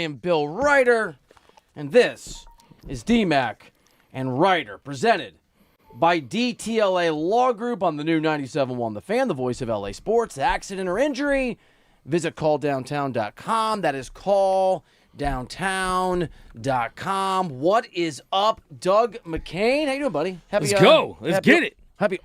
I am Bill Reiter, and this is D-Mac and Reiter, presented by DTLA Law Group on the new 97.1 The Fan, the voice of LA sports. Accident or injury, visit calldowntown.com. That is calldowntown.com. What is up, Doug McCain? How you doing, buddy? Let's go. Let's get it. Do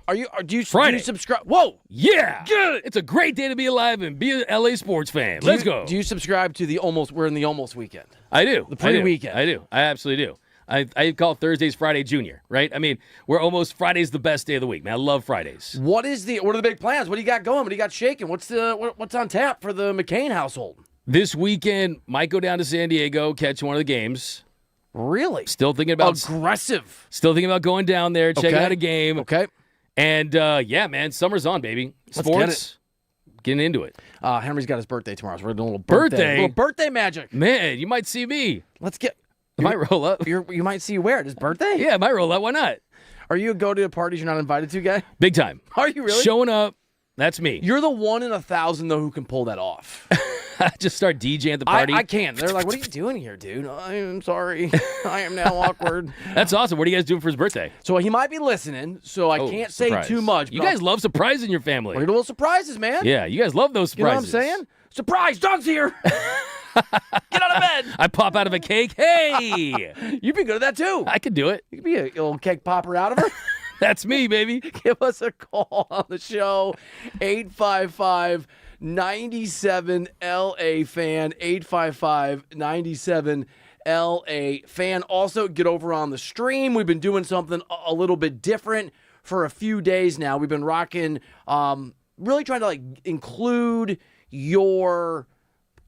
you subscribe? Whoa. Yeah. Good. It's a great day to be alive and be an LA sports fan. Let's go. Do you subscribe to we're in the almost weekend? I do. The pre-weekend. I do. I absolutely do. I call Thursdays Friday Junior, right? I mean, we're almost Friday's the best day of the week, man. I love Fridays. What are the big plans? What do you got going? What do you got shaking? What's on tap for the McCain household? This weekend, might go down to San Diego, catch one of the games. Really? Still thinking about aggressive. Still thinking about going down there, checking out a game. Okay. And yeah, man, summer's on, baby. Sports, getting into it. Henry's got his birthday tomorrow, so we're doing a little birthday magic. Man, you might see me. I might roll up. You might see you where? His birthday? Yeah, I might roll up. Why not? Are you a go-to parties you're not invited to guy? Big time. Are you really? Showing up. That's me. You're the 1 in 1,000, though, who can pull that off. Just start DJing at the party. I can't. They're like, what are you doing here, dude? I'm sorry. I am now awkward. That's awesome. What are you guys doing for his birthday? So he might be listening, so I can't say too much. You guys love surprising your family. We're going to do little surprises, man. Yeah, you guys love those surprises. You know what I'm saying? Surprise, Doug's here. Get out of bed. I pop out of a cake. Hey. You'd be good at that, too. I could do it. You could be a little cake popper out of her. That's me, baby. Give us a call on the show, 855-97-LA fan, 855-97-LA fan. Also, get over on the stream. We've been doing something a little bit different for a few days now. We've been rocking, really trying to include your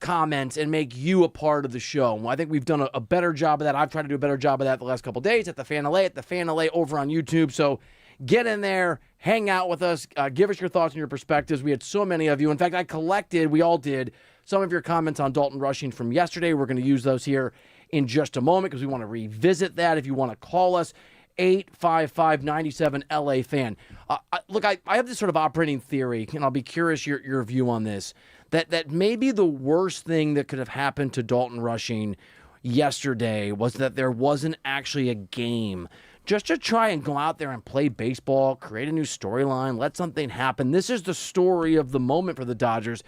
comments and make you a part of the show. I think we've done a better job of that. I've tried to do a better job of that the last couple of days at the Fan LA over on YouTube. So get in there, hang out with us, give us your thoughts and your perspectives. We had so many of you. In fact, we all did, some of your comments on Dalton Rushing from yesterday. We're going to use those here in just a moment because we want to revisit that. If you want to call us, 855-97-LA fan. Look, I have this sort of operating theory, and I'll be curious your view on this, that maybe the worst thing that could have happened to Dalton Rushing yesterday was that there wasn't actually a game. Just to try and go out there and play baseball, create a new storyline, let something happen. This is the story of the moment for the Dodgers.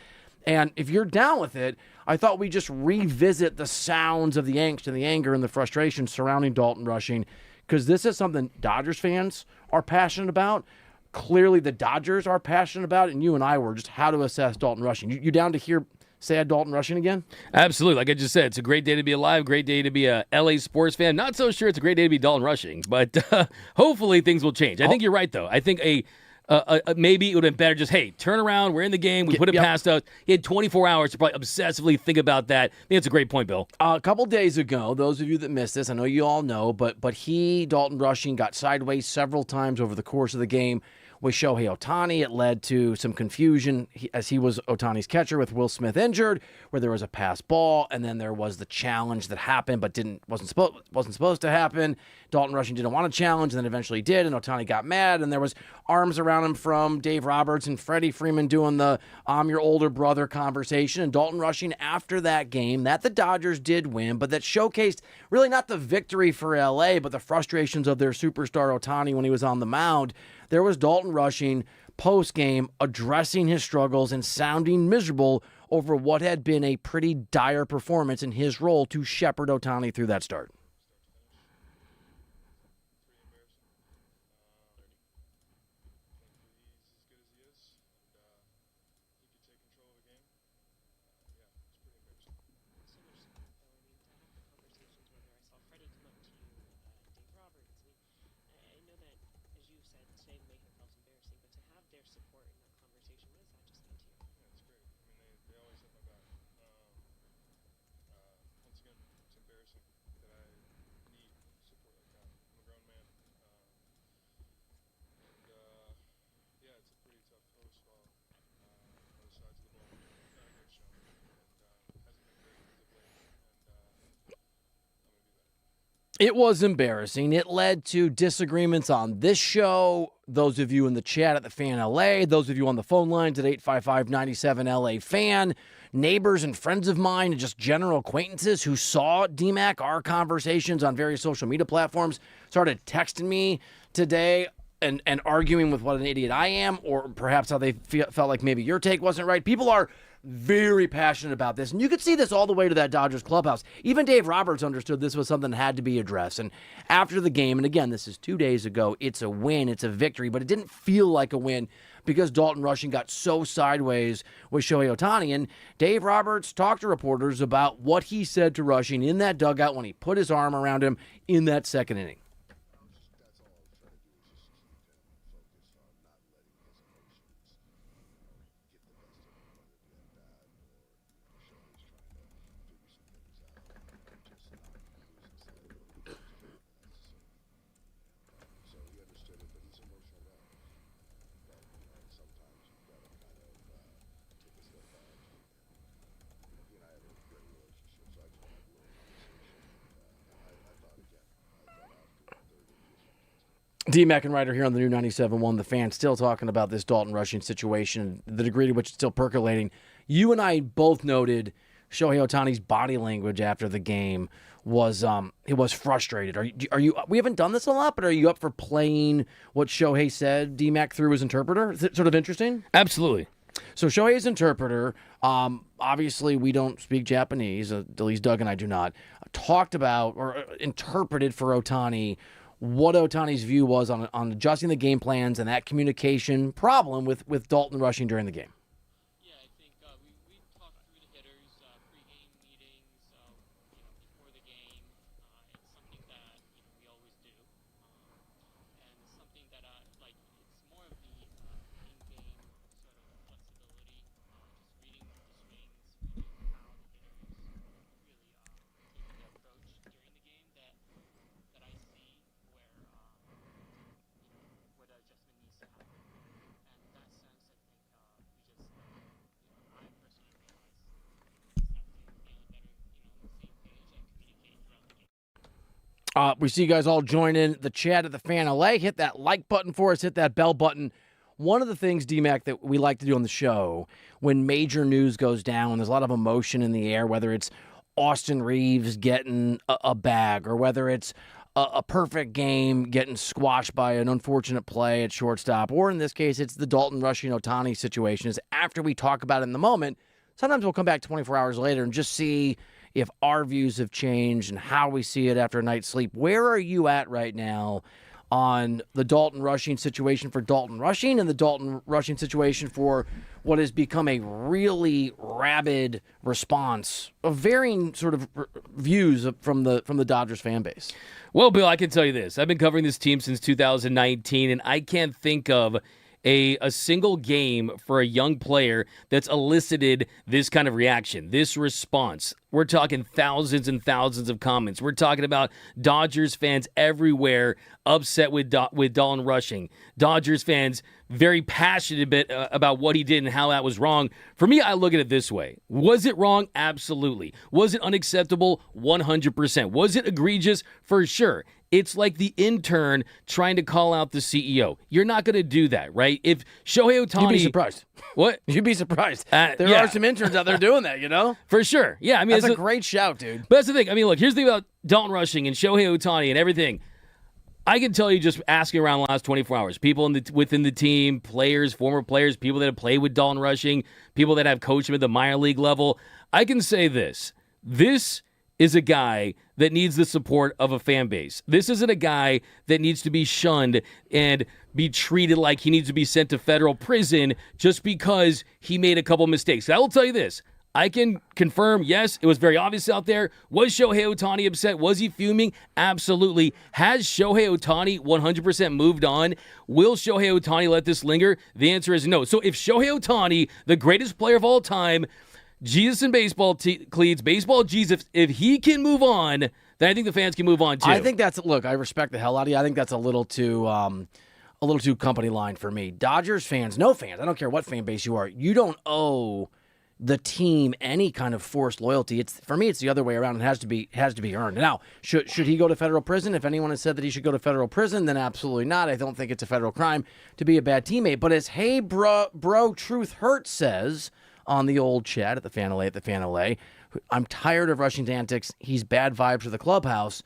And if you're down with it, I thought we'd just revisit the sounds of the angst and the anger and the frustration surrounding Dalton Rushing, because this is something Dodgers fans are passionate about. Clearly the Dodgers are passionate about it, and you and I were just how to assess Dalton Rushing. You down to hear sad Dalton Rushing again? Absolutely. Like I just said, it's a great day to be alive, great day to be a LA sports fan. Not so sure it's a great day to be Dalton Rushing, but hopefully things will change. I think you're right, though. I think maybe it would have been better just, hey, turn around, we're in the game, we put it past us. He had 24 hours to probably obsessively think about that. I think it's a great point, Bill. A couple days ago, those of you that missed this, I know you all know, but Dalton Rushing, got sideways several times over the course of the game with Shohei Ohtani. It led to some confusion as he was Ohtani's catcher with Will Smith injured, where there was a pass ball, and then there was the challenge that happened but wasn't supposed to happen. Dalton Rushing didn't want to challenge, and then eventually did, and Ohtani got mad, and there was arms around him from Dave Roberts and Freddie Freeman doing the "I'm your older brother" conversation. And Dalton Rushing, after that game that the Dodgers did win, but that showcased really not the victory for LA, but the frustrations of their superstar Ohtani when he was on the mound. There was Dalton Rushing post-game addressing his struggles and sounding miserable over what had been a pretty dire performance in his role to shepherd Ohtani through that start. It was embarrassing. It led to disagreements on this show. Those of you in the chat at the Fan LA, those of you on the phone lines at 855-97-LA fan neighbors and friends of mine and just general acquaintances who saw D-Mac, our conversations on various social media platforms, started texting me today and arguing with what an idiot I am, or perhaps how they felt like maybe your take wasn't right. People are very passionate about this, and you could see this all the way to that Dodgers clubhouse. Even Dave Roberts understood this was something that had to be addressed. And after the game, and again, this is 2 days ago, it's a win, it's a victory, but it didn't feel like a win because Dalton Rushing got so sideways with Shohei Ohtani. And Dave Roberts talked to reporters about what he said to Rushing in that dugout when he put his arm around him in that second inning. D-Mac and Reiter here on the new 97.1. The Fan, still talking about this Dalton Rushing situation, the degree to which it's still percolating. You and I both noted Shohei Ohtani's body language after the game was he was frustrated. Are you? We haven't done this a lot, but are you up for playing what Shohei said, D-Mac, through his interpreter? Is it sort of interesting? Absolutely. So Shohei's interpreter, obviously we don't speak Japanese, at least Doug and I do not, talked about or interpreted for Ohtani what Ohtani's view was on adjusting the game plans and that communication problem with Dalton Rushing during the game. Yeah, I think we talked through the hitters, pre-game meetings, before the game. It's something that we always do, and it's something that it's more of the in-game sort of flexibility, just reading the swings, reading how the hitters really take the approach during the game that I see where the adjustment needs to happen. And in that sense, I think we just, I personally realize we just have to be on the same page and communicate throughout the game. We see you guys all join in the chat at the Fan LA. Hit that like button for us. Hit that bell button. One of the things, D-Mac, that we like to do on the show when major news goes down, there's a lot of emotion in the air, whether it's Austin Reeves getting a bag or whether it's a perfect game getting squashed by an unfortunate play at shortstop, or in this case, it's the Dalton Rushing Ohtani situation. Is after we talk about it in the moment, sometimes we'll come back 24 hours later and just see if our views have changed and how we see it after a night's sleep. Where are you at right now on the Dalton Rushing situation for Dalton Rushing and the Dalton Rushing situation for what has become a really rabid response of varying sort of views from the Dodgers fan base? Well, Bill, I can tell you this. I've been covering this team since 2019, and I can't think of a single game for a young player that's elicited this kind of reaction, this response. We're talking thousands and thousands of comments. We're talking about Dodgers fans everywhere upset with Dalton Rushing. Dodgers fans very passionate about what he did and how that was wrong. For me, I look at it this way. Was it wrong? Absolutely. Was it unacceptable? 100%. Was it egregious? For sure. It's like the intern trying to call out the CEO. You're not going to do that, right? If Shohei Ohtani... You'd be surprised. What? You'd be surprised. There are some interns out there doing that, For sure. Yeah, I mean... That's a great shout, dude. But that's the thing. I mean, look, here's the thing about Dalton Rushing and Shohei Ohtani and everything. I can tell you just asking around the last 24 hours, people within the team, players, former players, people that have played with Dalton Rushing, people that have coached him at the minor league level. I can say this. This is a guy that needs the support of a fan base. This isn't a guy that needs to be shunned and be treated like he needs to be sent to federal prison just because he made a couple mistakes. I will tell you this. I can confirm, yes, it was very obvious out there. Was Shohei Ohtani upset? Was he fuming? Absolutely. Has Shohei Ohtani 100% moved on? Will Shohei Ohtani let this linger? The answer is no. So if Shohei Ohtani, the greatest player of all time, Jesus in baseball cleats, baseball Jesus, if he can move on, then I think the fans can move on too. I think look, I respect the hell out of you. I think that's a little too company line for me. Dodgers fans, no fans, I don't care what fan base you are, you don't owe the team any kind of forced loyalty. For me, it's the other way around. It has to be earned. Now, should he go to federal prison? If anyone has said that he should go to federal prison, then absolutely not. I don't think it's a federal crime to be a bad teammate. But as Hey Bro Truth Hurts says on the old chat at the Fan LA, I'm tired of Rushing's antics. He's bad vibes for the clubhouse.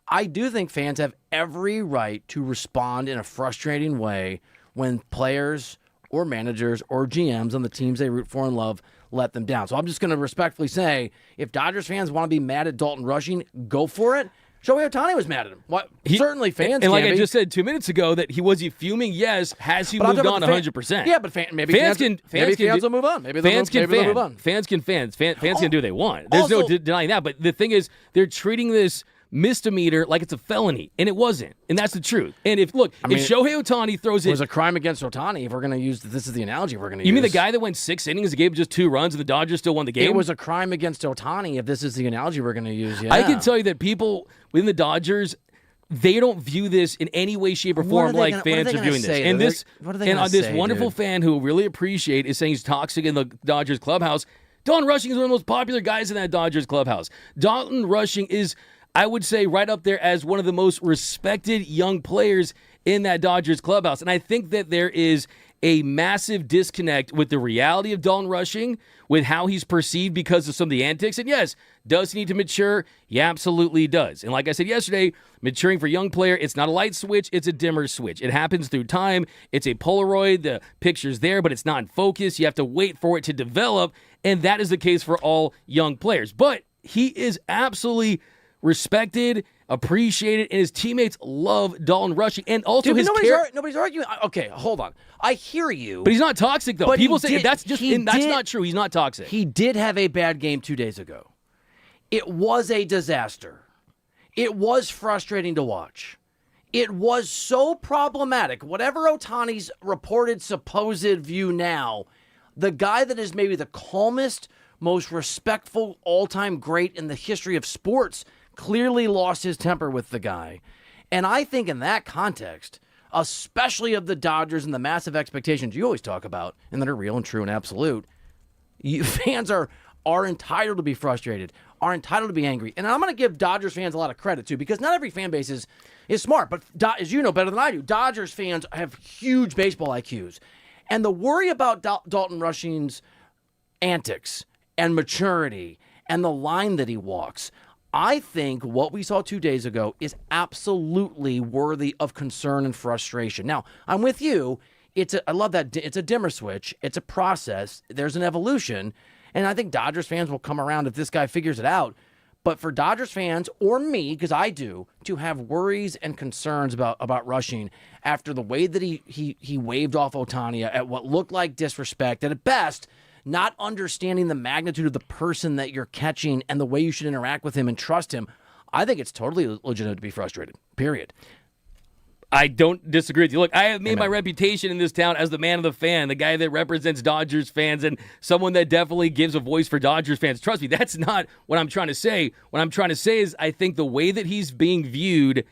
I do think fans have every right to respond in a frustrating way when players or managers or GMs on the teams they root for and love let them down. So I'm just going to respectfully say, if Dodgers fans want to be mad at Dalton Rushing, go for it. Shohei Ohtani was mad at him. Certainly fans and like can I be. just said 2 minutes ago, that was he fuming? Yes. Has he moved on 100%? Yeah, but maybe fans will move on. Maybe they'll move on. Fans can do what they want. There's no denying that. But the thing is, they're treating this misdemeanor like it's a felony, and it wasn't. And that's the truth. And if Shohei Ohtani throws it was a crime against Ohtani. If we're going to use this is the analogy we're going to use. You mean the guy that went 6 innings and gave just 2 runs, and the Dodgers still won the game? It was a crime against Ohtani. If this is the analogy we're going to use, yeah. I can tell you that people within the Dodgers, they don't view this in any way, shape, or form like fans are viewing this. And this wonderful fan who really appreciate is saying he's toxic in the Dodgers clubhouse. Dalton Rushing is one of the most popular guys in that Dodgers clubhouse. Dalton Rushing is, I would say, right up there as one of the most respected young players in that Dodgers clubhouse. And I think that there is a massive disconnect with the reality of Dalton Rushing, with how he's perceived because of some of the antics. And yes, does he need to mature? He absolutely does. And like I said yesterday, maturing for a young player, it's not a light switch, it's a dimmer switch. It happens through time. It's a Polaroid. The picture's there, but it's not in focus. You have to wait for it to develop. And that is the case for all young players. But he is absolutely respected, appreciated, and his teammates love Dalton Rushing. And also nobody's arguing. Okay, hold on. I hear you. But he's not toxic, though. But people say that's not true. He's not toxic. He did have a bad game 2 days ago. It was a disaster. It was frustrating to watch. It was so problematic. Whatever Ohtani's reported supposed view now, the guy that is maybe the calmest, most respectful all-time great in the history of sports clearly lost his temper with the guy. And I think in that context, especially of the Dodgers and the massive expectations you always talk about and that are real and true and absolute, fans are entitled to be frustrated, are entitled to be angry. And I'm going to give Dodgers fans a lot of credit, too, because not every fan base is smart. But as you know better than I do, Dodgers fans have huge baseball IQs. And the worry about Dalton Rushing's antics and maturity and the line that he walks, I think what we saw 2 days ago is absolutely worthy of concern and frustration. Now, I'm with you. I love that. It's a dimmer switch. It's a process. There's an evolution. And I think Dodgers fans will come around if this guy figures it out. But for Dodgers fans, or me, because I do, to have worries and concerns about Rushing after the way that he waved off Ohtani at what looked like disrespect, and at best, not understanding the magnitude of the person that you're catching and the way you should interact with him and trust him, I think it's totally legitimate to be frustrated, period. I don't disagree with you. Look, I have made my reputation in this town as the man of the fan, the guy that represents Dodgers fans, and someone that definitely gives a voice for Dodgers fans. Trust me, that's not what I'm trying to say. What I'm trying to say is I think the way that he's being viewed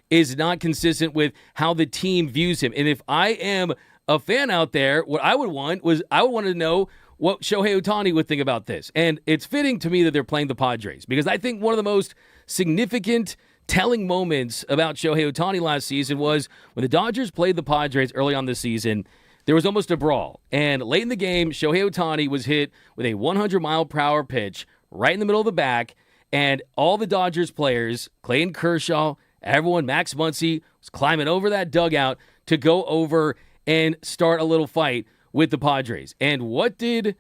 is not consistent with how the team views him. And if I am a fan out there, what I would want to know what Shohei Ohtani would think about this. And it's fitting to me that they're playing the Padres, because I think one of the most significant telling moments about Shohei Ohtani last season was when the Dodgers played the Padres early on this season. There was almost a brawl. And late in the game, Shohei Ohtani was hit with a 100-mile-per-hour pitch right in the middle of the back. And all the Dodgers players, Clayton Kershaw, everyone, Max Muncy, was climbing over that dugout to go over and start a little fight with the Padres. And what did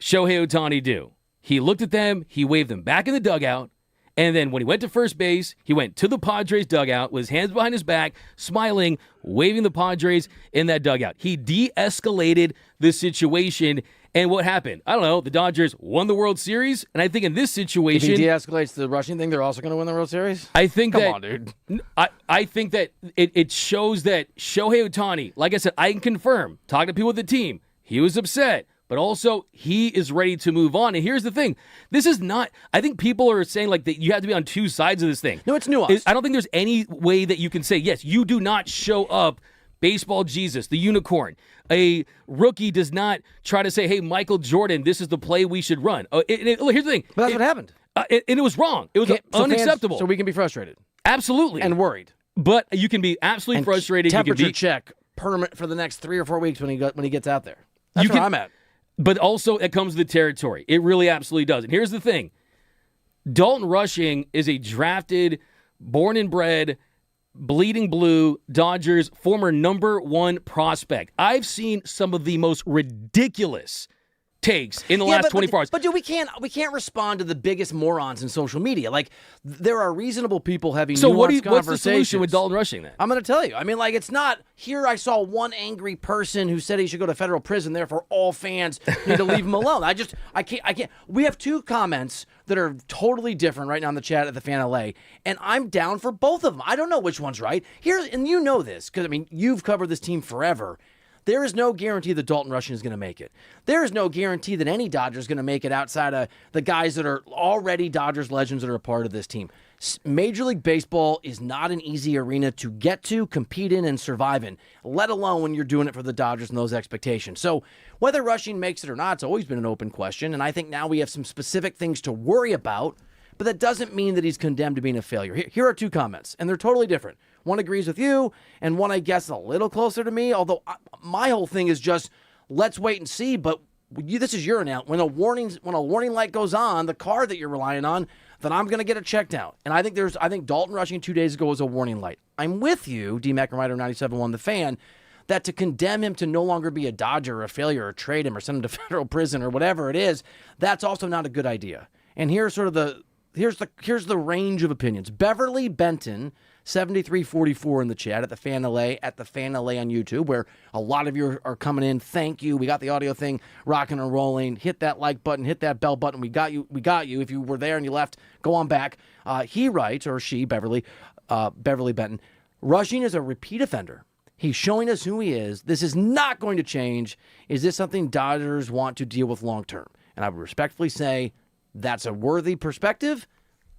Shohei Ohtani do? He looked at them, he waved them back in the dugout, and then when he went to first base, he went to the Padres dugout with his hands behind his back, smiling, waving the Padres in that dugout. He de-escalated the situation, and what happened? I don't know. The Dodgers won the World Series, and I think in this situation... If he de-escalates the Rushing thing, they're also going to win the World Series? I think Come on, dude. I think that it shows that Shohei Ohtani, like I said, I can confirm, talking to people with the team, he was upset. But also, he is ready to move on. And here's the thing. This is not... I think people are saying like that you have to be on two sides of this thing. No, it's nuanced. I don't think there's any way that you can say, yes, you do not show up baseball Jesus, the unicorn. A rookie does not try to say, hey, Michael Jordan, this is the play we should run. Look, here's the thing. But that's what happened. And it was wrong. It was unacceptable. So we can be frustrated. Absolutely. And worried. But you can be absolutely frustrated. Temperature you can be, check permanent for the next 3 or 4 weeks when he gets out there. That's where I'm at. But also, it comes with the territory. It really absolutely does. And here's the thing. Dalton Rushing is a drafted, born and bred, bleeding blue Dodgers former number 1 prospect. I've seen some of the most ridiculous takes in the last 24 hours. But dude, we can't respond to the biggest morons in social media. Like, there are reasonable people having nuanced conversations. What's the solution with Dalton Rushing then? I'm going to tell you. I mean, like, it's not, here I saw one angry person who said he should go to federal prison, therefore all fans need to leave him alone. I can't. We have 2 comments that are totally different right now in the chat at the Fan LA, and I'm down for both of them. I don't know which one's right. And you know this, because, I mean, you've covered this team forever. There is no guarantee that Dalton Rushing is going to make it. There is no guarantee that any Dodger is going to make it outside of the guys that are already Dodgers legends that are a part of this team. Major League Baseball is not an easy arena to get to, compete in, and survive in, let alone when you're doing it for the Dodgers and those expectations. So whether Rushing makes it or not, it's always been an open question, and I think now we have some specific things to worry about, but that doesn't mean that he's condemned to being a failure. Here are 2 comments, and they're totally different. One agrees with you, and one, I guess, a little closer to me, although my whole thing is just, let's wait and see, but this is your announcement. When a warning light goes on, the car that you're relying on, then I'm going to get it checked out. And I think Dalton Rushing 2 days ago was a warning light. I'm with you, D-Mac and Reiter 97.1 The Fan, that to condemn him to no longer be a Dodger or a failure or trade him or send him to federal prison or whatever it is, that's also not a good idea. And here's sort of here's the range of opinions. Beverly Benton, 7344 in the chat at the Fan LA on YouTube, where a lot of you are coming in. Thank you. We got the audio thing rocking and rolling. Hit that like button, hit that bell button. We got you. If you were there and you left, go on back. He writes, or she, Beverly Benton, Rushing is a repeat offender. He's showing us who he is. This is not going to change. Is this something Dodgers want to deal with long term? And I would respectfully say that's a worthy perspective.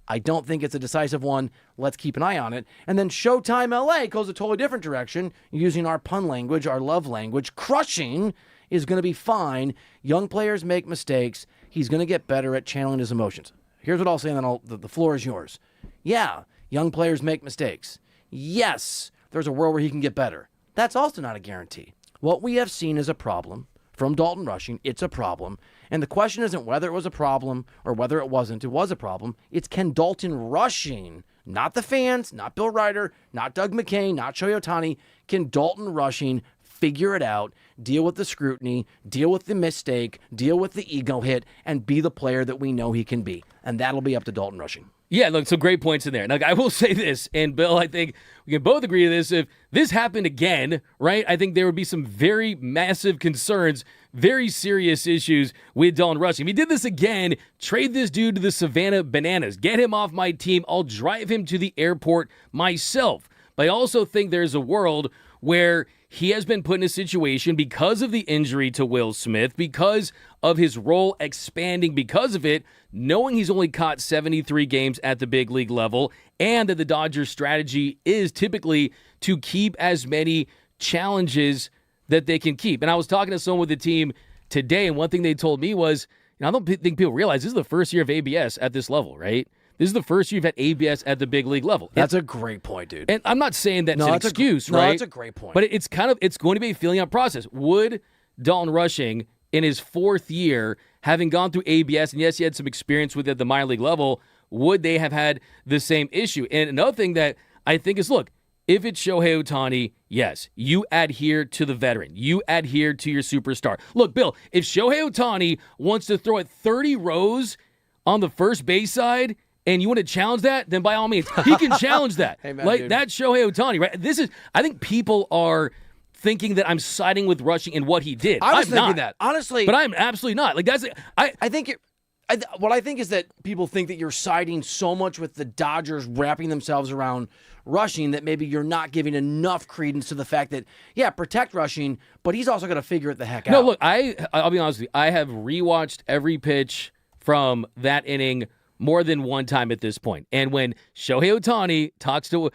I don't think it's a decisive one. Let's keep an eye on it. And then Showtime LA goes a totally different direction, using our pun language, our love language. Crushing is going to be fine. Young players make mistakes. He's going to get better at channeling his emotions. Here's what I'll say, and then the floor is yours. Yeah, young players make mistakes. Yes, there's a world where he can get better. That's also not a guarantee. What we have seen is a problem. From Dalton Rushing, it's a problem. And the question isn't whether it was a problem or whether it wasn't. It was a problem. It's can Dalton Rushing, not the fans, not Bill Reiter, not Doug McCain, not Shohei Ohtani, can Dalton Rushing figure it out, deal with the scrutiny, deal with the mistake, deal with the ego hit, and be the player that we know he can be. And that'll be up to Dalton Rushing. Yeah, look, some great points in there. Now, I will say this, and Bill, I think we can both agree to this. If this happened again, right, I think there would be some very massive concerns, very serious issues with Dalton Rushing. If he did this again, trade this dude to the Savannah Bananas. Get him off my team. I'll drive him to the airport myself. But I also think there's a world where he has been put in a situation because of the injury to Will Smith, because of his role expanding because of it, knowing he's only caught 73 games at the big league level, and that the Dodgers' strategy is typically to keep as many challenges that they can keep. And I was talking to someone with the team today, and one thing they told me was, I don't think people realize this is the first year of ABS at this level, right? This is the first year you've had ABS at the big league level. That's a great point, dude. And I'm not saying that's an excuse, right? No, that's a great point. But it's going to be a feeling out process. Would Dalton Rushing, in his 4th year, having gone through ABS, and yes, he had some experience with it at the minor league level, would they have had the same issue? And another thing that I think is, look, if it's Shohei Ohtani, yes, you adhere to the veteran. You adhere to your superstar. Look, Bill, if Shohei Ohtani wants to throw it 30 rows on the first base side, and you want to challenge that, then by all means, he can challenge that. Hey, man, like, dude. That's Shohei Ohtani, right? I think people are thinking that I'm siding with Rushing in what he did. I was I'm thinking not. that. Honestly. But I'm absolutely not. Like, What I think is that people think that you're siding so much with the Dodgers wrapping themselves around Rushing that maybe you're not giving enough credence to the fact that, yeah, protect Rushing, but he's also going to figure it the heck out. No, look, I'll be honest with you. I have rewatched every pitch from that inning more than one time at this point. And when Shohei Ohtani talks to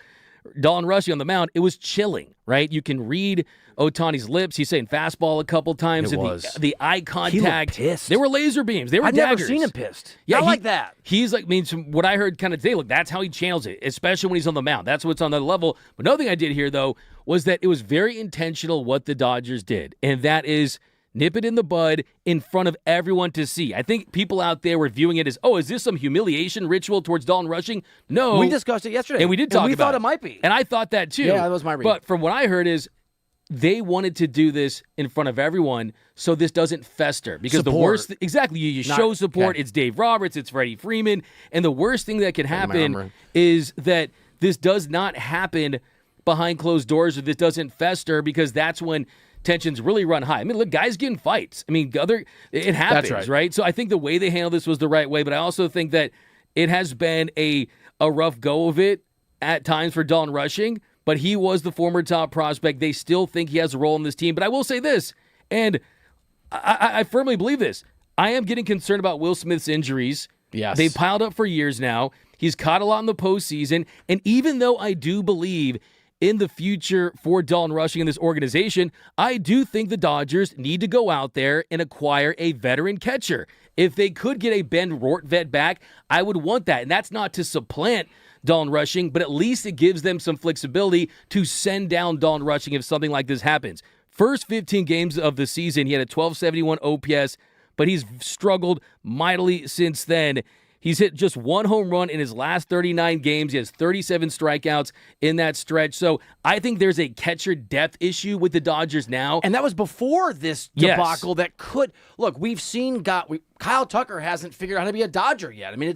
Dalton Rushing on the mound, it was chilling, right? You can read Ohtani's lips. He's saying fastball a couple times. It and was. The eye contact. He looked pissed. There were laser beams. There were I've daggers. never seen him pissed. Yeah, Not like that. He's like, from what I heard kind of today, look, that's how he channels it, especially when he's on the mound. That's what's on the level. But another thing I did hear, though, was that it was very intentional what the Dodgers did. And that is nip it in the bud in front of everyone to see. I think people out there were viewing it as, oh, is this some humiliation ritual towards Dalton Rushing? No. We discussed it yesterday. And we did talk about it. We thought it might be. And I thought that too. Yeah, that was my read. But from what I heard is they wanted to do this in front of everyone so this doesn't fester. Because support. the worst, exactly, you show support. Okay. It's Dave Roberts, it's Freddie Freeman. And the worst thing that can happen is that this does not happen behind closed doors, or this doesn't fester, because that's when tensions really run high. I mean, look, guys get in fights. I mean, it happens, right? So I think the way they handled this was the right way, but I also think that it has been a rough go of it at times for Dalton Rushing, but he was the former top prospect. They still think he has a role in this team. But I will say this, and I firmly believe this. I am getting concerned about Will Smith's injuries. Yes. They piled up for years now. He's caught a lot in the postseason. And even though I do believe in the future for Dalton Rushing in this organization, I do think the Dodgers need to go out there and acquire a veteran catcher. If they could get a Ben Rortvedt back, I would want that. And that's not to supplant Dalton Rushing, but at least it gives them some flexibility to send down Dalton Rushing if something like this happens. First 15 games of the season, he had a 1271 OPS, but he's struggled mightily since then. He's hit just one home run in his last 39 games. He has 37 strikeouts in that stretch. So I think there's a catcher depth issue with the Dodgers now. And that was before this debacle that could... Look, we've seen... Kyle Tucker hasn't figured out how to be a Dodger yet. I mean,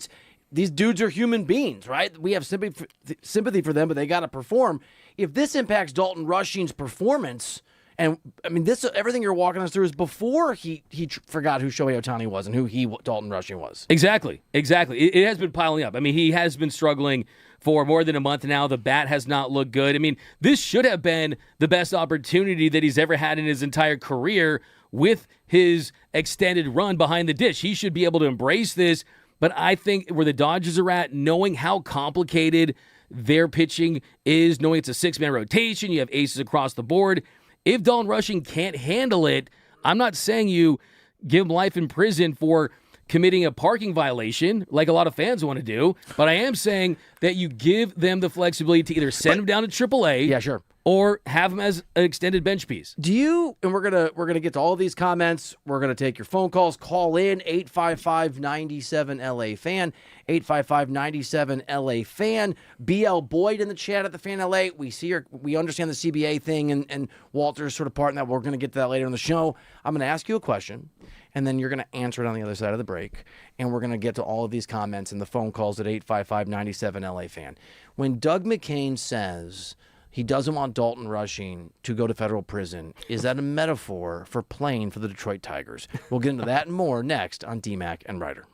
these dudes are human beings, right? We have sympathy for them, but they got to perform. If this impacts Dalton Rushing's performance... And, I mean, everything you're walking us through is before he forgot who Shohei Ohtani was and who Dalton Rushing was. Exactly. It has been piling up. I mean, he has been struggling for more than a month now. The bat has not looked good. I mean, this should have been the best opportunity that he's ever had in his entire career with his extended run behind the dish. He should be able to embrace this. But I think where the Dodgers are at, knowing how complicated their pitching is, knowing it's a six-man rotation, you have aces across the board. If Dalton Rushing can't handle it, I'm not saying you give him life in prison for committing a parking violation like a lot of fans want to do, but I am saying that you give them the flexibility to either send him down to AAA, yeah, sure, or have him as an extended bench piece. Do you, and we're gonna get to all of these comments, we're gonna take your phone calls, call in 855-97-LA-FAN, 855-97-LA-FAN, BL Boyd in the chat at the Fan LA. We understand the CBA thing and Walter's sort of part in that. We're gonna get to that later in the show. I'm gonna ask you a question, and then you're gonna answer it on the other side of the break, and we're gonna get to all of these comments and the phone calls at 855-97-LA-FAN. When Doug McCain says he doesn't want Dalton Rushing to go to federal prison, is that a metaphor for playing for the Detroit Tigers? We'll get into that and more next on D-Mac and Reiter.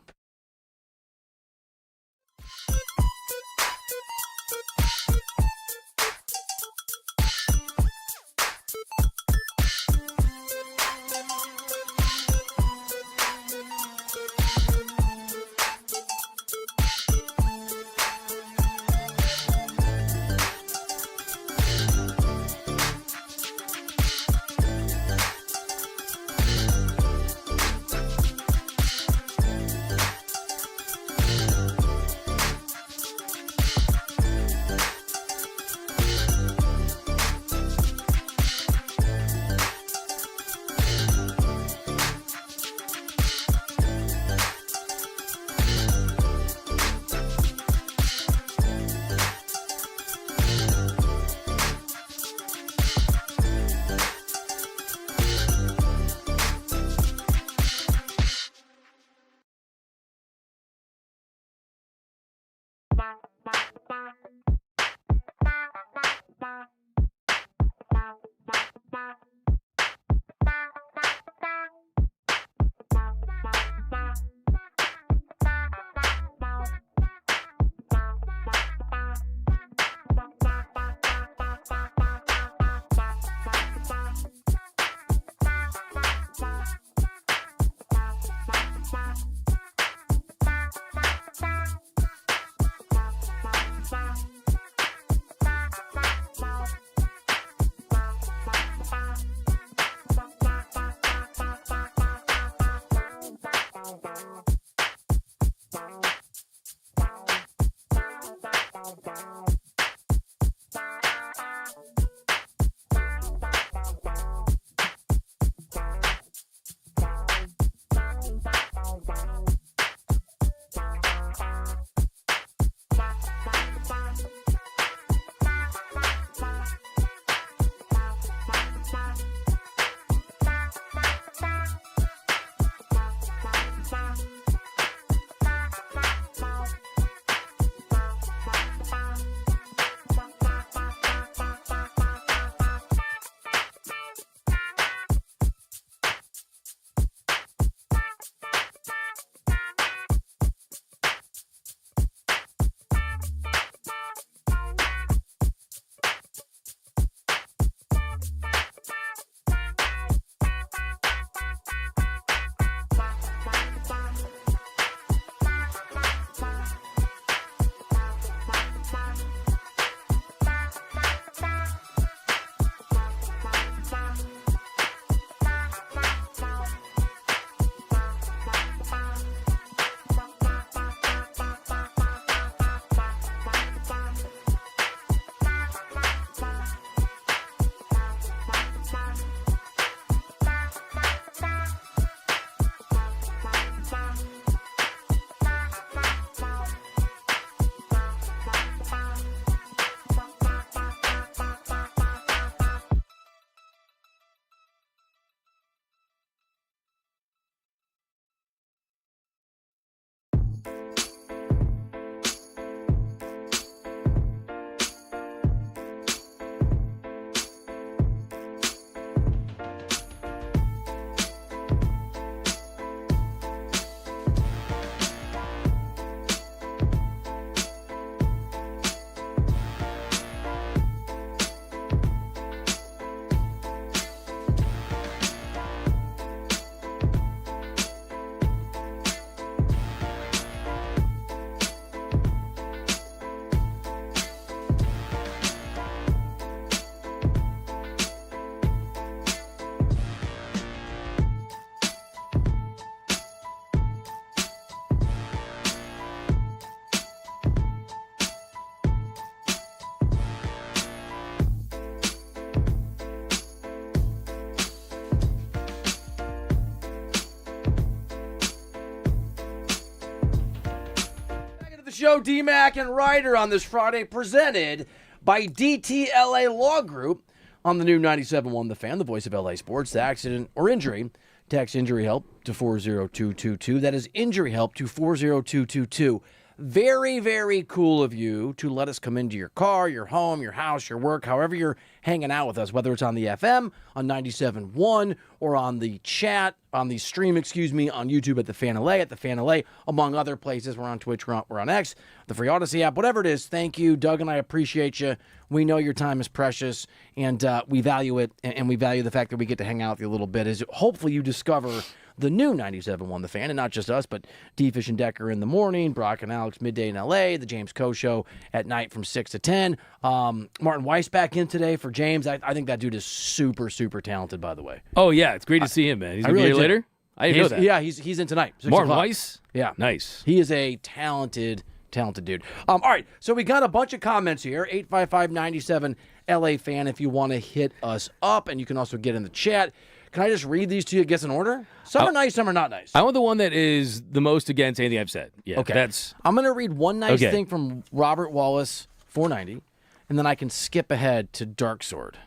Show, D-Mac and Reiter on this Friday, presented by DTLA Law Group on the new 97.1 The Fan, the voice of LA sports. The accident or injury, text injury help to 40222. That is injury help to 40222. Very, very cool of you to let us come into your car, your home, your house, your work, however you're hanging out with us, whether it's on the FM, on 97.1, or on the chat, on the stream, on YouTube at The Fan LA, among other places. We're on Twitch, we're on X, the free Odyssey app, whatever it is. Thank you. Doug and I appreciate you. We know your time is precious, and we value it, and we value the fact that we get to hang out with you a little bit. As hopefully you discover the new 97.1 The Fan, and not just us, but D-Fish and Decker in the morning, Brock and Alex midday in LA, the James Coe Show at night from 6 to 10. Martin Weiss back in today for James. I think that dude is super, super talented, by the way. Oh, yeah. It's great to see him, man. He's going to be here later? I didn't know that. Yeah, he's in tonight. Martin Weiss? Yeah. Nice. He is a talented dude. All right, so we got a bunch of comments here. 855-97 LA Fan if you want to hit us up, and you can also get in the chat. Can I just read these to you, I guess, in order? Some are nice, some are not nice. I want the one that is the most against anything I've said. Yeah, okay. I'm going to read one nice thing from Robert Wallace, 490, and then I can skip ahead to Dark Sword,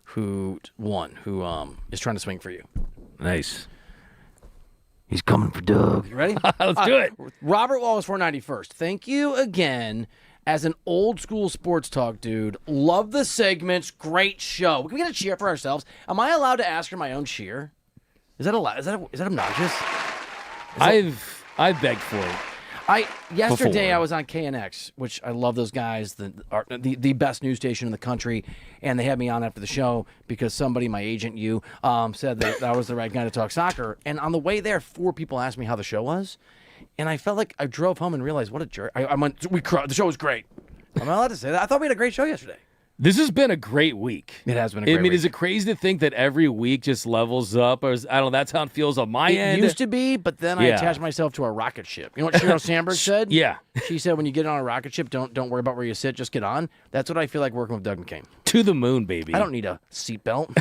who is trying to swing for you. Nice. He's coming for Doug. You ready? Let's do it. Robert Wallace, 490 first. Thank you again. As an old school sports talk dude, love the segments. Great show. Can we get a cheer for ourselves? Am I allowed to ask for my own cheer? Is that allowed? Is that obnoxious? I've begged for it. Yesterday I was on KNX, which I love those guys, the best news station in the country, and they had me on after the show because somebody, my agent, said that I was the right guy to talk soccer. And on the way there, 4 people asked me how the show was. And I felt like I drove home and realized what a jerk. I went, the show was great. I'm not allowed to say that. I thought we had a great show yesterday. This has been a great week. It has been a great week. Is it crazy to think that every week just levels up? Or I don't know, that's how it feels on my end. It used to be, but then I attached myself to a rocket ship. You know what Sheryl Sandberg said? Yeah. She said when you get on a rocket ship, don't worry about where you sit, just get on. That's what I feel like working with Doug McCain. To the moon, baby. I don't need a seatbelt.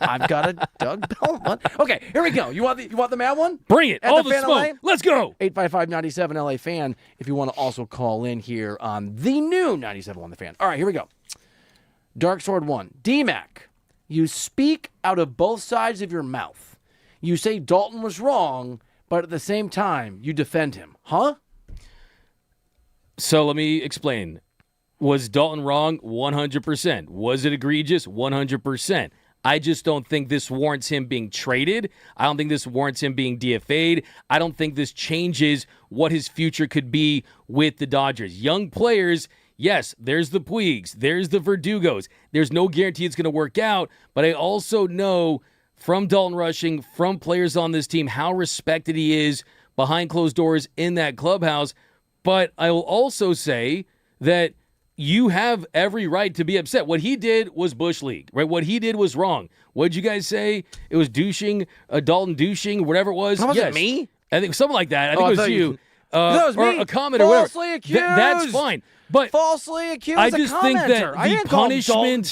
I've got a Doug belt. What? Okay, here we go. You want the mad one? Bring it. At All the the smoke. LA? Let's go. 855-97 LA Fan if you want to also call in here on the new 97.1 The Fan. All right, here we go. Dark Sword 1. D-Mac, you speak out of both sides of your mouth. You say Dalton was wrong, but at the same time, you defend him. Huh? So let me explain. Was Dalton wrong? 100%. Was it egregious? 100%. I just don't think this warrants him being traded. I don't think this warrants him being DFA'd. I don't think this changes what his future could be with the Dodgers. Young players, yes, there's the Puigs, there's the Verdugos. There's no guarantee it's going to work out, but I also know from Dalton Rushing, from players on this team, how respected he is behind closed doors in that clubhouse. But I will also say that you have every right to be upset. What he did was Bush League, right? What he did was wrong. What did you guys say? It was douching, Dalton douching, whatever it was. Was it me? I think something like that. I think it was you. That was or me. A comment or whatever. Falsely accused. That's fine. But falsely accused. I just think that the punishment.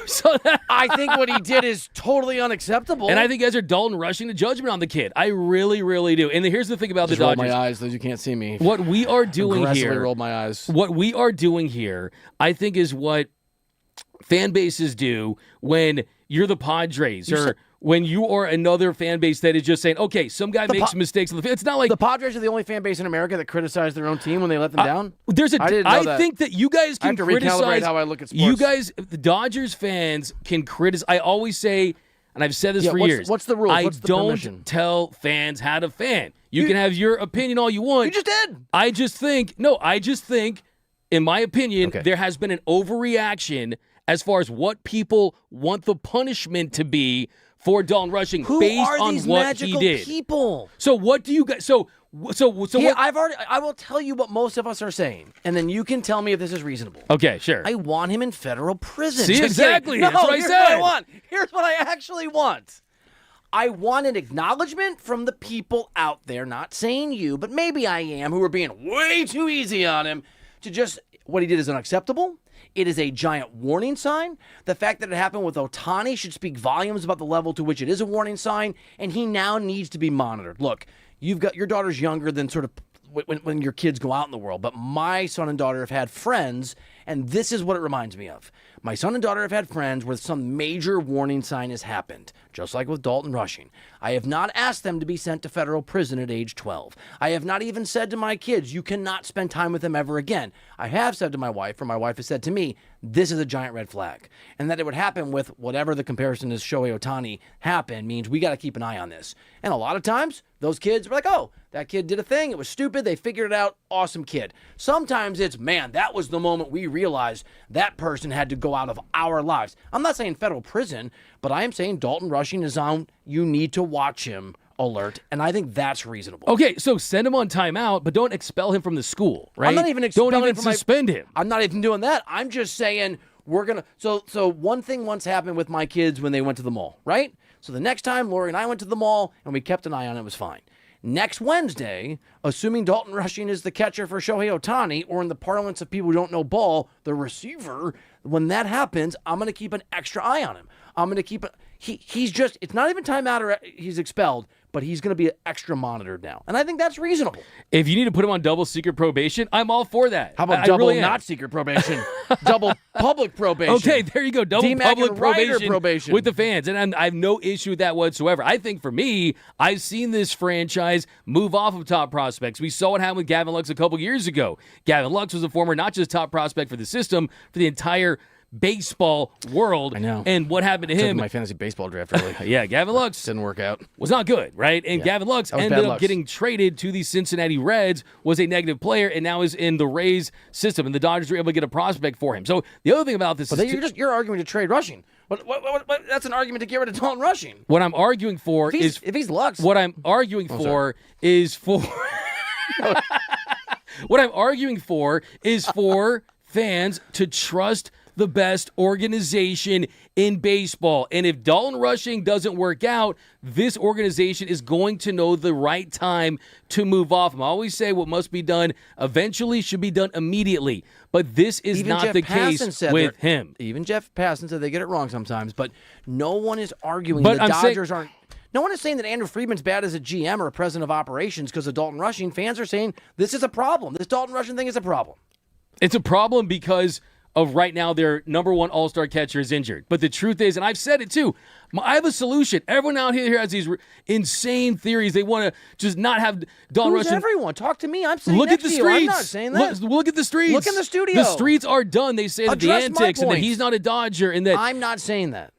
So I think what he did is totally unacceptable. And I think you guys are Dalton rushing the judgment on the kid. I really, really do. And here's the thing about the Dodgers. Roll my eyes, though you can't see me. What we are doing here. Rolled my eyes. What we are doing here, I think, is what fan bases do when you're the Padres or when you are another fan base that is just saying, okay, some guy makes mistakes on the field. It's not like the Padres are the only fan base in America that criticize their own team when they let them down. I think that you guys can criticize. Recalibrate how I look at sports. You guys, the Dodgers fans, can criticize. I always say, and I've said this for years. What's the rule? What's the permission? Don't tell fans how to fan. You can have your opinion all you want. You just did. I just think, in my opinion, there has been an overreaction as far as what people want the punishment to be for Dalton Rushing based on what he did. People? So what do you guys? So what? I will tell you what most of us are saying, and then you can tell me if this is reasonable. Okay, sure. I want him in federal prison. See, exactly. That's what I said. What I want. Here's what I actually want. I want an acknowledgement from the people out there, not saying you, but maybe I am, who are being way too easy on him, to just, what he did is unacceptable. It is a giant warning sign. The fact that it happened with Ohtani should speak volumes about the level to which it is a warning sign, and he now needs to be monitored. Look, you've got your daughter's younger than sort of when your kids go out in the world, but my son and daughter have had friends, and this is what it reminds me of. My son and daughter have had friends where some major warning sign has happened, just like with Dalton Rushing. I have not asked them to be sent to federal prison at age 12. I have not even said to my kids, you cannot spend time with them ever again. I have said to my wife, or my wife has said to me, this is a giant red flag. And that it would happen with whatever the comparison is Shohei Ohtani happen means we got to keep an eye on this. And a lot of times, those kids were like, oh, that kid did a thing. It was stupid. They figured it out. Awesome kid. Sometimes it's, man, that was the moment we realized that person had to go out of our lives. I'm not saying federal prison, but I am saying Dalton Rushing is on. You need to watch him alert, and I think that's reasonable. Okay, so send him on timeout, but don't expel him from the school, right? I'm not even expelling Don't even him from suspend him. I'm not even doing that. I'm just saying we're going to... So one thing once happened with my kids when they went to the mall, right? So the next time Lori and I went to the mall, and we kept an eye on it, it was fine. Next Wednesday, assuming Dalton Rushing is the catcher for Shohei Ohtani, or in the parlance of people who don't know ball, the receiver, when that happens, I'm going to keep an extra eye on him. I'm going to keep it. He's just, it's not even timeout or he's expelled, but he's going to be extra monitored now. And I think that's reasonable. If you need to put him on double secret probation, I'm all for that. How about I double really am. not secret probation? Double public probation. Okay, there you go. Double D-Mac public and Reiter probation with the fans. And I have no issue with that whatsoever. I think for me, I've seen this franchise move off of top prospects. We saw what happened with Gavin Lux a couple years ago. Gavin Lux was a former not just top prospect for the system, for the entire baseball world. I know. And what happened to him? My fantasy baseball draft early. Yeah, Gavin Lux Didn't work out. was not good, right? And Gavin Lux That was ended bad up Lux. getting traded to the Cincinnati Reds, was a negative player, and now is in the Rays system, and the Dodgers were able to get a prospect for him. So the other thing about this But is you're arguing to trade Rushing. What, that's an argument to get rid of Dalton Rushing. what I'm arguing for If he's Lux. what I'm arguing for is for what I'm arguing for is for fans to trust the best organization in baseball. And if Dalton Rushing doesn't work out, this organization is going to know the right time to move off him. I always say what must be done eventually should be done immediately. But this is Even not Jeff the Passan case said with they're- him. Even Jeff Passan said they get it wrong sometimes, but no one is arguing But the I'm saying- Dodgers aren't. No one is saying that Andrew Friedman's bad as a GM or a president of operations because of Dalton Rushing. Fans are saying this is a problem. This Dalton Rushing thing is a problem. It's a problem because of right now their number one all-star catcher is injured. But the truth is, and I've said it too, I have a solution. Everyone out here has these insane theories. They want to just not have Dalton Who's Rushing. everyone? Talk to me. I'm saying Look at next the to you. I'm streets. not saying that. Look at the streets. Look in the studio. The streets are done. They say that the Address my antics and that point. he's not a Dodger and that. I'm not saying that.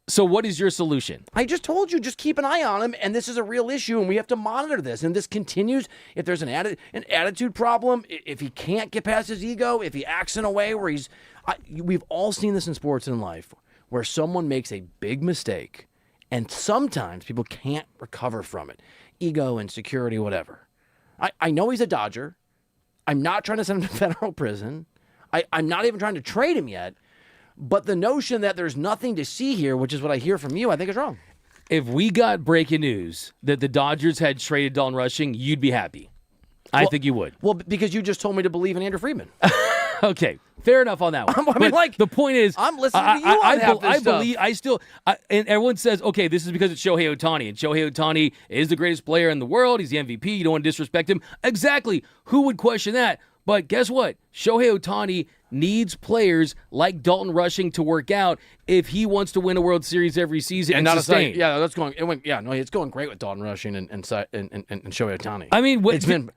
So what is your solution? I just told you, just keep an eye on him, and this is a real issue, and we have to monitor this. And this continues. If there's an attitude problem, if he can't get past his ego, if he acts in a way where we've all seen this in sports and in life, where someone makes a big mistake, and sometimes people can't recover from it. Ego, insecurity, whatever. I know he's a Dodger. I'm not trying to send him to federal prison. I'm not even trying to trade him yet. But the notion that there's nothing to see here, which is what I hear from you, I think is wrong. If we got breaking news that the Dodgers had traded Dalton Rushing, you'd be happy. I think you would. Well, because you just told me to believe in Andrew Friedman. Okay, fair enough on that one. I mean, But the point is, I'm listening to you on half this I stuff. believe, and everyone says, okay, this is because it's Shohei Ohtani, and Shohei Ohtani is the greatest player in the world. He's the MVP. You don't want to disrespect him. Exactly. Who would question that? But guess what? Shohei Ohtani needs players like Dalton Rushing to work out if he wants to win a World Series every season and not sustain. yeah, that's going. It's going great with Dalton Rushing and Shohei Ohtani. I mean, it's been.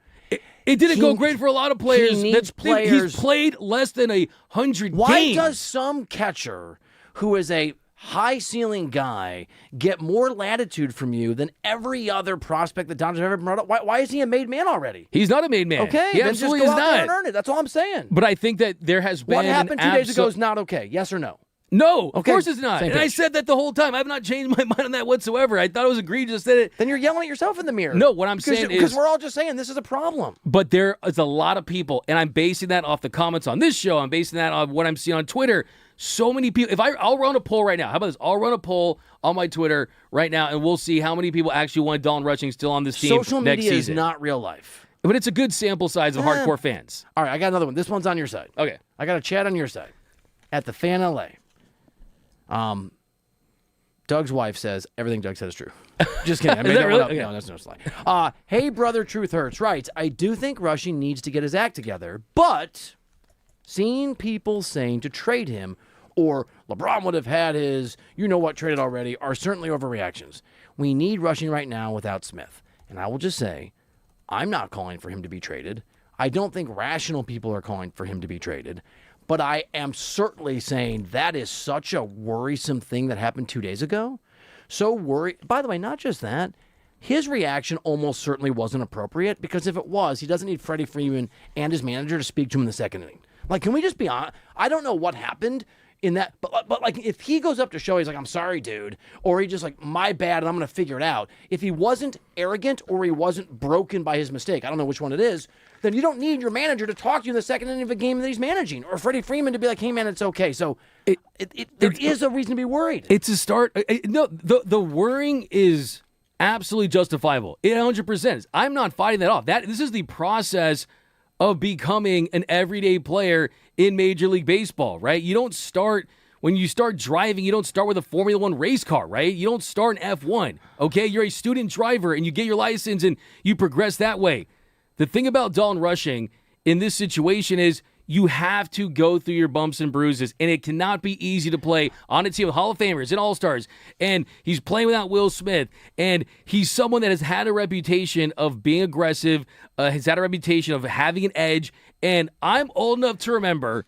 It didn't go great for a lot of players. He needs players. He's played less than 100 Why games. does some catcher who is a high ceiling guy get more latitude from you than every other prospect the Dodgers have ever brought up? Why is he a made man already? He's not a made man. Okay, he then just absolutely go is out there not. and earn it. That's all I'm saying. But I think that there has been What happened 2 days ago is absol- not okay. Yes or no? No, of Okay, course it's not. same And I page. said that the whole time. I have not changed my mind on that whatsoever. I thought it was egregious that it. Then you're yelling at yourself in the mirror. No, what I'm saying because is- we're all just saying this is a problem. But there is a lot of people, and I'm basing that off the comments on this show. I'm basing that on what I'm seeing on Twitter. So many people. I'll run a poll right now. How about this? I'll run a poll on my Twitter right now, and we'll see how many people actually want Dalton Rushing still on this team Social next media season. is not real life. But it's a good sample size of hardcore fans. All right, I got another one. This one's on your side. Okay. I got a chat on your side. At the Fan LA. Doug's wife says everything Doug said is true. Just kidding. I made that that really? one up. Okay. No, that's no slide. Hey, brother, Truth Hurts writes, I do think Rushing needs to get his act together, but seeing people saying to trade him or LeBron would have had his you-know-what traded already are certainly overreactions. We need Rushing right now without Smith. And I will just say, I'm not calling for him to be traded. I don't think rational people are calling for him to be traded. But I am certainly saying that is such a worrisome thing that happened 2 days ago. So worried. By the way, not just that. His reaction almost certainly wasn't appropriate because if it was, he doesn't need Freddie Freeman and his manager to speak to him in the second inning. Like, can we just be honest? I don't know what happened in that, but like if he goes up to Shohei, he's like, I'm sorry, dude. Or he just like, my bad, and I'm going to figure it out. If he wasn't arrogant or he wasn't broken by his mistake, I don't know which one it is, then you don't need your manager to talk to you in the second inning of a game that he's managing, or Freddie Freeman to be like, hey, man, it's okay. So there is a reason to be worried. It's a start. No, the worrying is absolutely justifiable. It 100% is. I'm not fighting that off. This is the process of becoming an everyday player in Major League Baseball, right? You don't start, when you start driving, you don't start with a Formula One race car, right? You don't start in F1, okay? You're a student driver and you get your license and you progress that way. The thing about Dalton Rushing in this situation is you have to go through your bumps and bruises, and it cannot be easy to play on a team of Hall of Famers and All-Stars, and he's playing without Will Smith, and he's someone that has had a reputation of being aggressive, has had a reputation of having an edge, and I'm old enough to remember,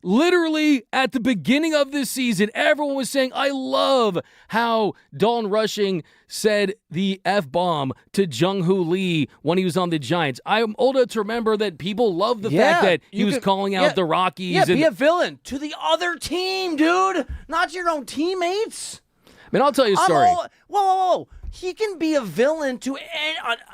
literally at the beginning of this season, everyone was saying, I love how Dalton Rushing said the F-bomb to Jung-Hoo Lee when he was on the Giants. I'm old enough to remember that people love the fact that he was calling out the Rockies. Yeah, be a villain to the other team, dude. Not your own teammates. Man, I'll tell you a story. Whoa. He can be a villain to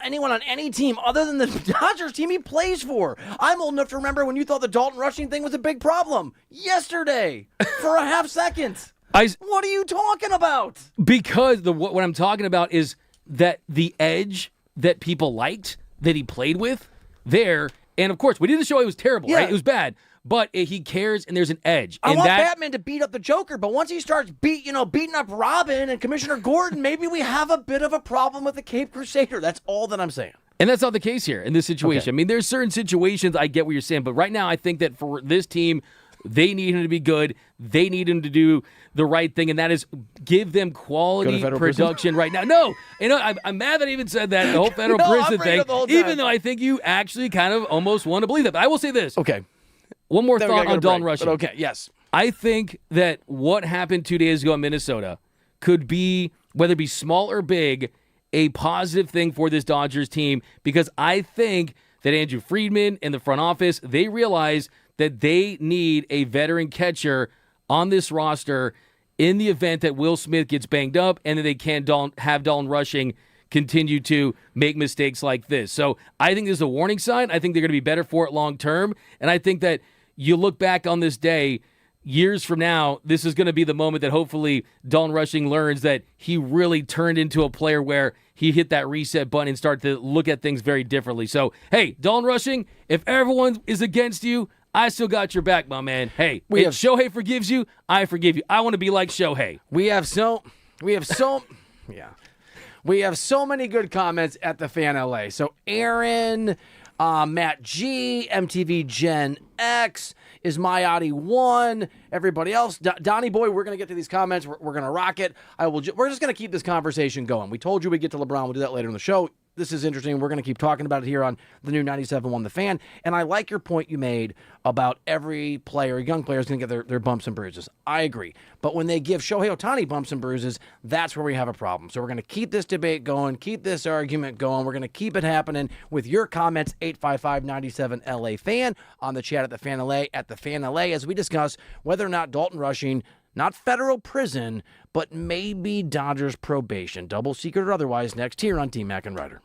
anyone on any team other than the Dodgers team he plays for. I'm old enough to remember when you thought the Dalton Rushing thing was a big problem. Yesterday, for a half second. What are you talking about? Because what I'm talking about is that the edge that people liked, that he played with there, and of course, we did the show, it was terrible, right? It was bad. But he cares, and there's an edge. I want Batman to beat up the Joker, but once he starts beating up Robin and Commissioner Gordon, maybe we have a bit of a problem with the Cape Crusader. That's all that I'm saying. And that's not the case here in this situation. Okay. I mean, there's certain situations I get what you're saying, but right now I think that for this team, they need him to be good. They need him to do the right thing, and that is give them quality production right now. No, I'm mad that I even said that, the whole federal prison thing, even though I think you actually kind of almost want to believe that. But I will say this. Okay. One more thought on Dalton Rushing. Okay, yes. I think that what happened 2 days ago in Minnesota could be, whether it be small or big, a positive thing for this Dodgers team, because I think that Andrew Friedman and the front office, they realize that they need a veteran catcher on this roster in the event that Will Smith gets banged up and that they can't have Dalton Rushing continue to make mistakes like this. So I think this is a warning sign. I think they're going to be better for it long term. And I think that you look back on this day, years from now, this is going to be the moment that hopefully Dalton Rushing learns that he really turned into a player where he hit that reset button and start to look at things very differently. So, hey, Dalton Rushing, if everyone is against you, I still got your back, my man. Hey, if Shohei forgives you, I forgive you. I want to be like Shohei. We have so many good comments at the Fan LA. So Aaron, Matt G, MTV Gen X, is Mayati 1, everybody else. Donnie Boy, we're going to get to these comments. We're going to rock it. We're just going to keep this conversation going. We told you we'd get to LeBron. We'll do that later in the show. This is interesting. We're going to keep talking about it here on the new 97.1 The Fan. And I like your point you made about every player, young player, is going to get their bumps and bruises. I agree. But when they give Shohei Ohtani bumps and bruises, that's where we have a problem. So we're going to keep this debate going, keep this argument going. We're going to keep it happening with your comments, 855-97-LA Fan, on the chat at the Fan LA, as we discuss whether or not Dalton Rushing, not federal prison, but maybe Dodgers probation, double secret or otherwise, next here on D-Mac and Reiter.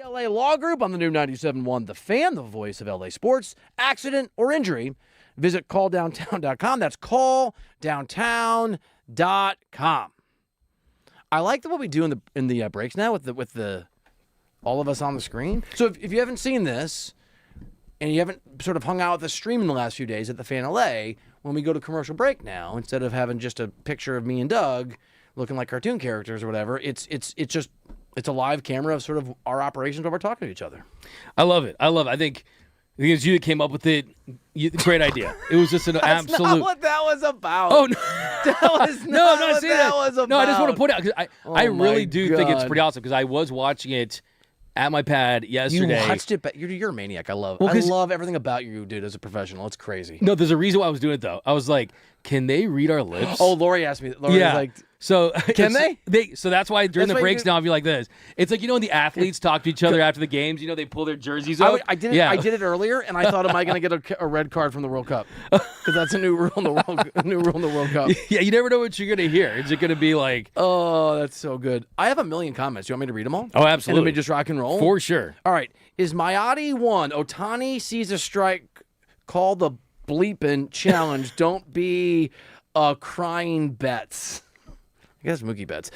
DTLA Law Group on the new 97.1 The Fan, the voice of LA sports. Accident or injury, visit calldowntown.com. That's calldowntown.com. I like what we do in the breaks now with the all of us on the screen. So if you haven't seen this and you haven't sort of hung out with the stream in the last few days at the Fan LA, when we go to commercial break now, instead of having just a picture of me and Doug looking like cartoon characters or whatever, it's a live camera of sort of our operations while we're talking to each other. I love it. I think it's you that came up with it. Great idea. It was just an That's absolute. not what that was about. Oh no! That was not No, I'm not what saying that was about. No, I just want to point out because I my really do think it's God. pretty awesome because I was watching it at my pad yesterday. You watched it, but you're a maniac. I love everything about you, dude, as a professional. It's crazy. No, there's a reason why I was doing it though. I was like, can they read our lips? Oh, Lori asked me. Lori was like, so can they? So that's why during That's the why breaks you- now I feel like this. It's like when the athletes talk to each other after the games. They pull their jerseys up. I did it earlier, and I thought, am I going to get a red card from the World Cup? Because that's a new rule in the World Cup. Yeah, you never know what you're gonna hear. Is it gonna be like? Oh, that's so good. I have a million comments. Do you want me to read them all? Oh, absolutely. And let me just rock and roll? For sure. All right. Is Mayati 1? Ohtani sees a strike. Call the bleepin' challenge. Don't be crying bets. I guess Mookie Betts.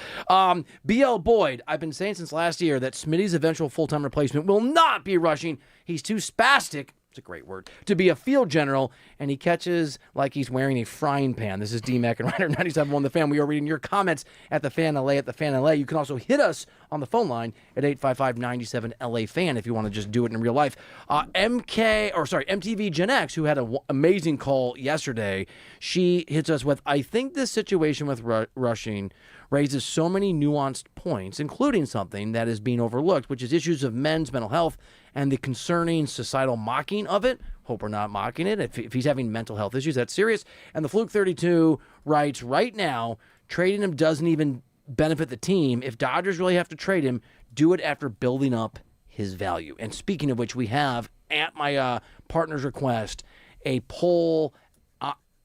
BL Boyd, I've been saying since last year that Smitty's eventual full-time replacement will not be Rushing. He's too spastic, it's a great word, to be a field general, and he catches like he's wearing a frying pan. This is D-Mac and Reiter, 97.1 The Fan. We are reading your comments at the Fan LA, You can also hit us on the phone line at 855-97-LA-FAN if you want to just do it in real life. MTV Gen X, who had an amazing call yesterday, she hits us with, I think this situation with Rushing raises so many nuanced points, including something that is being overlooked, which is issues of men's mental health and the concerning societal mocking of it. Hope we're not mocking it. If he's having mental health issues, that's serious. And the Fluke 32 writes, right now, trading him doesn't even benefit the team. If Dodgers really have to trade him, do it after building up his value. And speaking of which, we have, at my partner's request, a poll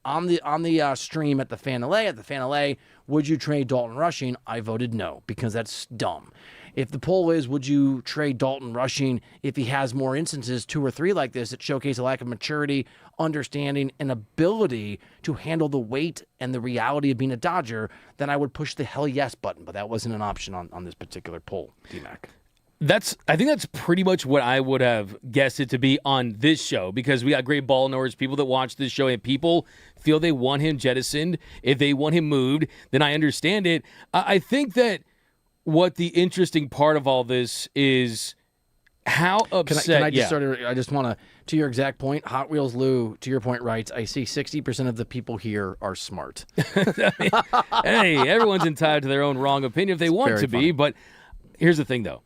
on the stream at the Fan LA, would you trade Dalton Rushing? I voted no, because that's dumb. If the poll is, would you trade Dalton Rushing if he has more instances, 2 or 3 like this, that showcase a lack of maturity, understanding, and ability to handle the weight and the reality of being a Dodger, then I would push the hell yes button. But that wasn't an option on this particular poll, D-Mac. I think that's pretty much what I would have guessed it to be on this show, because we got great ball knowers, people that watch this show, and people feel they want him jettisoned. If they want him moved, then I understand it. I think that what the interesting part of all this is how upset. Can I just I just want to your exact point, Hot Wheels Lou, to your point, writes, I see 60% of the people here are smart. Hey, everyone's entitled to their own wrong opinion if they want to be. But here's the thing, though,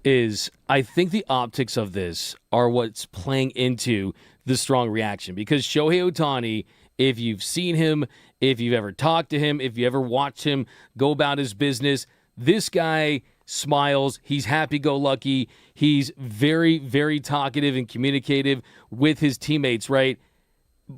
is I think the optics of this are what's playing into the strong reaction. Because Shohei Ohtani, if you've seen him, if you've ever talked to him, if you ever watched him go about his business, this guy smiles. He's happy-go-lucky. He's very, very talkative and communicative with his teammates, right?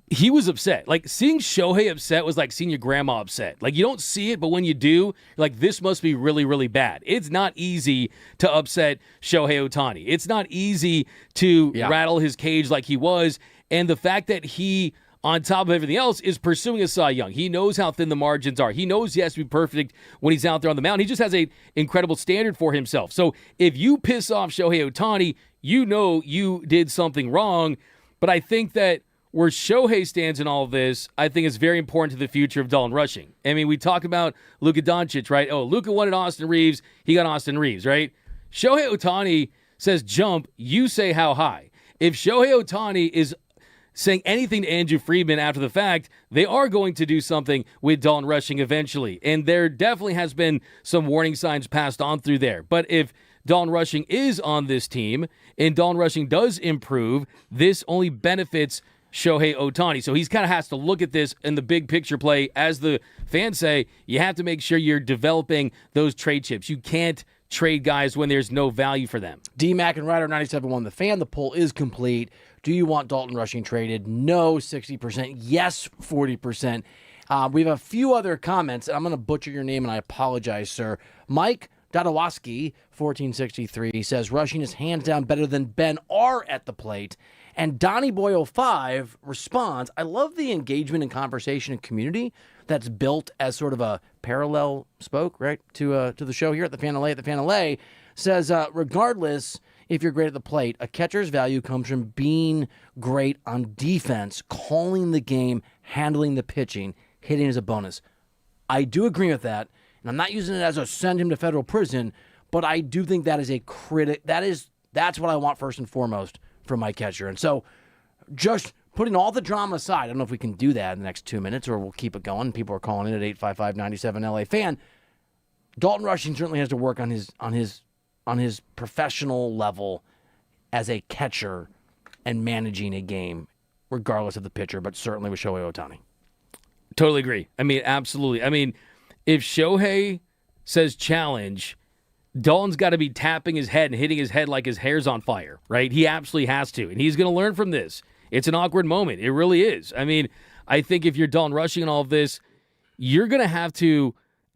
He was upset. Like, seeing Shohei upset was like seeing your grandma upset. Like, you don't see it, but when you do, you're like, this must be really, really bad. It's not easy to upset Shohei Ohtani. It's not easy to rattle his cage like he was. And the fact that he, on top of everything else, is pursuing a Cy Young. He knows how thin the margins are. He knows he has to be perfect when he's out there on the mound. He just has an incredible standard for himself. So if you piss off Shohei Ohtani, you know you did something wrong. But I think that where Shohei stands in all of this, I think is very important to the future of Dalton Rushing. I mean, we talk about Luka Doncic, right? Oh, Luka wanted Austin Reeves. He got Austin Reeves, right? Shohei Ohtani says jump. You say how high. If Shohei Ohtani is saying anything to Andrew Friedman after the fact, they are going to do something with Dalton Rushing eventually. And there definitely has been some warning signs passed on through there. But if Dalton Rushing is on this team and Dalton Rushing does improve, this only benefits Shohei Ohtani. So he's kind of has to look at this in the big picture play. As the fans say, you have to make sure you're developing those trade chips. You can't trade guys when there's no value for them. D-Mac and Reiter, 97.1 The Fan. The poll is complete. Do you want Dalton Rushing traded? No, 60%. Yes, 40%. We have a few other comments. I'm going to butcher your name, and I apologize, sir. Mike Dadawaski, 1463, says Rushing is hands down better than Ben R at the plate. And Donnie Boy 05 responds, I love the engagement and conversation and community that's built as sort of a parallel spoke, right, to the show here at the Fan LA. At the Fan LA says, regardless if you're great at the plate, a catcher's value comes from being great on defense, calling the game, handling the pitching, hitting is a bonus. I do agree with that, and I'm not using it as a send him to federal prison, but I do think that is a that's what I want first and foremost from my catcher. And so just putting all the drama aside, I don't know if we can do that in the next 2 minutes or we'll keep it going. People are calling in at 855-97 LA Fan. Dalton Rushing certainly has to work on his professional level as a catcher and managing a game, regardless of the pitcher, but certainly with Shohei Ohtani. Totally agree. I mean, absolutely. I mean, if Shohei says challenge, Dalton's got to be tapping his head and hitting his head like his hair's on fire, right? He absolutely has to, and he's going to learn from this. It's an awkward moment. It really is. I mean, I think if you're Dalton Rushing and all of this, you're going to have to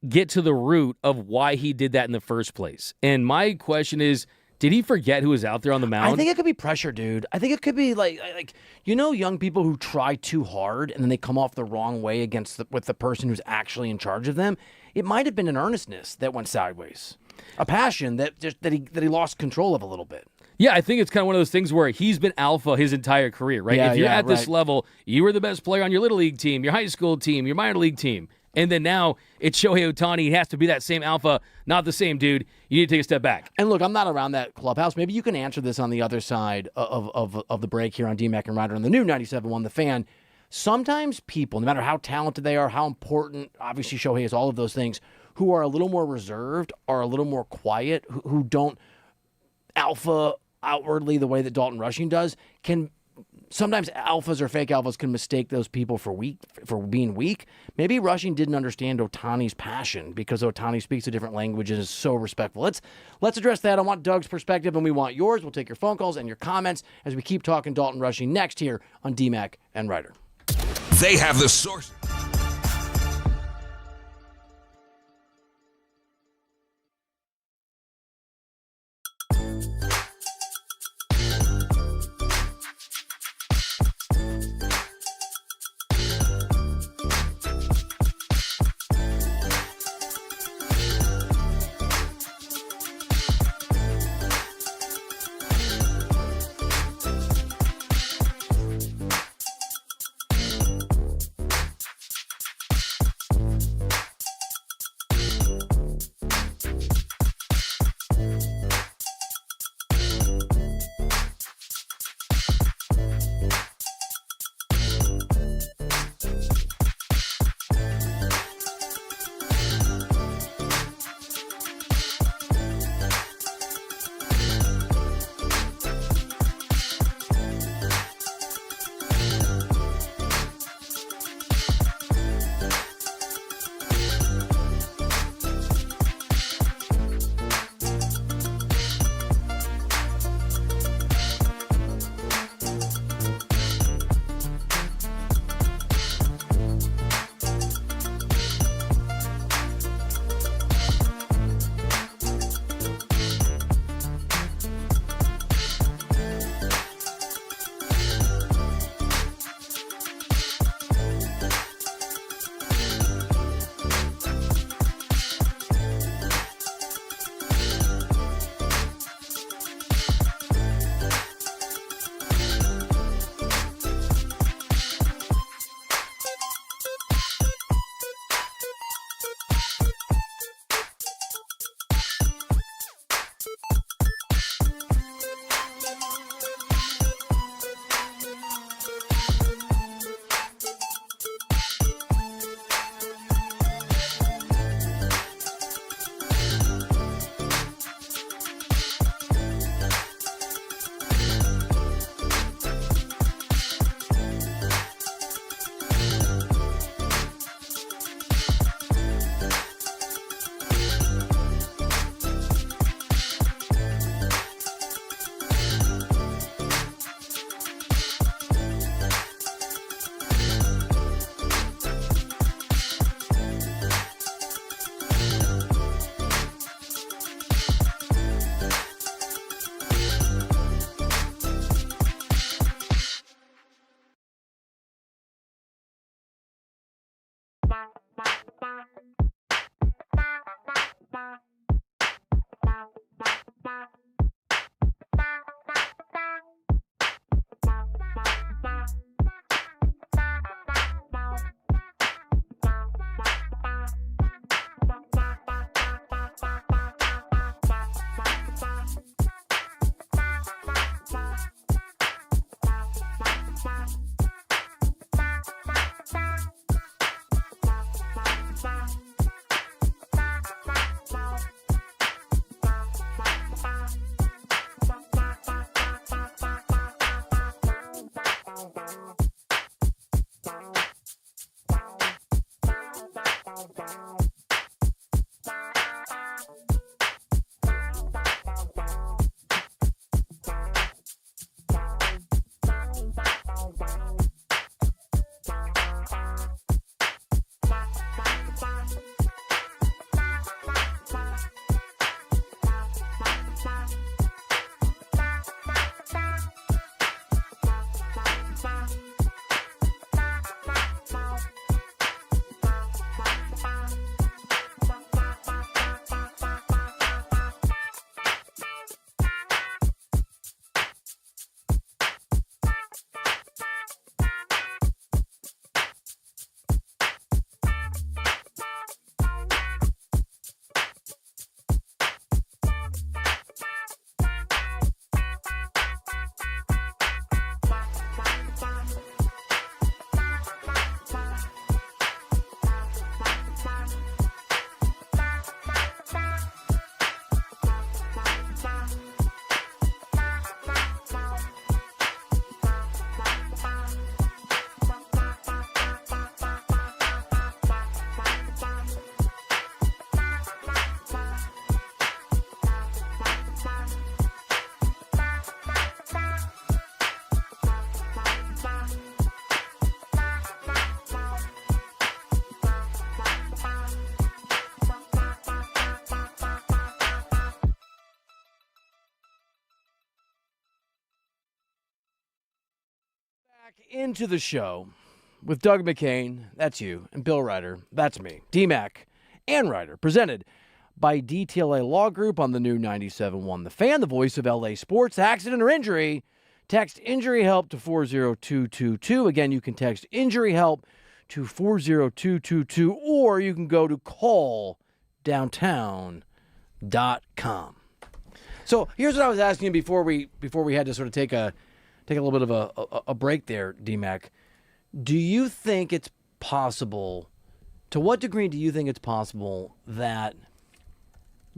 get to the root of why he did that in the first place. And my question is, did he forget who was out there on the mound? I think it could be pressure, dude. I think it could be like young people who try too hard and then they come off the wrong way with the person who's actually in charge of them. It might have been an earnestness that went sideways, a passion that he lost control of a little bit. Yeah, I think it's kind of one of those things where he's been alpha his entire career, right? If you're at this level, you were the best player on your little league team, your high school team, your minor league team. And then now it's Shohei Ohtani. He has to be that same alpha, not the same dude. You need to take a step back. And look, I'm not around that clubhouse. Maybe you can answer this on the other side of the break here on D-Mac and Reiter on the new 97.1 The Fan. Sometimes people, no matter how talented they are, how important, obviously Shohei is all of those things, who are a little more reserved, are a little more quiet, who don't alpha outwardly the way that Dalton Rushing does, sometimes alphas or fake alphas can mistake those people for being weak. Maybe Rushing didn't understand Ohtani's passion because Ohtani speaks a different language and is so respectful. Let's address that. I want Doug's perspective and we want yours. We'll take your phone calls and your comments as we keep talking Dalton Rushing next here on D-Mac and Reiter. They have the source. Into the show with Doug McCain, that's you, and Bill Reiter, that's me, D-Mac and Reiter, presented by DTLA Law Group on the new 97.1 The Fan, the voice of LA sports. Accident or injury, text injury help to 40222. Again, you can text injury help to 40222, or you can go to calldowntown.com. So here's what I was asking you before we had to sort of take a little bit of a break there, D-Mac. Do you think it's possible, to what degree do you think it's possible that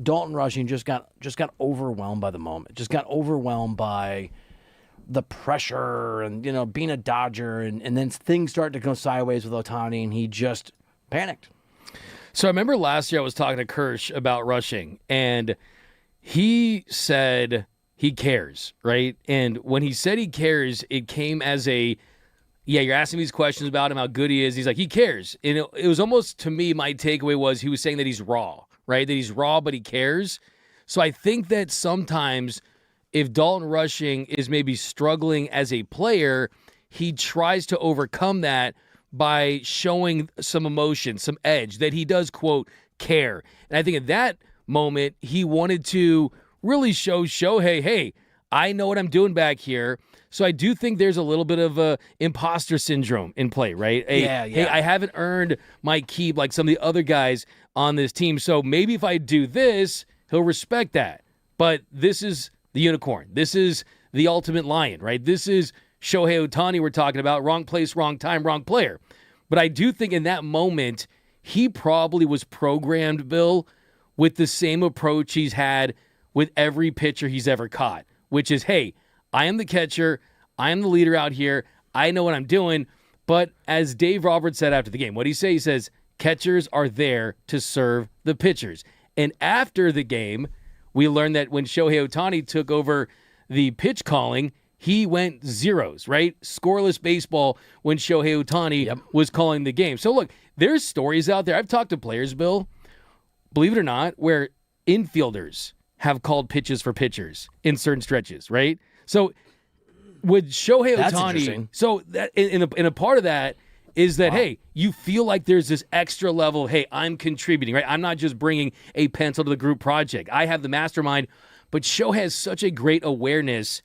Dalton Rushing just got overwhelmed by the moment, just got overwhelmed by the pressure and, being a Dodger, and then things start to go sideways with Ohtani, and he just panicked? So I remember last year I was talking to Kirsch about Rushing, and he said he cares, right? And when he said he cares, it came as a, you're asking me these questions about him, how good he is. He's like, he cares. And it was almost, to me, my takeaway was he was saying that he's raw, right? That he's raw, but he cares. So I think that sometimes if Dalton Rushing is maybe struggling as a player, he tries to overcome that by showing some emotion, some edge, that he does, quote, care. And I think at that moment, he wanted to really show Shohei, hey, I know what I'm doing back here. So I do think there's a little bit of a imposter syndrome in play, right? Hey, I haven't earned my keep like some of the other guys on this team. So maybe if I do this, he'll respect that. But this is the unicorn. This is the ultimate lion, right? This is Shohei Ohtani we're talking about. Wrong place, wrong time, wrong player. But I do think in that moment, he probably was programmed, Bill, with the same approach he's had with every pitcher he's ever caught, which is, hey, I am the catcher. I am the leader out here. I know what I'm doing. But as Dave Roberts said after the game, what did he say? He says, catchers are there to serve the pitchers. And after the game, we learned that when Shohei Ohtani took over the pitch calling, he went zeros, right? Scoreless baseball when Shohei Ohtani was calling the game. So look, there's stories out there. I've talked to players, Bill, believe it or not, where infielders have called pitches for pitchers in certain stretches, right? So with Shohei Ohtani, so that in a part of that is that, hey, you feel like there's this extra level, hey, I'm contributing, right? I'm not just bringing a pencil to the group project. I have the mastermind, but Shohei has such a great awareness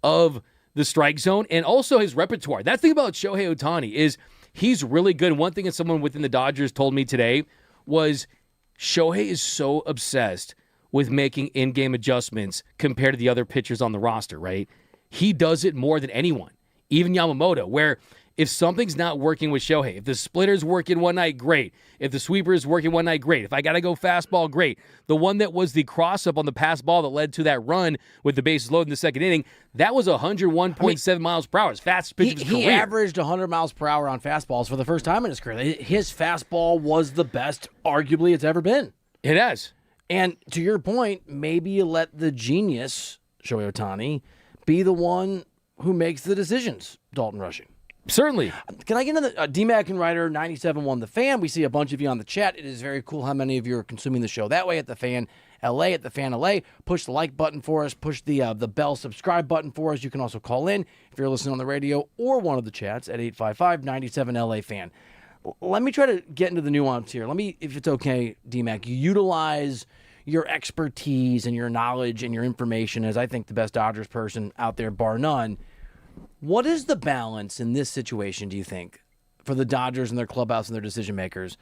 of the strike zone and also his repertoire. That's the thing about Shohei Ohtani is he's really good. One thing that someone within the Dodgers told me today was Shohei is so obsessed with making in-game adjustments compared to the other pitchers on the roster, right? He does it more than anyone, even Yamamoto, where if something's not working with Shohei, if the splitter's working one night, great. If the sweeper is working one night, great. If I got to go fastball, great. The one that was the cross-up on the pass ball that led to that run with the bases loaded in the second inning, that was 101.7 miles per hour. His fastest pitch of his career. He averaged 100 miles per hour on fastballs for the first time in his career. His fastball was the best, arguably, it's ever been. It has. And to your point, maybe you let the genius, Shohei Ohtani, be the one who makes the decisions, Dalton Rushing. Certainly. Can I get into the D-Mac and Reiter 97.1 The Fan? We see a bunch of you on the chat. It is very cool how many of you are consuming the show that way at The Fan LA, at The Fan LA. Push the like button for us. Push the bell subscribe button for us. You can also call in if you're listening on the radio or one of the chats at 855-97-LA-FAN. Let me try to get into the nuance here. Let me, if it's okay, D-Mac, you utilize your expertise and your knowledge and your information as I think the best Dodgers person out there, bar none. What is the balance in this situation, do you think, for the Dodgers and their clubhouse and their decision makers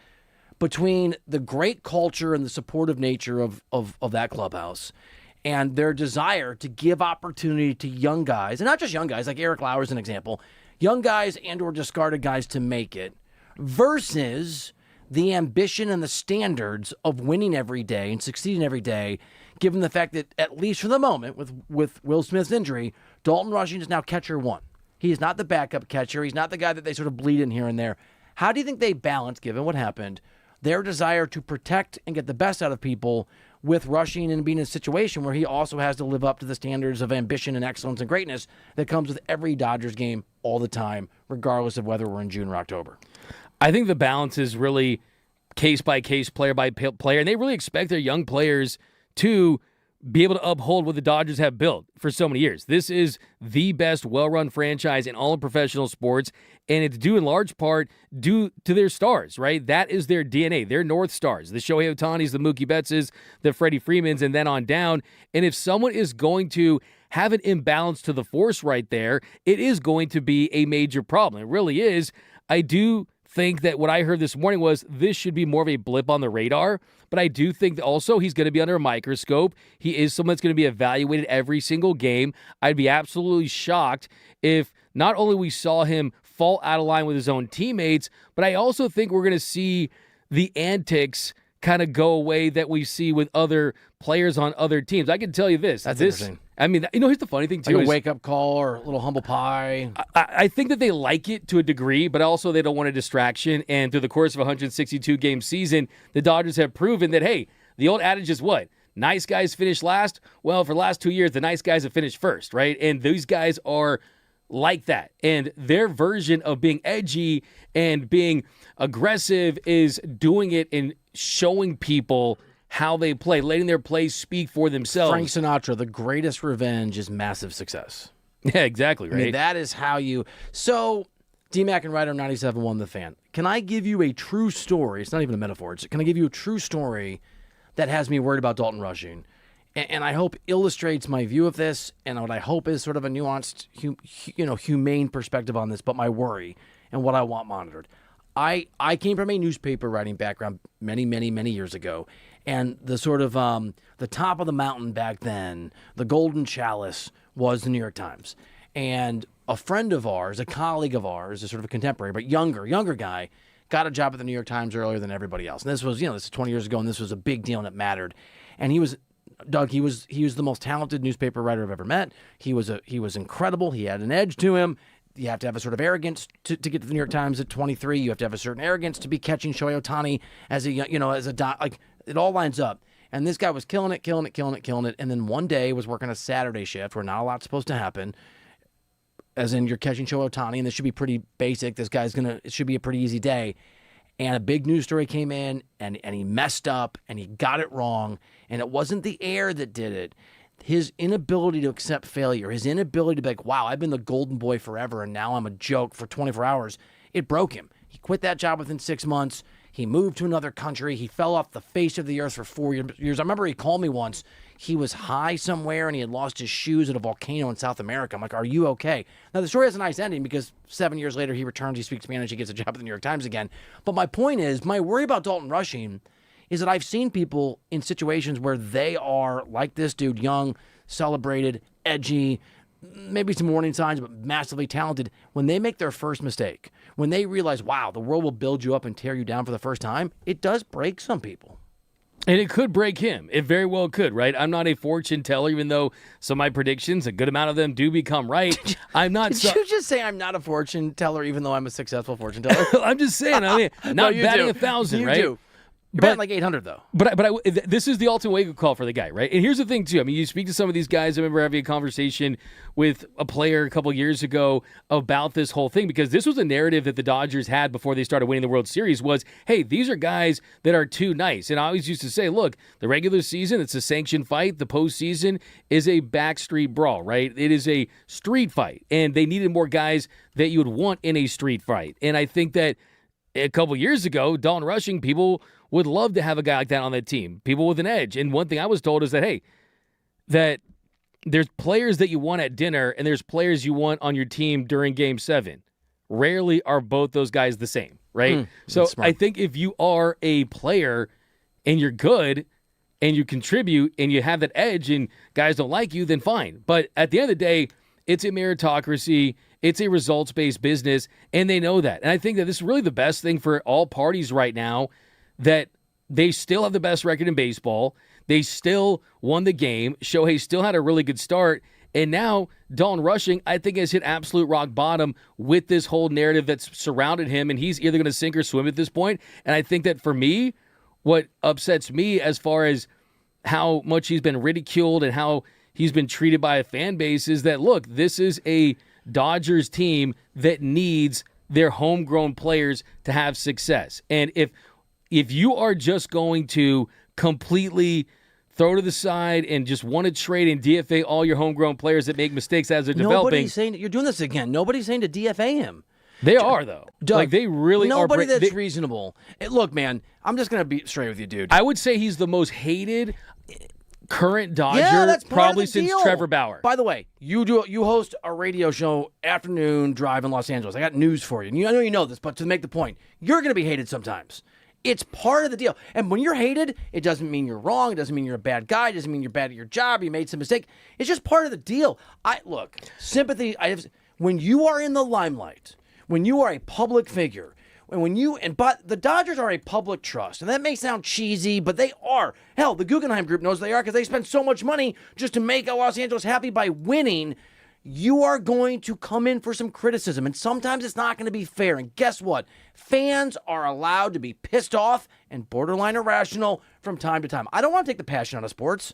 between the great culture and the supportive nature of that clubhouse and their desire to give opportunity to young guys, and not just young guys, like Eric Lauer is an example, young guys and or discarded guys to make it, versus the ambition and the standards of winning every day and succeeding every day, given the fact that, at least for the moment, with Will Smith's injury, Dalton Rushing is now catcher one. He is not the backup catcher. He's not the guy that they sort of bleed in here and there. How do you think they balance, given what happened, their desire to protect and get the best out of people with Rushing and being in a situation where he also has to live up to the standards of ambition and excellence and greatness that comes with every Dodgers game all the time, regardless of whether we're in June or October? I think the balance is really case by case, player by player, and they really expect their young players to be able to uphold what the Dodgers have built for so many years. This is the best well-run franchise in all of professional sports, and it's due in large part due to their stars, right? That is their DNA. They're North Stars. The Shohei Ohtanis, the Mookie Bettses, the Freddie Freemans, and then on down. And if someone is going to have an imbalance to the force right there, it is going to be a major problem. It really is. I do think that what I heard this morning was this should be more of a blip on the radar, but I do think that also he's going to be under a microscope. He is someone that's going to be evaluated every single game. I'd be absolutely shocked if not only we saw him fall out of line with his own teammates, but I also think we're going to see the antics kind of go away that we see with other players on other teams. I can tell you this. That's interesting. I mean, here's the funny thing, too. Like a wake-up call or a little humble pie. I think that they like it to a degree, but also they don't want a distraction. And through the course of a 162-game season, the Dodgers have proven that, hey, the old adage is what? Nice guys finish last? Well, for the last 2 years, the nice guys have finished first, right? And these guys are like that. And their version of being edgy and being aggressive is doing it and showing people how they play, letting their plays speak for themselves. Frank Sinatra, the greatest revenge is massive success. Yeah, exactly, right? I mean, that is how you... So, D-Mac and Reiter 97.1 The Fan. Can I give you a true story? It's not even a metaphor. Can I give you a true story that has me worried about Dalton Rushing? And I hope illustrates my view of this, and what I hope is sort of a nuanced, humane perspective on this, but my worry and what I want monitored. I came from a newspaper writing background many, many, many years ago, and the sort of the top of the mountain back then, the golden chalice, was the New York Times. And a friend of ours, a colleague of ours, a sort of a contemporary, but younger guy, got a job at the New York Times earlier than everybody else. And this was, this is 20 years ago, and this was a big deal, and it mattered. And he was the most talented newspaper writer I've ever met. He was incredible. He had an edge to him. You have to have a sort of arrogance to get to the New York Times at 23. You have to have a certain arrogance to be catching Shohei Ohtani as it all lines up. And this guy was killing it. And then one day was working a Saturday shift where not a lot's supposed to happen. As in, you're catching Shohei Ohtani, and this should be pretty basic. It should be a pretty easy day. And a big news story came in, and he messed up, and he got it wrong. And it wasn't the air that did it. His inability to accept failure, his inability to be like, wow, I've been the golden boy forever, and now I'm a joke for 24 hours, it broke him. He quit that job within 6 months. He moved to another country. He fell off the face of the earth for 4 years. I remember he called me once. He was high somewhere, and he had lost his shoes at a volcano in South America. I'm like, are you okay? Now, the story has a nice ending because 7 years later, he returns, he speaks Spanish, he gets a job at the New York Times again. But my point is, my worry about Dalton Rushing is that I've seen people in situations where they are, like this dude, young, celebrated, edgy, maybe some warning signs, but massively talented. When they make their first mistake, when they realize, wow, the world will build you up and tear you down for the first time, it does break some people. And it could break him. It very well could, right? I'm not a fortune teller, even though some of my predictions, a good amount of them do become right. I'm not. Did you just say I'm not a fortune teller, even though I'm a successful fortune teller? I'm just saying. I mean, not batting 1,000, right? You do. You're batting like 800, though. But this is the ultimate wake-up call for the guy, right? And here's the thing, too. I mean, you speak to some of these guys. I remember having a conversation with a player a couple years ago about this whole thing, because this was a narrative that the Dodgers had before they started winning the World Series was, hey, these are guys that are too nice. And I always used to say, look, the regular season, it's a sanctioned fight. The postseason is a backstreet brawl, right? It is a street fight. And they needed more guys that you would want in a street fight. And I think that a couple years ago, Dalton Rushing, people would love to have a guy like that on that team, people with an edge. And one thing I was told is that, hey, that there's players that you want at dinner and there's players you want on your team during Game 7. Rarely are both those guys the same, right? So I think if you are a player and you're good and you contribute and you have that edge and guys don't like you, then fine. But at the end of the day, it's a meritocracy. It's a results-based business, and they know that. And I think that this is really the best thing for all parties right now, that they still have the best record in baseball. They still won the game. Shohei still had a really good start. And now Dalton Rushing, I think, has hit absolute rock bottom with this whole narrative that's surrounded him, and he's either going to sink or swim at this point. And I think that for me, what upsets me as far as how much he's been ridiculed and how he's been treated by a fan base is that, look, this is a Dodgers team that needs their homegrown players to have success. And if you are just going to completely throw to the side and just want to trade and DFA all your homegrown players that make mistakes as they're developing. Nobody's saying you're doing this again. Nobody's saying to DFA him. They are, though. Doug, like, they really are. Nobody that's reasonable. Look, man, I'm just going to be straight with you, dude. I would say he's the most hated current Dodger that's probably part of the since deal. Trevor Bauer. By the way, you host a radio show, Afternoon Drive in Los Angeles. I got news for you. And I know you know this, but to make the point, you're going to be hated sometimes. It's part of the deal. And when you're hated, it doesn't mean you're wrong. It doesn't mean you're a bad guy. It doesn't mean you're bad at your job. You made some mistake. It's just part of the deal. Look, sympathy. When you are in the limelight, when you are a public figure, but the Dodgers are a public trust, and that may sound cheesy, but they are. Hell, the Guggenheim Group knows they are because they spend so much money just to make Los Angeles happy by winning. You are going to come in for some criticism, and sometimes it's not going to be fair. And guess what? Fans are allowed to be pissed off and borderline irrational from time to time. I don't want to take the passion out of sports.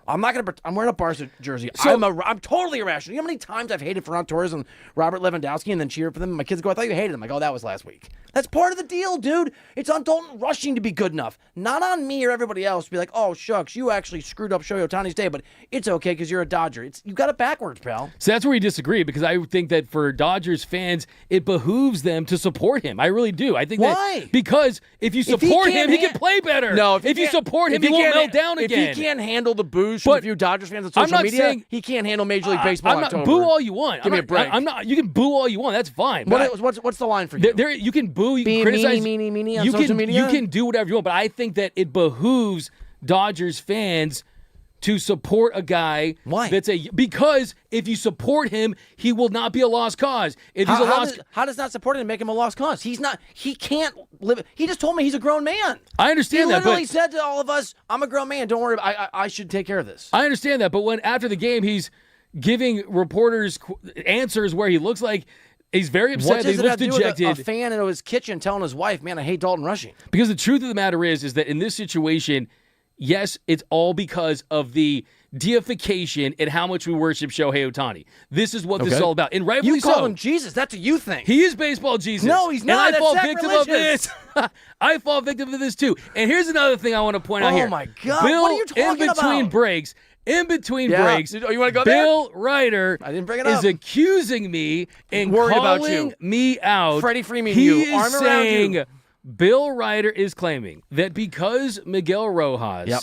I'm wearing a Barca jersey. So, I'm totally irrational. You know how many times I've hated Ferran Torres and Robert Lewandowski and then cheered for them? My kids go, I thought you hated them. I go, that was last week. That's part of the deal, dude. It's on Dalton Rushing to be good enough. Not on me or everybody else to be like, oh, shucks, you actually screwed up Shohei Ohtani's day, but it's okay because you're a Dodger. You got it backwards, pal. So that's where we disagree, because I think that for Dodgers fans, it behooves them to support him. I really do. I think Why? Because if you support him, he can play better. No, if you support him, he won't melt down again. If he can't handle the booze from a few Dodgers fans on social media, he can't handle Major League Baseball in October. Boo all you want. Give me a break. You can boo all you want. That's fine. What's the line for you? You can boo. You can criticize. Meanie on social media? You can do whatever you want, but I think that it behooves Dodgers fans to support a guy. Why? Because if you support him, he will not be a lost cause. If he's how does not supporting him make him a lost cause? He can't live. He just told me he's a grown man. I understand that. He literally said to all of us, I'm a grown man. Don't worry. I should take care of this. I understand that, but when after the game he's giving reporters answers where he looks like he's very upset. He looks dejected. With a fan in his kitchen telling his wife, man, I hate Dalton Rushing. Because the truth of the matter is that in this situation, yes, it's all because of the deification and how much we worship Shohei Ohtani. This is what this is all about. And rightfully you call him Jesus. That's a you thing. He is baseball Jesus. No, he's not. And I fall That's victim of this. I fall victim of this too. And here's another thing I want to point out here. Oh my God. Bill, what are you talking in between about? breaks, in between Yeah. breaks, Oh, you wanna go there? Bill Reiter I didn't bring it is up. accusing me and Worried about calling you. me out. Freddie Freeman, he you. is Arm around saying you. Bill Reiter is claiming that because Miguel Rojas Yep.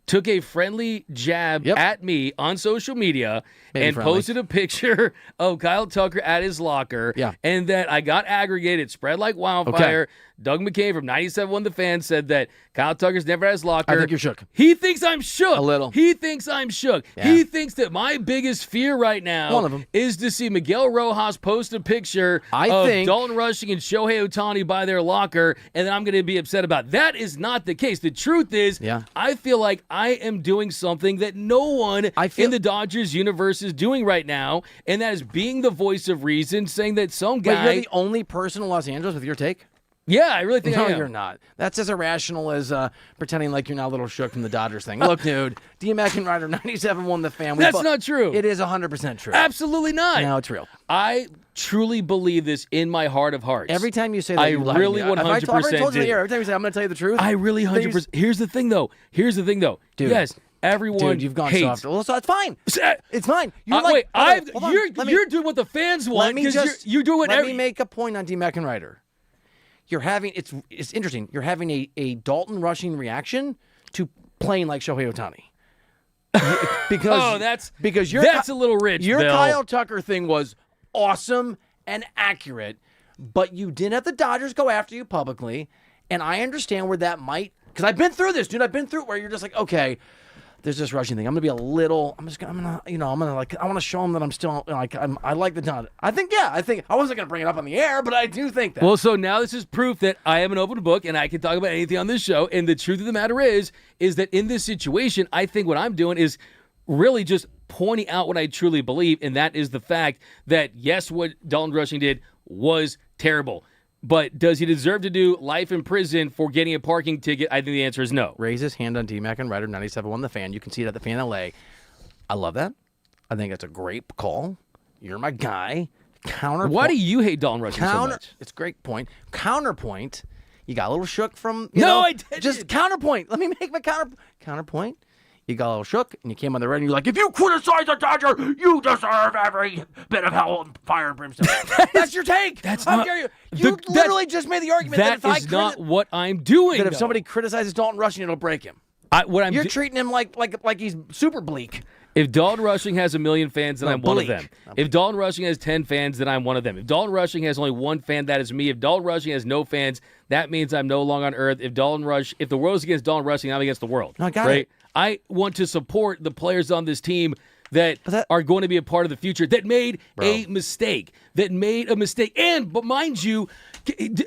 took a friendly jab Yep. at me on social media Maybe and friendly. posted a picture of Kyle Tucker at his locker, Yeah. and that I got aggregated, spread like wildfire. Doug McKay from 97.1 The Fan said that Kyle Tucker's never at his locker. I think you're shook. He thinks I'm shook. A little. He thinks I'm shook. Yeah. He thinks that my biggest fear right now One of 'em. is to see Miguel Rojas post a picture I of think- Dalton Rushing and Shohei Ohtani by their locker, and then I'm going to be upset about it. That is not the case. The truth is, Yeah. I feel like I am doing something that no one in the Dodgers universe is doing right now, and that is being the voice of reason, saying that some But guy. you're the only person in Los Angeles with your take? Yeah, I really think No, I am. you're not. That's as irrational as pretending like you're now a little shook from the Dodgers thing. Look, dude, D-Mac and Reiter, 97.1 The Fan. That's not true. It is 100% true. Absolutely not. No, it's real. I truly believe this in my heart of hearts. Every time you say that, I you lie to really me. I've already 100% told you do. here. Every time you say, I'm going to tell you the truth. I really 100%. Here's the thing, though. Dude. Yes, everyone Dude, you've gone hates. soft. Well, so it's fine. It's fine. You're Wait, hold on. you're doing what the fans Let want me because just you're doing what Let me make a point on D-Mac and Reiter. You're having it's interesting. You're having a Dalton Rushing reaction to playing like Shohei Ohtani. Because because that's a little rich. Your Bill. Kyle Tucker thing was awesome and accurate, but you didn't have the Dodgers go after you publicly, and I understand where that might, because I've been through this, dude. I've been through it where you're just like, okay, there's this Rushing thing. I'm gonna be a little. I'm gonna like. I want to show them that I'm still like. I like the Dodgers. I think I wasn't gonna bring it up on the air, but I do think that. Well, so now this is proof that I am an open book and I can talk about anything on this show. And the truth of the matter is that in this situation, I think what I'm doing is really just pointing out what I truly believe, and that is the fact that, yes, what Dalton Rushing did was terrible. But does he deserve to do life in prison for getting a parking ticket? I think the answer is no. Raise his hand on D-Mac and Reiter, 97.1 The Fan. You can see it at the Fan LA. I love that. I think that's a great call. You're my guy. Counterpoint. Why do you hate Dalton Rushing so much? It's a great point. Counterpoint. You got a little shook from. I didn't. Just counterpoint. Let me make my counterpoint. You got a little shook, and you came on the red, and you're like, if you criticize a Dodger, you deserve every bit of hell and fire and brimstone. That's your take. That's How not- dare you? You literally just made the argument that That if is not what I'm doing. that if though. somebody criticizes Dalton Rushing, it'll break him. You're treating him like he's super bleak. If Dalton Rushing has 1 million fans, then No, I'm one of bleak. them. If Dalton Rushing has 10 fans, then I'm one of them. If Dalton Rushing has only one fan, that is me. If Dalton Rushing has no fans, that means I'm no longer on Earth. If the world's against Dalton Rushing, I'm against the world. No, I got right? it. I want to support the players on this team that are going to be a part of the future that made a mistake. But mind you,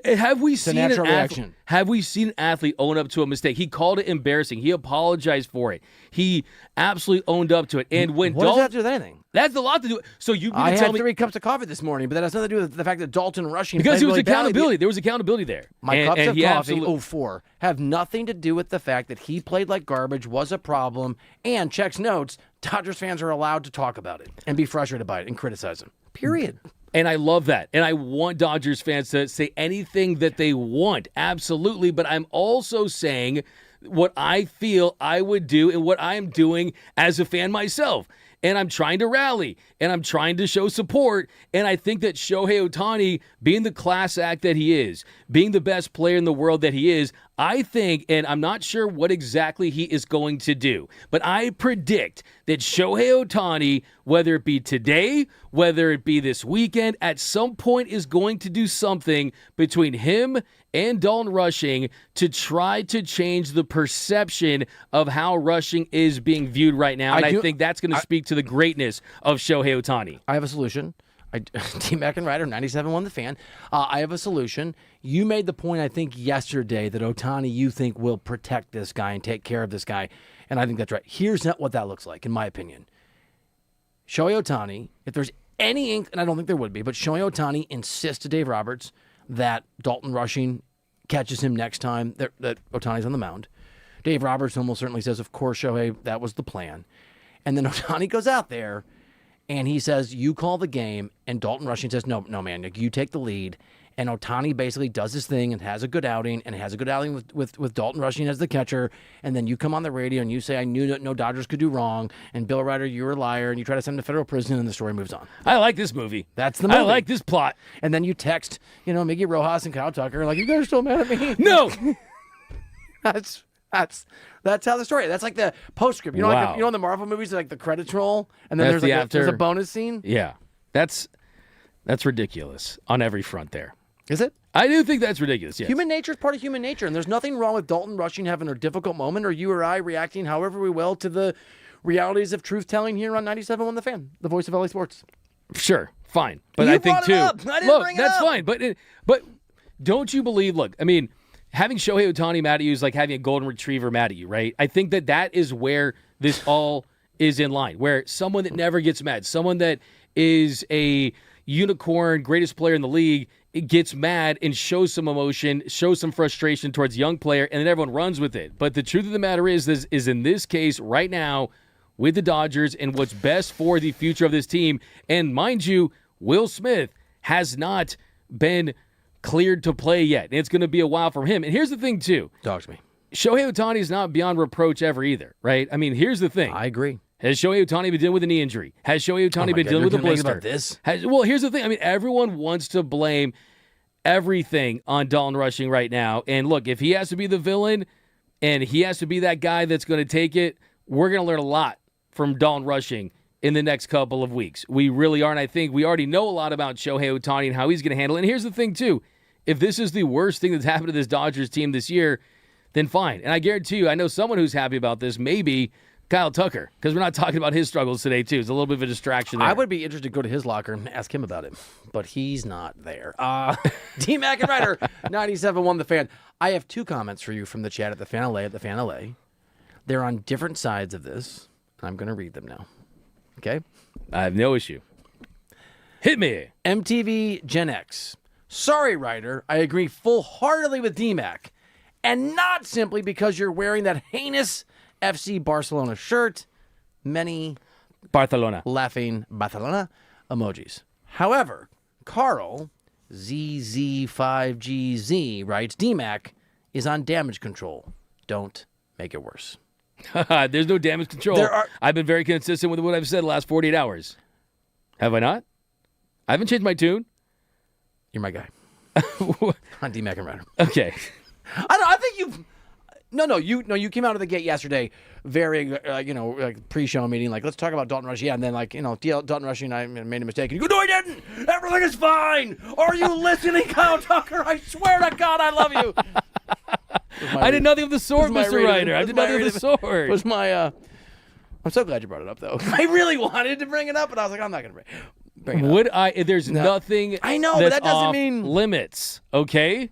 have we seen an natural athlete? reaction. Have we seen an athlete own up to a mistake? He called it embarrassing. He apologized for it. He absolutely owned up to it. And when What does that have to do with anything? that's a lot to do. So you I mean to tell had me 3 cups of coffee this morning, but that has nothing to do with the fact that Dalton Rushing because played there was really badly. accountability. There was accountability there. My And- cups and of he coffee, absolutely- 04, have nothing to do with the fact that he played like garbage, was a problem, and checks notes, Dodgers fans are allowed to talk about it and be frustrated by it and criticize him. Period. And I love that. And I want Dodgers fans to say anything that they want. Absolutely. But I'm also saying what I feel I would do and what I'm doing as a fan myself. And I'm trying to rally and I'm trying to show support. And I think that Shohei Ohtani, being the class act that he is, being the best player in the world that he is, I think, and I'm not sure what exactly he is going to do, but I predict that Shohei Ohtani, whether it be today, whether it be this weekend, at some point is going to do something between him and Dalton Rushing to try to change the perception of how Rushing is being viewed right now. And I think that's going to speak to the greatness of Shohei Ohtani. I have a solution. D-Mac and Reiter, 97.1 The Fan. I have a solution. You made the point, I think, yesterday that Ohtani, you think, will protect this guy and take care of this guy. And I think that's right. Here's what that looks like, in my opinion. Shohei Ohtani, if there's any ink, and I don't think there would be, but Shohei Ohtani insists to Dave Roberts that Dalton Rushing catches him next time that Ohtani's on the mound. Dave Roberts almost certainly says, of course, Shohei, that was the plan. And then Ohtani goes out there, and he says, you call the game, and Dalton Rushing says, no, man, you take the lead, and Ohtani basically does his thing and has a good outing, with Dalton Rushing as the catcher, and then you come on the radio and you say, I knew that no Dodgers could do wrong, and Bill Reiter, you're a liar, and you try to send him to federal prison, and the story moves on. I like this movie. That's the movie. I like this plot. And then you text, Miggy Rojas and Kyle Tucker, like, you guys are still mad at me? No! That's how the story. That's like the postscript. Wow. In the Marvel movies, like the credits roll, and then That's there's a bonus scene. Yeah. That's ridiculous on every front there. Is it? I do think that's ridiculous, yes. Human nature is part of human nature, and there's nothing wrong with Dalton Rushing having a difficult moment, or you or I reacting however we will to the realities of truth-telling here on 97.1 The Fan, the voice of LA sports. Sure, fine. But You I think, brought it too, up. I didn't bring it that's up. fine. But don't you believe, look, I mean, having Shohei Ohtani mad at you is like having a golden retriever mad at you, right? I think that is where this all is in line, where someone that never gets mad, someone that is a unicorn, greatest player in the league, it gets mad and shows some emotion, shows some frustration towards a young player, and then everyone runs with it. But the truth of the matter is in this case right now with the Dodgers and what's best for the future of this team, and mind you, Will Smith has not been cleared to play yet. And it's going to be a while for him. And here's the thing, too. Dogs me. Shohei Ohtani is not beyond reproach ever either, right? I mean, here's the thing. I agree. Has Shohei Ohtani been dealing with a knee injury? Has Shohei Ohtani been dealing with a blister? About this? Well, here's the thing. I mean, everyone wants to blame everything on Dalton Rushing right now. And look, if he has to be the villain and he has to be that guy that's going to take it, we're going to learn a lot from Dalton Rushing in the next couple of weeks. We really are. And I think we already know a lot about Shohei Ohtani and how he's going to handle it. And here's the thing, too. If this is the worst thing that's happened to this Dodgers team this year, then fine. And I guarantee you, I know someone who's happy about this, maybe Kyle Tucker, because we're not talking about his struggles today, too. It's a little bit of a distraction there. I would be interested to go to his locker and ask him about it, but he's not there. D-Mac and Reiter, 97.1 The Fan. I have two comments for you from the chat at the Fan LA, They're on different sides of this. I'm going to read them now. Okay? I have no issue. Hit me. MTV Gen X. Sorry, Reiter. I agree full-heartedly with D-Mac. And not simply because you're wearing that heinous FC Barcelona shirt. Many Barcelona. laughing Barcelona emojis. However, Carl, ZZ5GZ, writes, D-Mac is on damage control. Don't make it worse. There's no damage control. I've been very consistent with what I've said the last 48 hours. Have I not? I haven't changed my tune. You're my guy. On D-Mac and Reiter. Okay. I think you've... No, you came out of the gate yesterday very, like pre-show meeting, like, let's talk about Dalton Rushing. Yeah, and then, like, Dalton Rushing, I made a mistake. And you go, no, I didn't. Everything is fine. Are you listening, Kyle Tucker? I swear to God, I love you. I did nothing of the sort, Mr. Reiter. I did nothing of the sort. Was my, I'm so glad you brought it up, though. I really wanted to bring it up, but I was like, I'm not going to bring it up. Would I? There's nothing I know, but that doesn't off mean... limits, okay?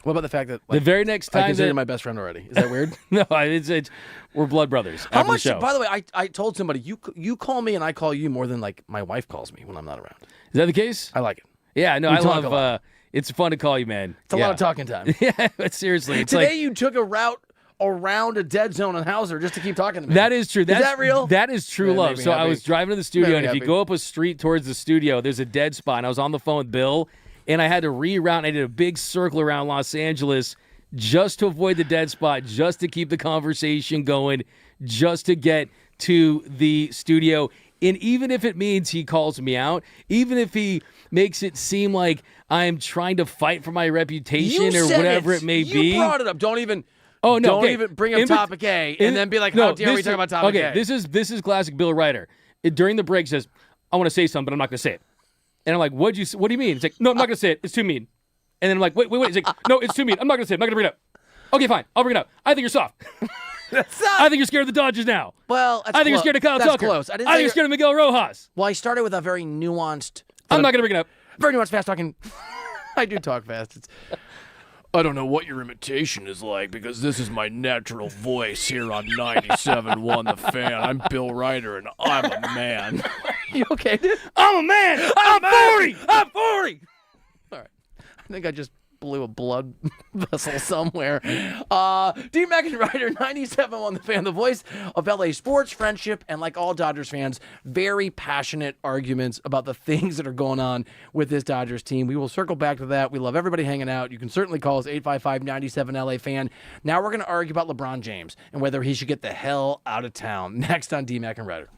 What about the fact that The very next time I consider you my best friend already? Is that weird? No, it's we're blood brothers. How after much? the show. By the way, I told somebody you call me and I call you more than like my wife calls me when I'm not around. Is that the case? I like it. Yeah, no, We I talk a lot. love. It's fun to call you, man. It's a lot of talking time. Yeah, but seriously, it's Today like you took a route around a dead zone in Hauser just to keep talking to me. that is true. That's, that real? That is true Man, love. made me So I happy. was driving to the studio, Made me and if you happy. go up a street towards the studio, there's a dead spot. And I was on the phone with Bill, and I had to reroute. And I did a big circle around Los Angeles just to avoid the dead spot, just to keep the conversation going, just to get to the studio. And even if it means he calls me out, even if he makes it seem like I'm trying to fight for my reputation You or said whatever it may be. You brought it up. Don't even. Oh no! Don't okay. even bring up In bet- topic A in- and then be like, no, "How dare we this talk is- about topic A?" Okay, this is classic Bill Reiter. During the break, says, "I want to say something, but I'm not going to say it." And I'm like, What do you mean?" He's like, "No, I'm not going to say it. It's too mean." And then I'm like, Wait. He's like, "No, it's too mean. I'm not going to say it. I'm not going to bring it up." Okay, fine. I'll bring it up. I think you're soft. I think you're scared of the Dodgers now. Well, I think you're scared of Kyle that's Tucker. Close. I think you're scared of Miguel Rojas. Well, I started with a very nuanced. I'm not going to bring it up. Very nuanced, fast talking. I do talk fast. I don't know what your imitation is like because this is my natural voice here on 97.1 The Fan. I'm Bill Reiter and I'm a man. You okay, dude? I'm a man. I'm 40. I'm 40. All right. I think I just blew a blood vessel somewhere. D-Mac and Reiter, 97 on the Fan, the voice of LA sports, friendship, and like all Dodgers fans, very passionate arguments about the things that are going on with this Dodgers team. We will circle back to that. We love everybody hanging out. You can certainly call us 855-97 LA Fan. Now we're going to argue about LeBron James and whether he should get the hell out of town. Next on D-Mac and Reiter.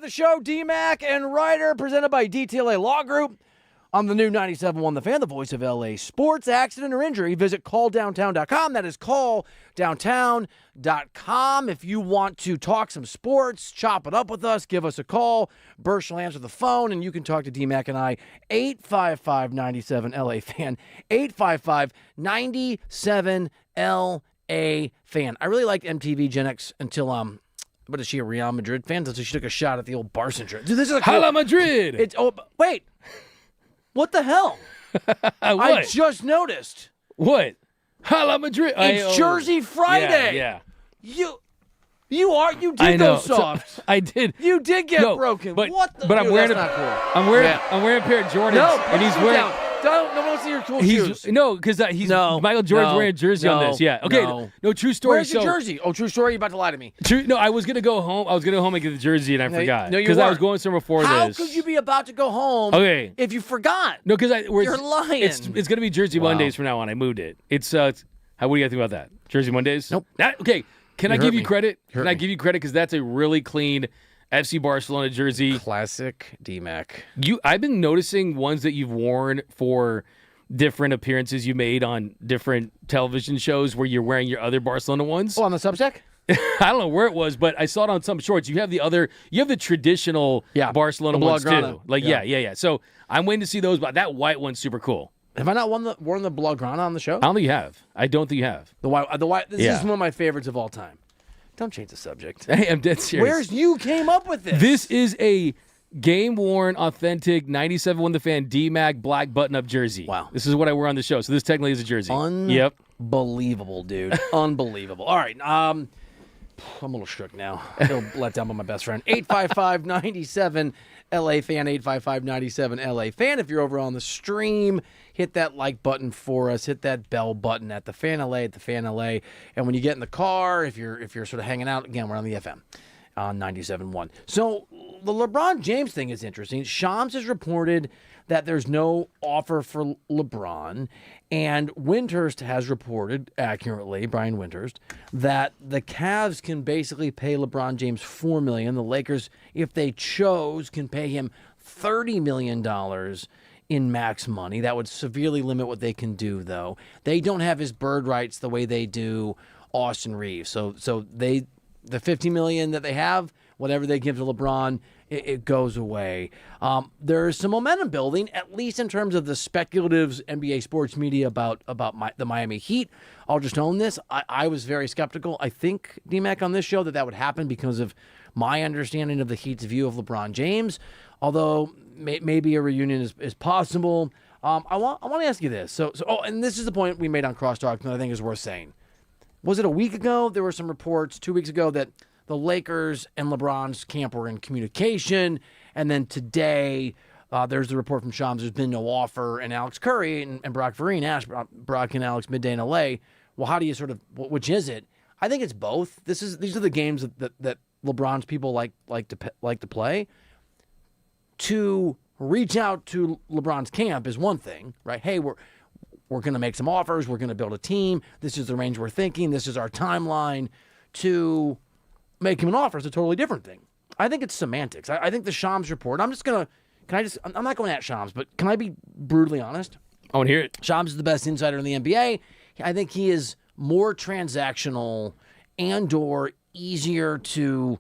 the show, D-Mac and Reiter, presented by DTLA Law Group. On the new 97.1 The Fan, the voice of LA sports. Accident or injury, visit calldowntown.com. That is calldowntown.com. If you want to talk some sports, chop it up with us, give us a call. Bursch will answer the phone, and you can talk to D-Mac and I. 855-97-LA Fan. 855-97-LA Fan. I really liked MTV Gen X until, what is she, a Real Madrid fan? So she took a shot at the old Barca shirt. Dude, this is a cool... Hala Madrid! Wait. What the hell? What? I just noticed. What? Hala Madrid. It's Jersey Friday. Yeah. You did go soft. So, I did. You did get broken. But, what the? But I'm Dude, wearing that's not cool. I'm wearing a pair of Jordans. No, and he's wearing. Down. Don't see your cool shoes. No, because Michael Jordan's wearing a jersey on this. Yeah. Okay. No, true story. Where's your jersey? Oh, true story. You're about to lie to me. No, I was gonna go home. I was gonna go home and get the jersey, and I forgot. No, you because I was weren't. going somewhere before How this. could you be about to go home? Okay. If you forgot? No, because you're lying. It's gonna be Jersey Mondays from now on. I moved it. What do you guys think about that? Jersey Mondays? Nope. Okay. Can I give you credit? Can I give you credit because that's a really clean FC Barcelona jersey. Classic D-Mac. I've been noticing ones that you've worn for different appearances you made on different television shows where you're wearing your other Barcelona ones. Oh, on the Substack? I don't know where it was, but I saw it on some shorts. You have the traditional Barcelona ones too. Yeah. So I'm waiting to see those, but that white one's super cool. Have I not worn the Blaugrana on the show? I don't think you have. I don't think you have. The white. This is one of my favorites of all time. Don't change the subject. Hey, I'm dead serious. You came up with this? This is a game-worn, authentic 97.1 The Fan D-Mac black button-up jersey. Wow. This is what I wear on the show. So this technically is a jersey. Yep. Unbelievable, dude. Unbelievable. All right. I'm a little shook now. I feel let down by my best friend. 855-97 LA Fan. 855-97 LA Fan. If you're over on the stream, hit that like button for us. Hit that bell button at the Fan LA, at the Fan LA. And when you get in the car, if you're sort of hanging out, again, we're on the FM on 97.1. So the LeBron James thing is interesting. Shams has reported that there's no offer for LeBron, and Windhurst has reported accurately, Brian Windhurst, that the Cavs can basically pay LeBron James $4 million. The Lakers, if they chose, can pay him $30 million in max money. That would severely limit what they can do, though. They don't have his bird rights the way they do Austin Reeves. So the $50 million that they have, whatever they give to LeBron, it goes away. There's some momentum building, at least in terms of the speculatives NBA sports media about the Miami Heat. I'll just own this. I was very skeptical. I think, D-Mac, on this show that would happen because of my understanding of the Heat's view of LeBron James, although maybe a reunion is possible. I want to ask you this. And this is the point we made on Crosstalk that I think is worth saying. Was it a week ago? There were some reports 2 weeks ago that the Lakers and LeBron's camp were in communication. And then today, there's the report from Shams. There's been no offer. And Alex Curry and Brock Vereen asked Brock and Alex midday in LA, well, how do you which is it? I think it's both. These are the games that LeBron's people like to play. To reach out to LeBron's camp is one thing, right? Hey, we're going to make some offers. We're going to build a team. This is the range we're thinking. This is our timeline. To make him an offer is a totally different thing. I think it's semantics. I think the Shams report, I'm not going at Shams, but can I be brutally honest? I want to hear it. Shams is the best insider in the NBA. I think he is more transactional and or easier to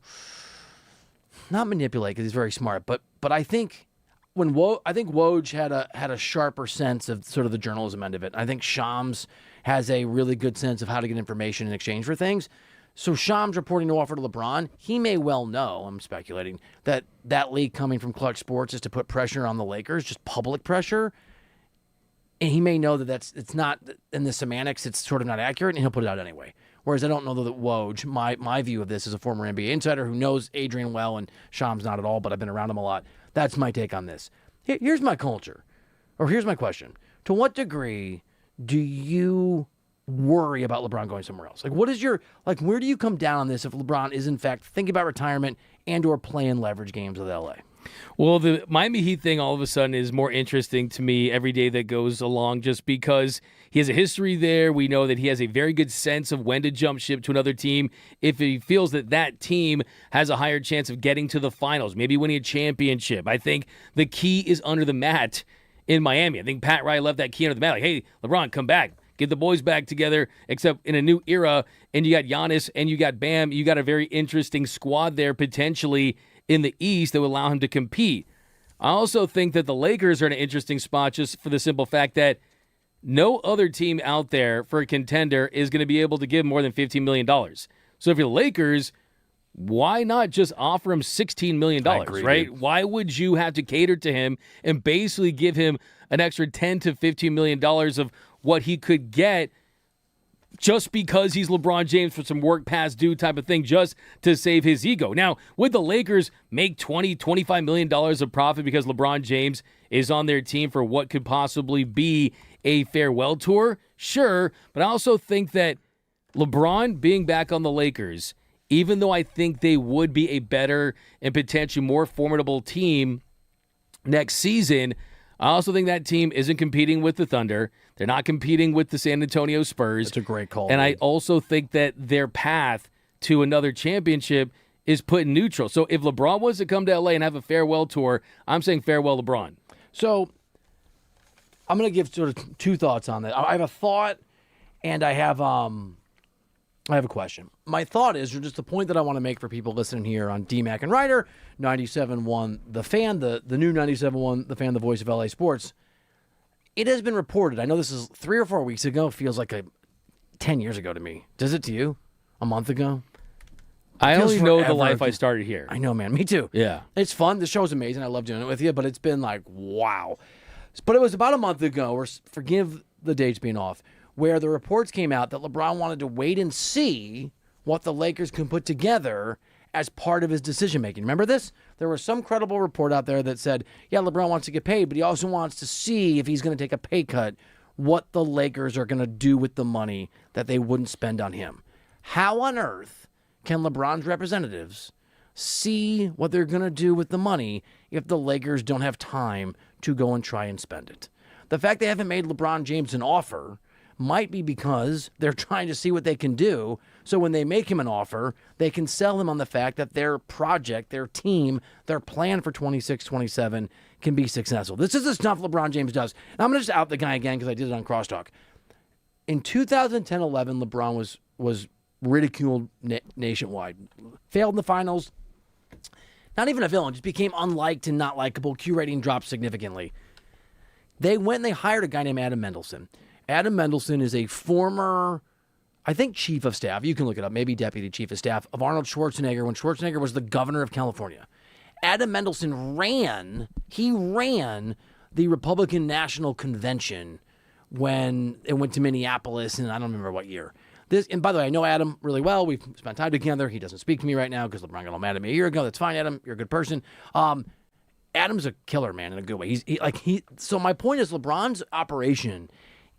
not manipulate because he's very smart, but I think Woj had a sharper sense of sort of the journalism end of it. I think Shams has a really good sense of how to get information in exchange for things. So Shams reporting to offer to LeBron, he may well know, I'm speculating, that leak coming from Clutch Sports is to put pressure on the Lakers, just public pressure. And he may know that it's not, in the semantics, it's sort of not accurate, and he'll put it out anyway. Whereas I don't know that Woj, my view of this as a former NBA insider who knows Adrian well and Shams not at all, but I've been around him a lot. That's my take on this. Here's my culture, or here's my question. To what degree do you worry about LeBron going somewhere else? Where do you come down on this if LeBron is in fact thinking about retirement and or playing leverage games with LA? Well, the Miami Heat thing all of a sudden is more interesting to me every day that goes along just because he has a history there. We know that he has a very good sense of when to jump ship to another team if he feels that that team has a higher chance of getting to the finals, maybe winning a championship. I think the key is under the mat in Miami. I think Pat Riley left that key under the mat. Like, hey, LeBron, come back. Get the boys back together, except in a new era. And you got Giannis and you got Bam. You got a very interesting squad there potentially in the East that will allow him to compete. I also think that the Lakers are in an interesting spot just for the simple fact that no other team out there for a contender is going to be able to give more than $15 million. So if you're the Lakers, why not just offer him $16 million, right? Dude. Why would you have to cater to him and basically give him an extra $10 to $15 million of what he could get just because he's LeBron James for some work past due type of thing, just to save his ego? Now, would the Lakers make $20, $25 million of profit because LeBron James is on their team for what could possibly be a farewell tour? Sure, but I also think that LeBron being back on the Lakers, even though I think they would be a better and potentially more formidable team next season, I also think that team isn't competing with the Thunder. They're not competing with the San Antonio Spurs. That's a great call. And I dude. also think that their path to another championship is put in neutral. So if LeBron wants to come to LA and have a farewell tour, I'm saying farewell LeBron. So I'm going to give sort of two thoughts on that. I have a thought and I have a question. My thought is, or just the point that I want to make for people listening here on D-Mac and Reiter, 97.1 The Fan, the new 97.1 The Fan, the voice of LA sports. It has been reported. I know this is 3 or 4 weeks ago. Feels like 10 years ago to me. Does it to you? A month ago? I Feels only know the forever. life I started here. I know, man. Me too. Yeah. It's fun. The show's amazing. I love doing it with you, but it's been like, wow. But it was about a month ago, or forgive the dates being off, where the reports came out that LeBron wanted to wait and see what the Lakers can put together as part of his decision-making. Remember this? There was some credible report out there that said, yeah, LeBron wants to get paid, but he also wants to see if he's going to take a pay cut, what the Lakers are going to do with the money that they wouldn't spend on him. How on earth can LeBron's representatives see what they're going to do with the money if the Lakers don't have time to go and try and spend it? The fact they haven't made LeBron James an offer might be because they're trying to see what they can do, so when they make him an offer, they can sell him on the fact that their project, their team, their plan for 26-27 can be successful. This is the stuff LeBron James does. And I'm going to just out the guy again because I did it on Crosstalk. In 2010-11, LeBron was ridiculed nationwide. Failed in the finals. Not even a villain, just became unliked and not likable. Q rating dropped significantly. They went and they hired a guy named Adam Mendelson. Adam Mendelson is a former, I think, chief of staff. You can look it up, maybe deputy chief of staff of Arnold Schwarzenegger when Schwarzenegger was the governor of California. Adam Mendelson ran the Republican National Convention when it went to Minneapolis, and I don't remember what year. And by the way, I know Adam really well. We've spent time together. He doesn't speak to me right now because LeBron got all mad at me a year ago. That's fine, Adam. You're a good person. Adam's a killer, man, in a good way. So my point is, LeBron's operation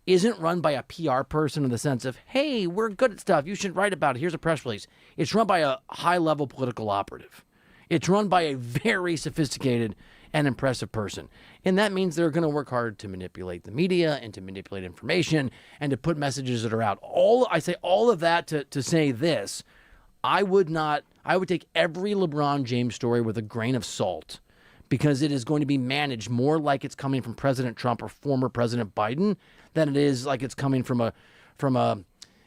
isn't run by a PR person in the sense of, hey, we're good at stuff. You should write about it. Here's a press release. It's run by a high-level political operative. It's run by a very sophisticated and impressive person. And that means they're going to work hard to manipulate the media and to manipulate information and to put messages that are out. I say all of that to say this. I would take every LeBron James story with a grain of salt because it is going to be managed more like it's coming from President Trump or former President Biden than it is like it's coming from a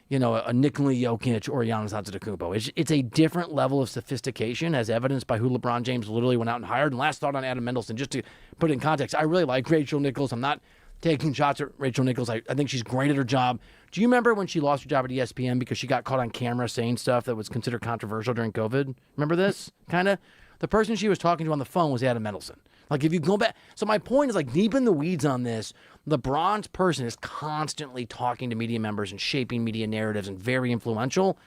Nikola Jokic or Giannis Antetokounmpo. It's a different level of sophistication, as evidenced by who LeBron James literally went out and hired. And last thought on Adam Mendelson, just to put it in context, I really like Rachel Nichols. I'm not taking shots at Rachel Nichols. I think she's great at her job. Do you remember when she lost her job at ESPN because she got caught on camera saying stuff that was considered controversial during COVID? Remember this? Kind of? The person she was talking to on the phone was Adam Mendelson. Like, if you go back, so my point is, like, deep in the weeds on this, LeBron's person is constantly talking to media members and shaping media narratives and very influential.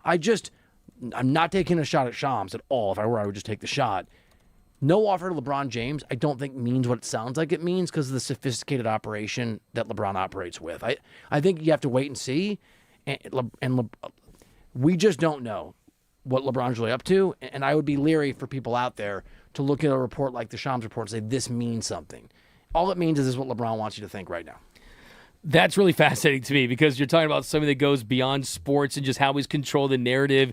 I'm not taking a shot at Shams at all. If I were, I would just take the shot. No offer to LeBron James, I don't think means what it sounds like it means because of the sophisticated operation that LeBron operates with. I think you have to wait and see, and we just don't know. what LeBron's really up to, and I would be leery for people out there to look at a report like the Shams report and say this means something. All it means is this is what LeBron wants you to think right now. That's really fascinating to me because you're talking about something that goes beyond sports and just how he's controlled the narrative.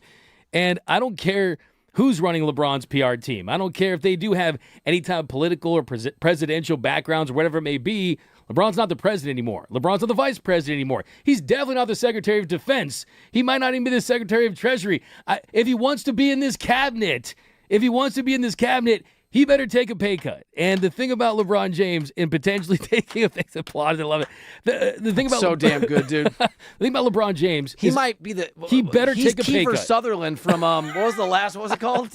And I don't care who's running LeBron's PR team. I don't care if they do have any type of political or presidential backgrounds or whatever it may be. LeBron's not the president anymore. LeBron's not the vice president anymore. He's definitely not the Secretary of Defense. He might not even be the Secretary of Treasury. If he wants to be in this cabinet, he better take a pay cut. And the thing about LeBron James and potentially taking a pay cut, applaud, I love it. The thing about So damn good, dude. The thing about LeBron James, He might be the. he better he's take a pay Kiefer cut. Sutherland from what was it called?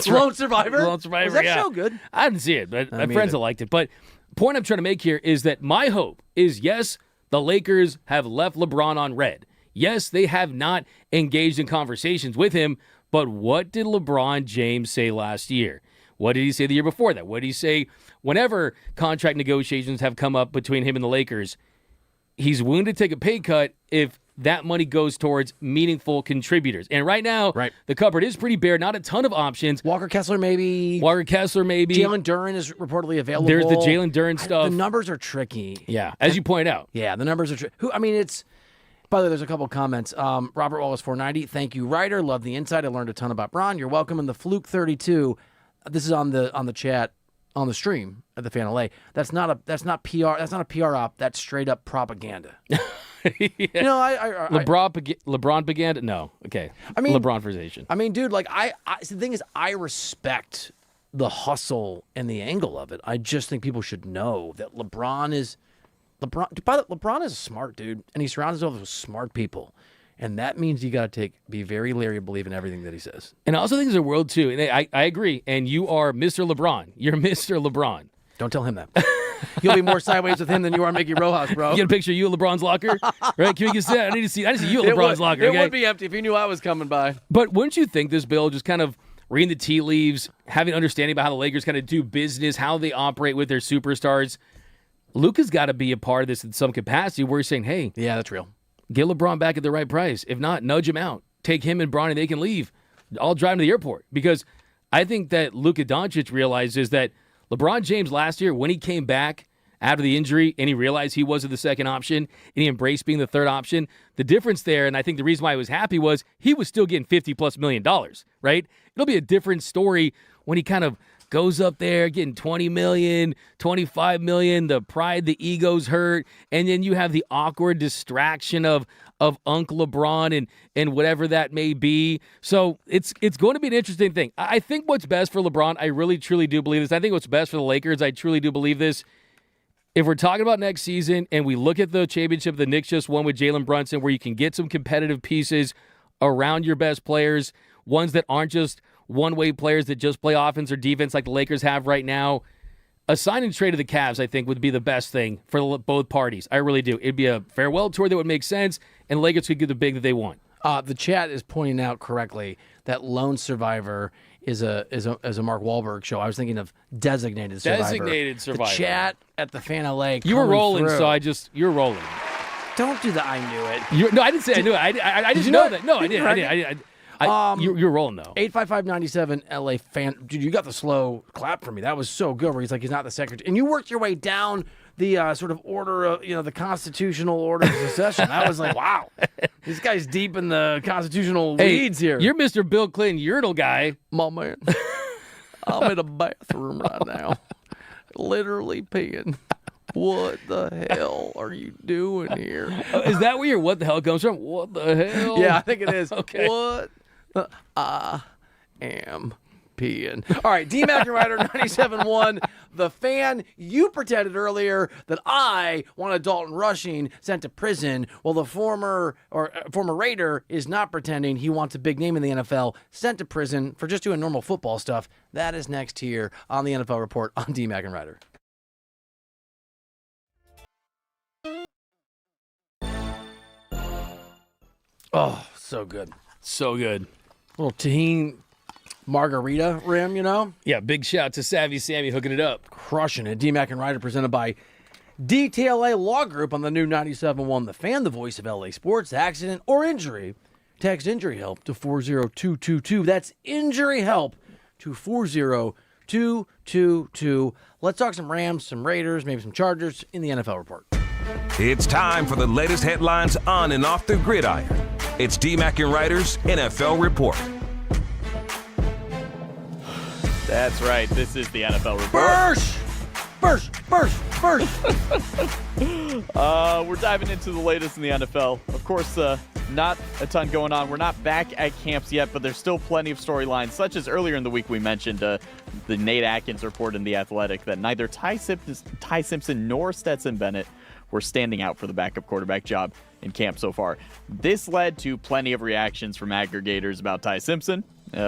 Lone Survivor. Lone Survivor. Was that yeah. show good? I didn't see it, but my me friends either. that liked it. But point I'm trying to make here is that my hope is yes, the Lakers have left LeBron on red. Yes, they have not engaged in conversations with him. But what did LeBron James say last year? What did he say the year before that? What did he say whenever contract negotiations have come up between him and the Lakers? He's willing to take a pay cut if that money goes towards meaningful contributors. And right now, the cupboard is pretty bare. Not a ton of options. Walker Kessler, maybe. Jalen Duren is reportedly available. There's the Jalen Duren stuff. The numbers are tricky. Yeah, as you point out. Yeah, the numbers are tricky. It's. By the way, there's a couple of comments. Robert Wallace 490. Thank you, Reiter. Love the insight. I learned a ton about Bron. You're welcome. And the Fluke 32. This is on the chat on the stream at the Fan LA. That's not PR. That's not a PR op. That's straight up propaganda. Yeah. LeBron propaganda? No. Okay. LeBronization. I mean, dude, like the thing is, I respect the hustle and the angle of it. I just think people should know that LeBron is a smart dude, and he surrounds himself with smart people. And that means you got to be very leery of believing everything that he says. And I also think there's a world, too. And I agree. And you are Mr. LeBron. You're Mr. LeBron. Don't tell him that. You'll be more sideways with him than you are Mickey Rojas, bro. You get a picture of you in LeBron's locker? Right? Can we get that? I need to see you in LeBron's locker. It would be empty if you knew I was coming by. But wouldn't you think this bill just kind of reading the tea leaves, having understanding about how the Lakers kind of do business, how they operate with their superstars, Luka's got to be a part of this in some capacity where he's saying, hey. Yeah, that's real. Get LeBron back at the right price. If not, nudge him out. Take him and Bron and they can leave. I'll drive him to the airport. Because I think that Luka Doncic realizes that LeBron James last year, when he came back after the injury and he realized he wasn't the second option and he embraced being the third option, the difference there, and I think the reason why he was happy was he was still getting $50+ million, right? It'll be a different story when he kind of goes up there getting $20 million, $25 million, the pride, the ego's hurt, and then you have the awkward distraction of Uncle LeBron and whatever that may be. So it's going to be an interesting thing. I think what's best for LeBron, I really, truly do believe this. I think what's best for the Lakers, I truly do believe this. If we're talking about next season and we look at the championship the Knicks just won with Jalen Brunson, where you can get some competitive pieces around your best players, ones that aren't just one-way players that just play offense or defense like the Lakers have right now, a sign and trade of the Cavs, I think, would be the best thing for both parties. I really do. It'd be a farewell tour that would make sense, and the Lakers could get the big that they want. The chat is pointing out correctly that Lone Survivor is a Mark Wahlberg show. I was thinking of Designated Survivor. Designated Survivor. The chat at the Fan LA. You were rolling, through. so you're rolling. Don't do that. I knew it. No, I didn't say I knew it. I didn't know that. No, I did. You're rolling, though. 855-97 LA fan. Dude, you got the slow clap for me. That was so good where he's like, he's not the secretary. And you worked your way down the sort of order of, the constitutional order of secession. I was like, wow. This guy's deep in the constitutional weeds here. You're Mr. Bill Clinton Yertle guy. My man. I'm in a bathroom right now. Literally peeing. What the hell are you doing here? Is that where your what the hell comes from? What the hell? Yeah, I think it is. Okay. What? I am peeing. All right, D-Mac and Reiter 97.1. The Fan, you pretended earlier that I wanted Dalton Rushing sent to prison. Well, the former Raider is not pretending he wants a big name in the NFL sent to prison for just doing normal football stuff. That is next here on the NFL Report on D-Mac and Reiter. Oh, so good. So good. Little tahini margarita rim, Yeah, big shout to Savvy Sammy hooking it up. Crushing it. D-Mac and Reiter presented by DTLA Law Group on the new 97.1 The Fan, the voice of LA sports. Accident or injury, Text injury help to 40222. That's injury help to 40222. Let's talk some Rams, some Raiders, maybe some Chargers in the NFL report. It's time for the latest headlines on and off the gridiron. It's D-Mac and Reiter's NFL report. That's right. This is the NFL report. Burst. We're diving into the latest in the NFL. Of course, not a ton going on. We're not back at camps yet, but there's still plenty of storylines, such as earlier in the week we mentioned the Nate Atkins report in The Athletic that neither Ty Simpson nor Stetson Bennett were standing out for the backup quarterback job in camp so far. This led to plenty of reactions from aggregators about Ty Simpson.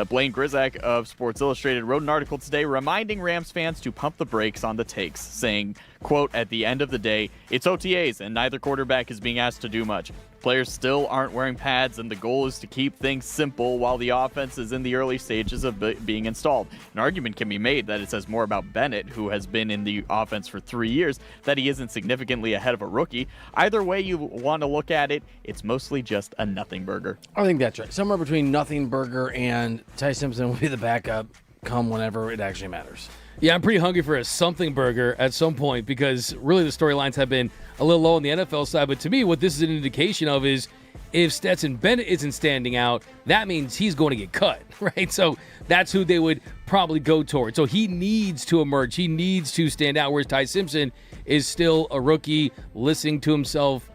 Blaine Grizak of Sports Illustrated wrote an article today reminding Rams fans to pump the brakes on the takes, saying, quote, "At the end of the day, it's OTAs and neither quarterback is being asked to do much. Players still aren't wearing pads and the goal is to keep things simple while the offense is in the early stages of being installed." An argument can be made that it says more about Bennett, who has been in the offense for 3 years, that he isn't significantly ahead of a rookie. Either way you want to look at it, it's mostly just a nothing burger. I think that's right. Somewhere between nothing burger and Ty Simpson will be the backup come whenever it actually matters. Yeah, I'm pretty hungry for a something burger at some point because really the storylines have been a little low on the NFL side. But to me, what this is an indication of is if Stetson Bennett isn't standing out, that means he's going to get cut, right? So that's who they would probably go toward. So he needs to emerge. He needs to stand out, whereas Ty Simpson is still a rookie listening to himself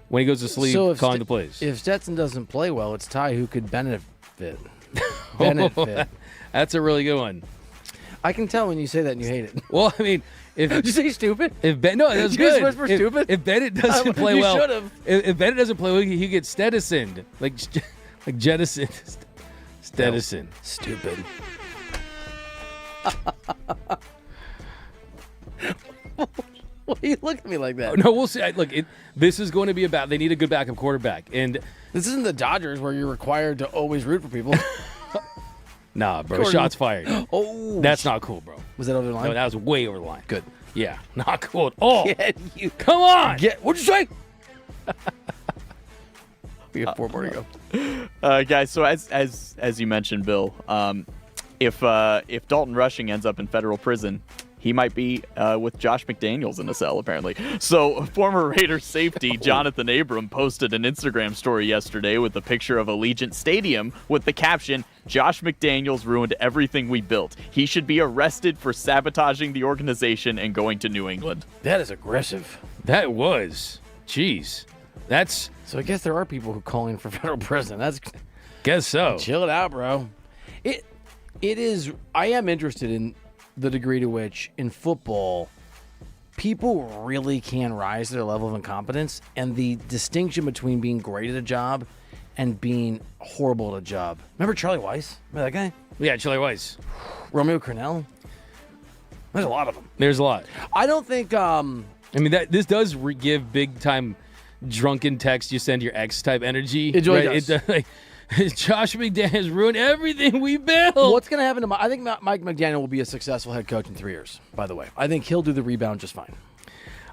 when he goes to sleep, calling the plays. If Stetson doesn't play well, it's Ty who could benefit. That's a really good one. I can tell when you say that and you hate it. Well, I mean, if Did you say stupid? no, that was Did you good. just whisper stupid? If Bennett doesn't play You well, should've. if Bennett doesn't play well, he gets Stedisoned, like jettisoned. Stedison. Stupid. Why do you look at me like that? No, we'll see. Look, this is going to be about. They need a good backup quarterback, and This isn't the Dodgers where you're required to always root for people. nah, bro, Gordon. shots fired. Oh, That's not cool, bro. was that over the line? No, that was way over the line. Good. Yeah, not cool at all. Get you. Come on. What'd you say? We have 4 more to go. Guys, so as you mentioned, Bill, if Dalton Rushing ends up in federal prison, he might be with Josh McDaniels in a cell, apparently. So former Raiders safety Jonathan Abram posted an Instagram story yesterday with a picture of Allegiant Stadium with the caption, "Josh McDaniels ruined everything we built. He should be arrested for sabotaging the organization and going to New England." That is aggressive. That was. Jeez. That's. So I guess there are people who call in for federal prison. That's Guess so. chill it out, bro. It is. I am interested in the degree to which in football people really can rise to their level of incompetence, and the distinction between being great at a job and being horrible at a job. Remember Charlie Weiss? Remember that guy? Yeah, Charlie Weiss. Romeo Cornell? There's a lot of them. There's a lot. I don't think. I mean, this does give big time drunken text you send your ex type energy. It really right? does. Like, Josh McDaniels ruined everything we built. What's going to happen to I think Mike McDaniel will be a successful head coach in 3 years, by the way. I think he'll do the rebound just fine.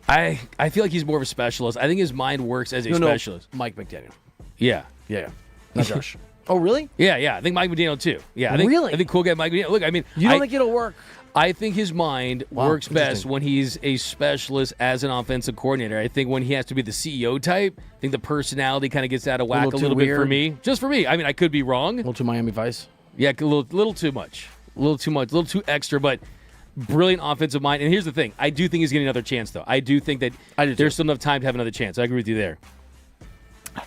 I feel like he's more of a specialist. I think his mind works as a specialist. No, Mike McDaniel. Yeah. Yeah. Not Josh. Oh, really? Yeah. I think Mike McDaniel too. Yeah. I think, Really? I think cool guy Mike McDaniel. Look, I mean, You don't think it'll work? I think his mind Wow, works best interesting. when he's a specialist as an offensive coordinator. I think when he has to be the CEO type, I think the personality kind of gets out of whack a too little bit for weird. me. Just for me. I mean, I could be wrong. A little too Miami Vice. Yeah, a little too much. A little too much. A little too extra, but brilliant offensive mind. And here's the thing. I do think he's getting another chance, though. I do think that there's still enough time to have another chance. I agree with you there.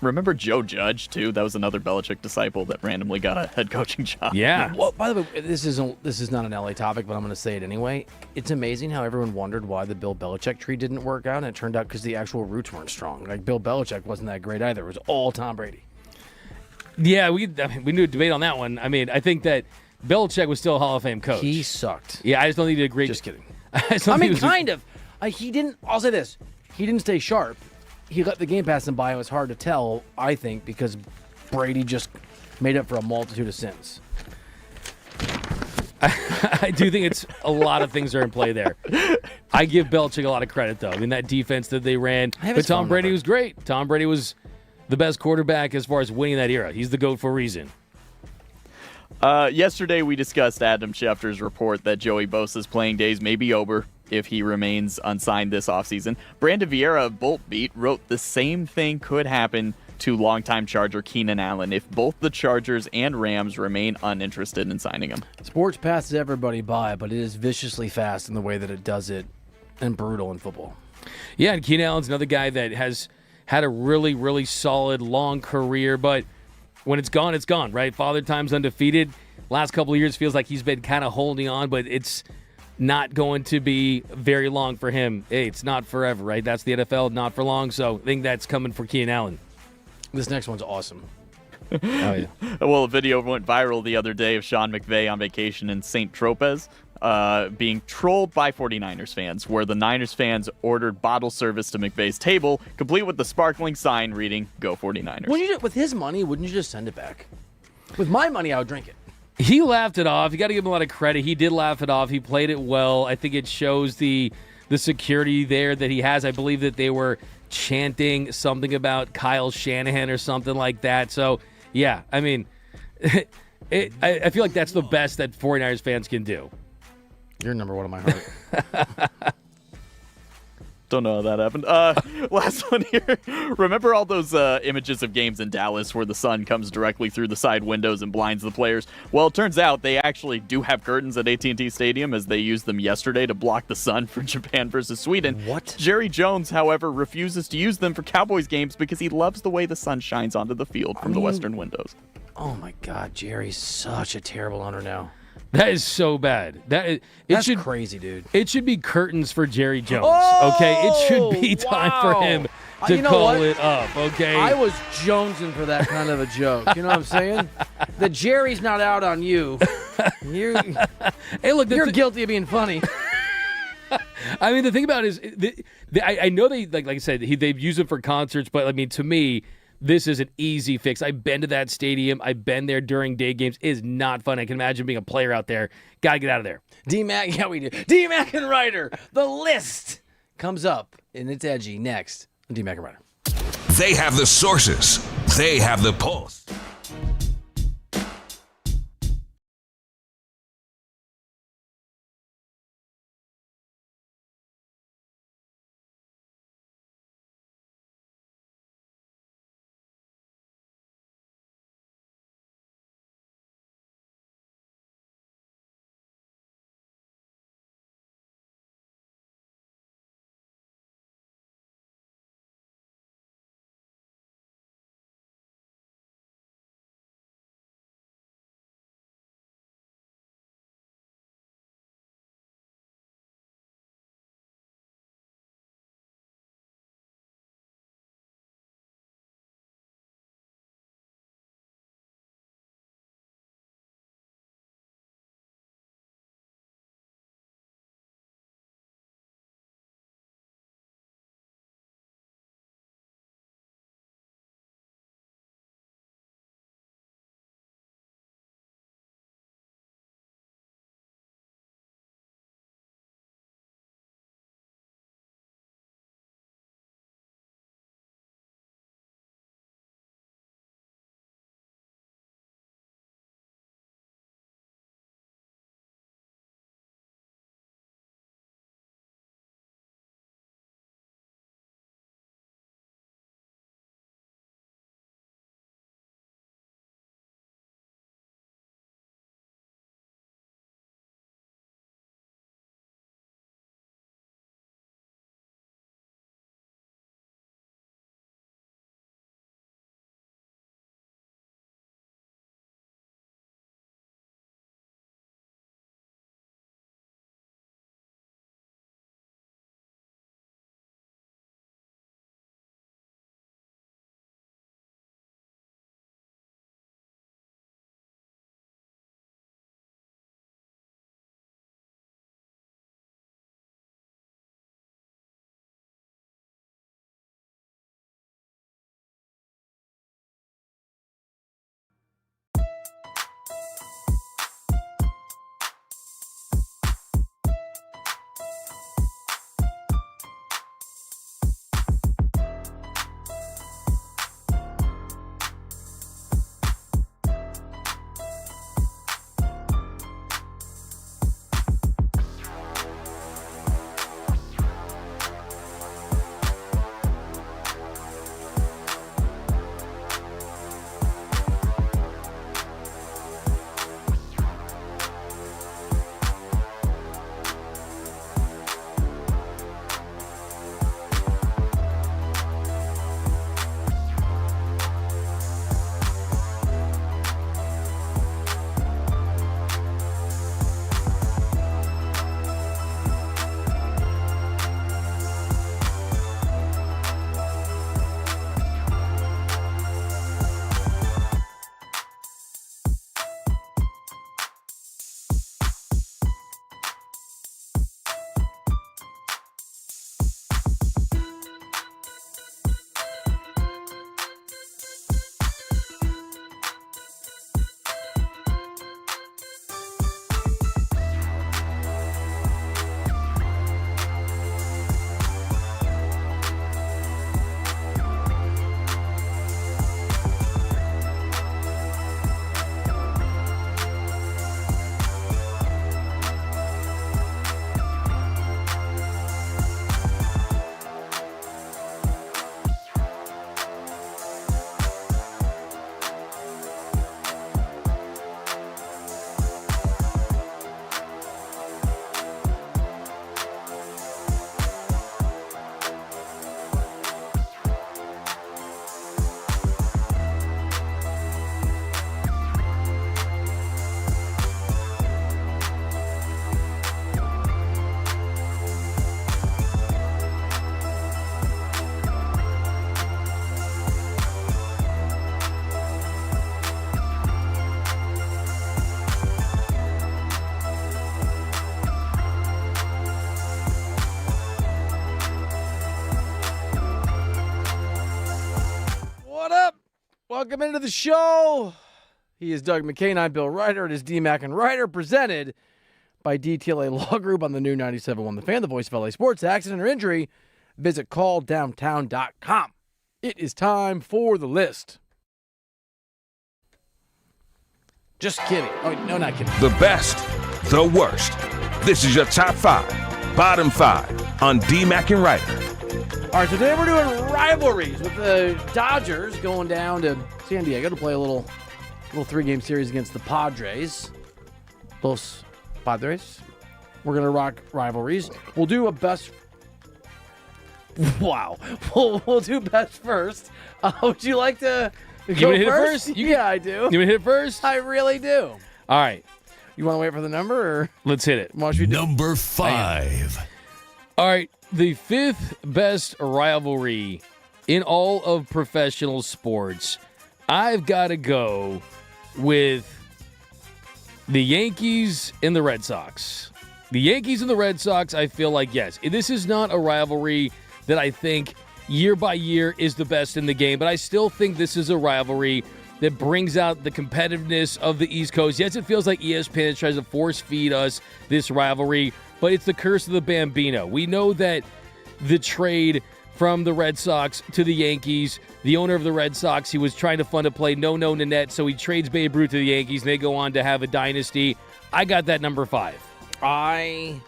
Remember Joe Judge, too? That was another Belichick disciple that randomly got a head coaching job. Yeah. Well, by the way, this is not an LA topic, but I'm going to say it anyway. It's amazing how everyone wondered why the Bill Belichick tree didn't work out, and it turned out because the actual roots weren't strong. Like, Bill Belichick wasn't that great either. It was all Tom Brady. Yeah, we knew a debate on that one. I mean, I think that Belichick was still a Hall of Fame coach. He sucked. Yeah, I just don't think he did a great. Just kidding. I I mean, kind of. He didn't. I'll say this: he didn't stay sharp. He let the game pass him by. It was hard to tell, I think, because Brady just made up for a multitude of sins. I do think it's a lot of things are in play there. I give Belichick a lot of credit, though. I mean, that defense that they ran. I have But his Tom phone Brady number. was great. Tom Brady was the best quarterback as far as winning that era. He's the GOAT for a reason. Yesterday, we discussed Adam Schefter's report that Joey Bosa's playing days may be over if he remains unsigned this offseason. Brandon Vieira of Bolt Beat wrote the same thing could happen to longtime Charger Keenan Allen if both the Chargers and Rams remain uninterested in signing him. Sports passes everybody by, but it is viciously fast in the way that it does it and brutal in football. Yeah, and Keenan Allen's another guy that has had a really, really solid, long career, but when it's gone, right? Father Time's undefeated. Last couple of years feels like he's been kind of holding on, but it's not going to be very long for him. Hey, it's not forever, right? That's the NFL, not for long, so I think that's coming for Keenan Allen. This next one's awesome. Oh, yeah. Well, a video went viral the other day of Sean McVay on vacation in St. Tropez being trolled by 49ers fans, where the Niners fans ordered bottle service to McVay's table, complete with the sparkling sign reading, "Go 49ers." With his money, wouldn't you just send it back? With my money, I would drink it. He laughed it off. You got to give him a lot of credit. He did laugh it off. He played it well. I think it shows the security there that he has. I believe that they were chanting something about Kyle Shanahan or something like that. So, yeah, I mean, I feel like that's the best that 49ers fans can do. You're number one in my heart. Don't know how that happened. Last one here. Remember all those images of games in Dallas where the sun comes directly through the side windows and blinds the players? Well, it turns out they actually do have curtains at AT&T Stadium, as they used them yesterday to block the sun for Japan versus Sweden. What? Jerry Jones, however, refuses to use them for Cowboys games because he loves the way the sun shines onto the field from the western windows. Oh, my God. Jerry's such a terrible owner now. That is so bad. That's crazy, dude. It should be curtains for Jerry Jones. Oh, okay, it should be time for him to You know call what? it up. Okay, I was jonesing for that kind of a joke. You know what I'm saying? The Jerry's not out on you. You're hey, look, you're guilty of being funny. I mean, the thing about it is, I know they like I said, they've used it for concerts, but I mean, to me, this is an easy fix. I've been to that stadium. I've been there during day games. It is not fun. I can imagine being a player out there. Got to get out of there. D-Mac, yeah, we do. D-Mac and Reiter. The list comes up, and it's edgy next on D-Mac and Reiter. They have the sources. They have the pulse. Welcome into the show. He is Doug McKay, I'm Bill Reiter. It is D-Mac and Reiter, presented by DTLA Law Group on the new 97.1 The Fan, the voice of LA Sports. Accident or injury, visit calldowntown.com. It is time for the list. Just kidding. Oh, no, not kidding. The best, the worst. This is your top 5, bottom 5 on D-Mac and Reiter. All right, so today we're doing rivalries with the Dodgers going down to San Diego to play a little 3-game series against the Padres. Los Padres. We're going to rock rivalries. We'll do a best... Wow. We'll do best first. Would you like to go hit it first? first? Yeah, I do. You want to hit it first? I really do. All right. You want to wait for the number, or Let's hit it. what should we do? Number 5. All right. The 5th best rivalry in all of professional sports. I've got to go with the Yankees and the Red Sox. The Yankees and the Red Sox, I feel like, yes, this is not a rivalry that I think year by year is the best in the game, but I still think this is a rivalry that brings out the competitiveness of the East Coast. Yes, it feels like ESPN tries to force feed us this rivalry, but it's the curse of the Bambino. We know that the trade from the Red Sox to the Yankees, the owner of the Red Sox, he was trying to fund a play, no Nanette, so he trades Babe Ruth to the Yankees, and they go on to have a dynasty. I got that number 5. I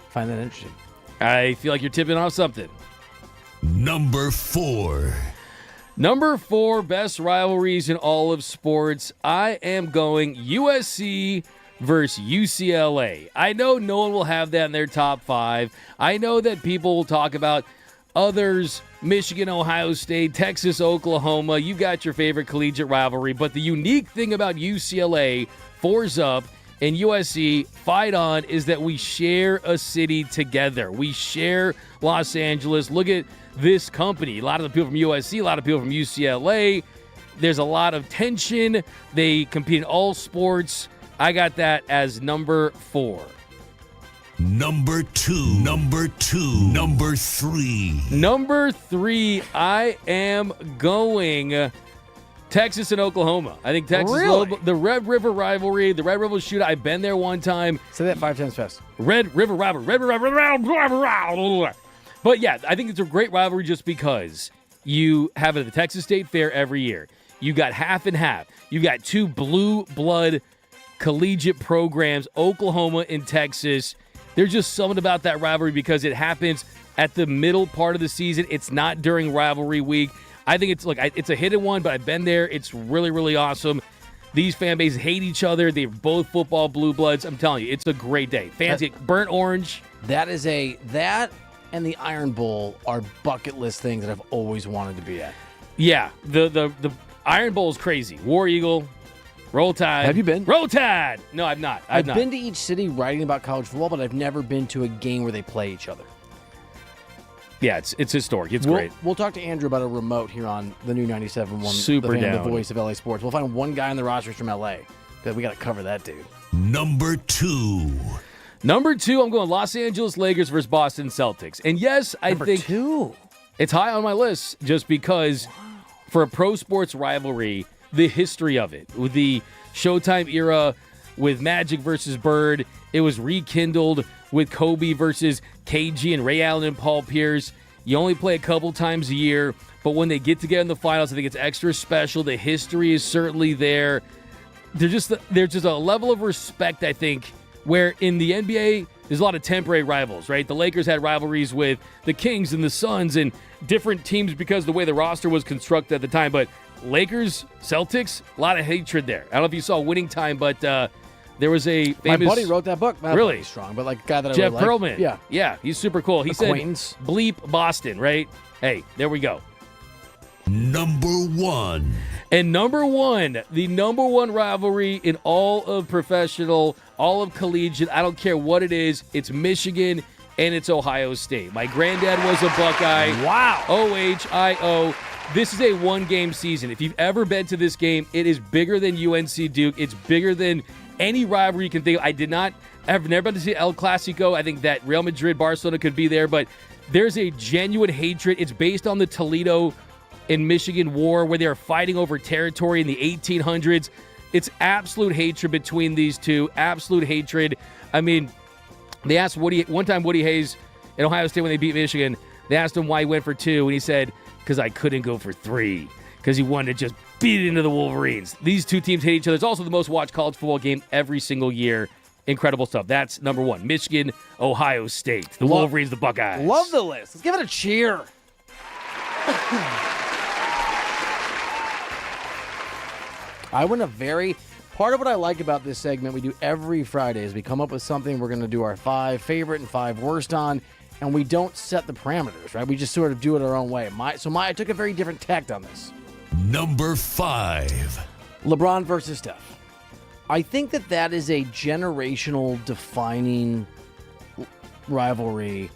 find that interesting. I feel like you're tipping off something. Number 4. Number 4, best rivalries in all of sports. I am going USC versus UCLA. I know no one will have that in their top 5. I know that people will talk about others, Michigan, Ohio State, Texas, Oklahoma. You've got your favorite collegiate rivalry. But the unique thing about UCLA, 4's up, and USC, fight on, is that we share a city together. We share Los Angeles. Look at this company. A lot of the people from USC, a lot of people from UCLA. There's a lot of tension. They compete in all sports. I got that as number 4. Number 2. Number 2. Number 3. Number 3, I am going Texas and Oklahoma. I think Texas, Really? the Red River rivalry, the Red River shootout. I've been there one time. Say that 5 times fast. Red River rivalry. Red River rivalry. But yeah, I think it's a great rivalry just because you have it at the Texas State Fair every year. You got half and half. You got 2 blue blood collegiate programs, Oklahoma and Texas. There's just something about that rivalry because it happens at the middle part of the season. It's not during rivalry week. I think it's a hidden one, but I've been there. It's really, really awesome. These fan bases hate each other. They're both football blue bloods. I'm telling you, it's a great day. Fans get burnt orange. That and the Iron Bowl are bucket list things that I've always wanted to be at. Yeah, the Iron Bowl is crazy. War Eagle, Roll Tide. Have you been? Roll Tide. No, I've not. I've been to each city writing about college football, but I've never been to a game where they play each other. Yeah, it's historic. It's great. We'll talk to Andrew about a remote here on the new 97.1. Super the fan, down. the voice of LA Sports. We'll find one guy on the roster from LA because we got to cover that dude. Number 2. Number 2, I'm going Los Angeles Lakers versus Boston Celtics. And yes, I think 2. it's high on my list just because for a pro sports rivalry, the history of it, with the Showtime era, with Magic versus Bird, it was rekindled with Kobe versus KG and Ray Allen and Paul Pierce. You only play a couple times a year, but when they get together in the finals, I think it's extra special. The history is certainly there. There's just a level of respect, I think, where in the NBA, there's a lot of temporary rivals, right? The Lakers had rivalries with the Kings and the Suns and different teams because of the way the roster was constructed at the time. But Lakers, Celtics, a lot of hatred there. I don't know if you saw Winning Time, but there was a famous... My buddy wrote that book. Not Really? strong, but like a guy that Jeff I really Pearlman. like. Yeah, he's super cool. He said, Acquaintance. bleep Boston, right? Hey, there we go. Number 1. And number 1, the number 1 rivalry in all of professional, all of collegiate, I don't care what it is, it's Michigan and it's Ohio State. My granddad was a Buckeye. Wow. OHIO. This is a 1-game season. If you've ever been to this game, it is bigger than UNC Duke. It's bigger than any rivalry you can think of. I've never been to see El Clasico. I think that Real Madrid, Barcelona could be there, but there's a genuine hatred. It's based on the Toledo and Michigan war where they were fighting over territory in the 1800s. It's absolute hatred between these two, absolute hatred. I mean, they asked one time Woody Hayes at Ohio State when they beat Michigan, they asked him why he went for 2, and he said, because I couldn't go for 3, because he wanted to just beat it into the Wolverines. These two teams hate each other. It's also the most watched college football game every single year. Incredible stuff. That's number 1. Michigan, Ohio State. The Wolverines, the Buckeyes. Love the list. Let's give it a cheer. Part of what I like about this segment we do every Friday is we come up with something we're going to do our 5 favorite and 5 worst on, and we don't set the parameters, right? We just sort of do it our own way. I took a very different tact on this. Number 5. LeBron versus Steph. I think that is a generational defining rivalry.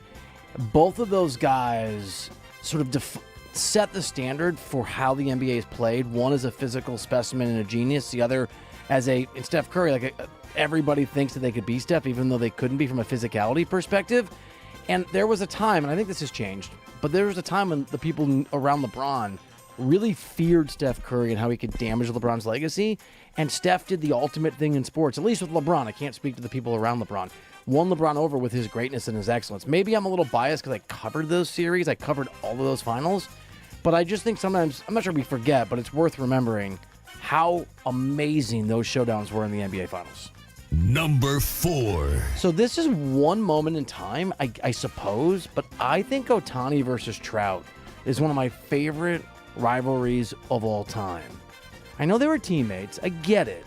Both of those guys sort of set the standard for how the NBA is played. One is a physical specimen and a genius. The other as in Steph Curry, everybody thinks that they could be Steph, even though they couldn't be from a physicality perspective. And there was a time, and I think this has changed, but there was a time when the people around LeBron really feared Steph Curry and how he could damage LeBron's legacy. And Steph did the ultimate thing in sports, at least with LeBron. I can't speak to the people around LeBron. Won LeBron over with his greatness and his excellence. Maybe I'm a little biased because I covered those series. I covered all of those finals. But I just think sometimes, I'm not sure we forget, but it's worth remembering how amazing those showdowns were in the NBA Finals. Number 4. So this is one moment in time, I suppose, but I think Ohtani versus Trout is one of my favorite rivalries of all time. I know they were teammates. I get it.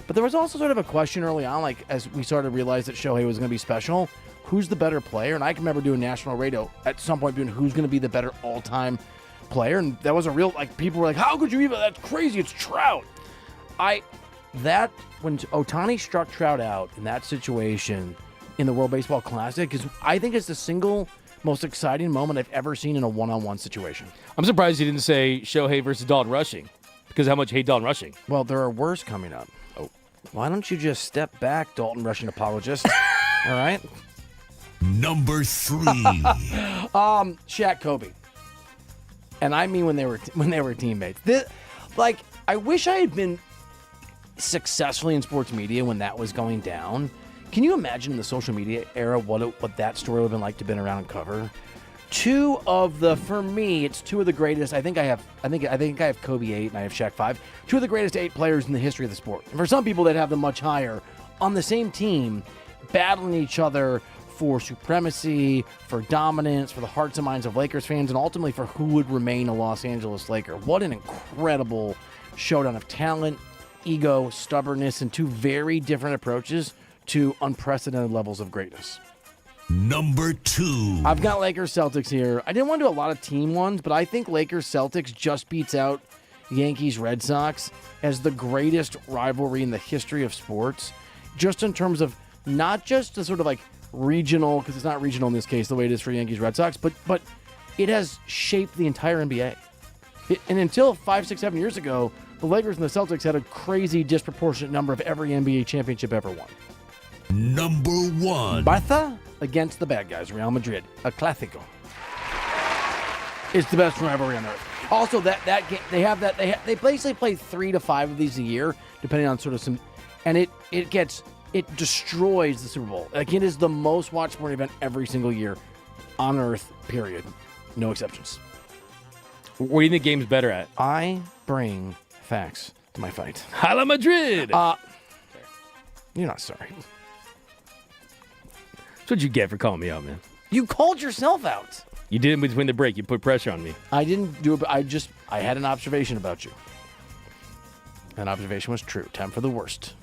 But there was also sort of a question early on, as we started to realize that Shohei was going to be special, who's the better player? And I can remember doing national radio at some point doing who's going to be the better all-time player. And that was a real, people were like, how could you even? That's crazy. It's Trout. When Ohtani struck Trout out in that situation in the World Baseball Classic, I think it's the single most exciting moment I've ever seen in a one-on-one situation. I'm surprised you didn't say Shohei versus Dalton Rushing, because of how much you hate Dalton Rushing. Well, there are worse coming up. Oh, why don't you just step back, Dalton Rushing apologist? All right. Number 3. Shaq, Kobe, and I mean when they were teammates. I wish I had been successfully in sports media when that was going down. Can you imagine in the social media era what that story would have been like to been around and cover? For me, it's 2 of the greatest. I think I have Kobe 8 and I have Shaq 5. 2 of the greatest 8 players in the history of the sport. And for some people that have them much higher, on the same team, battling each other for supremacy, for dominance, for the hearts and minds of Lakers fans, and ultimately for who would remain a Los Angeles Laker. What an incredible showdown of talent, ego, stubbornness, and 2 very different approaches to unprecedented levels of greatness. Number 2. I've got Lakers-Celtics here. I didn't want to do a lot of team ones, but I think Lakers-Celtics just beats out Yankees-Red Sox as the greatest rivalry in the history of sports, just in terms of not just the sort of regional, because it's not regional in this case the way it is for Yankees-Red Sox, but it has shaped the entire NBA. And until 5, 6, 7 years ago, the Lakers and the Celtics had a crazy disproportionate number of every NBA championship ever won. Number 1. Barca against the bad guys, Real Madrid, a Clásico. It's the best rivalry on earth. Also, that game, they basically play 3 to 5 of these a year, depending on sort of some, and it destroys the Super Bowl. It is the most watched sporting event every single year on earth, period. No exceptions. What do you think game's better at? I bring facts to my fight. Hala Madrid! You're not sorry. That's what you get for calling me out, man. You called yourself out. You did in between the break. You put pressure on me. I didn't do it, but I had an observation about you. That observation was true. Time for the worst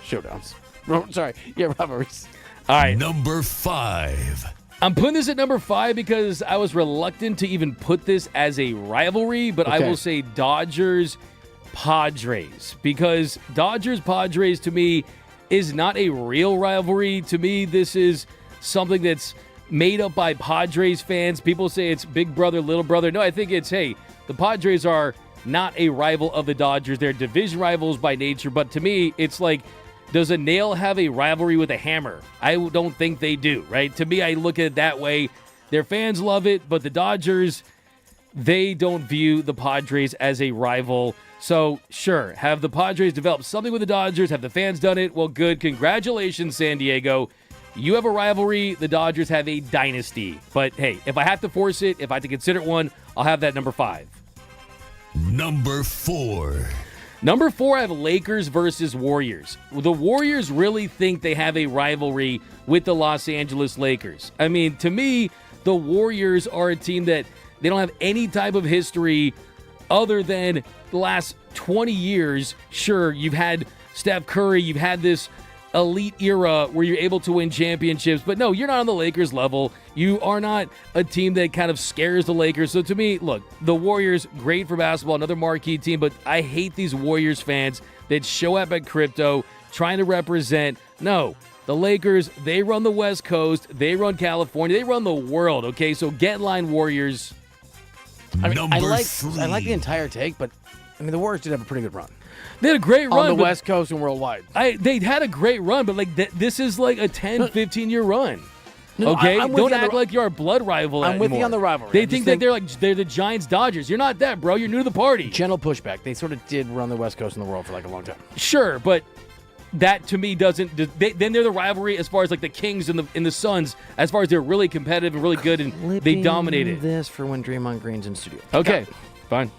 showdowns. Rivalries. All right. Number 5. I'm putting this at number 5 because I was reluctant to even put this as a rivalry, but I will say Dodgers-Padres, because Dodgers-Padres to me is not a real rivalry. To me, this is something that's made up by Padres fans. People say it's big brother, little brother. No, I think it's, hey, the Padres are not a rival of the Dodgers. They're division rivals by nature, but to me, it's like, does a nail have a rivalry with a hammer? I don't think they do, right? To me, I look at it that way. Their fans love it, but the Dodgers, they don't view the Padres as a rival. So, sure, have the Padres developed something with the Dodgers? Have the fans done it? Well, good. Congratulations, San Diego. You have a rivalry. The Dodgers have a dynasty. But, hey, if I have to force it, if I have to consider one, I'll have that number 5. Number 4. Number 4, I have Lakers versus Warriors. The Warriors really think they have a rivalry with the Los Angeles Lakers. I mean, to me, the Warriors are a team that they don't have any type of history other than the last 20 years. Sure, you've had Steph Curry, you've had this elite era where you're able to win championships, but no, you're not on the Lakers level. You are not a team that kind of scares the Lakers. So to me, look, the Warriors, great for basketball, another marquee team, but I hate these Warriors fans that show up at crypto trying to represent. No, the Lakers, they run the West Coast, they run California, they run the world, okay? So get in line, Warriors. I mean, Number I like 3. the entire take, but I mean, the Warriors did have a pretty good run They had a great run. on the but West Coast and worldwide. They had a great run, but like this is like a 10, 15-year run. No, Okay? I'm with Don't you on act the- like you're a blood rival I'm with you anymore. on the rivalry. They I think just that they're the Giants-Dodgers. You're not that, bro. You're new to the party. Gentle pushback. They sort of did run the West Coast in the world for like a long time. Sure, but that to me doesn't. Then they're the rivalry as far as like the Kings and the Suns, as far as they're really competitive and really good and they dominated. This for when Draymond Green's in studio. Okay, fine.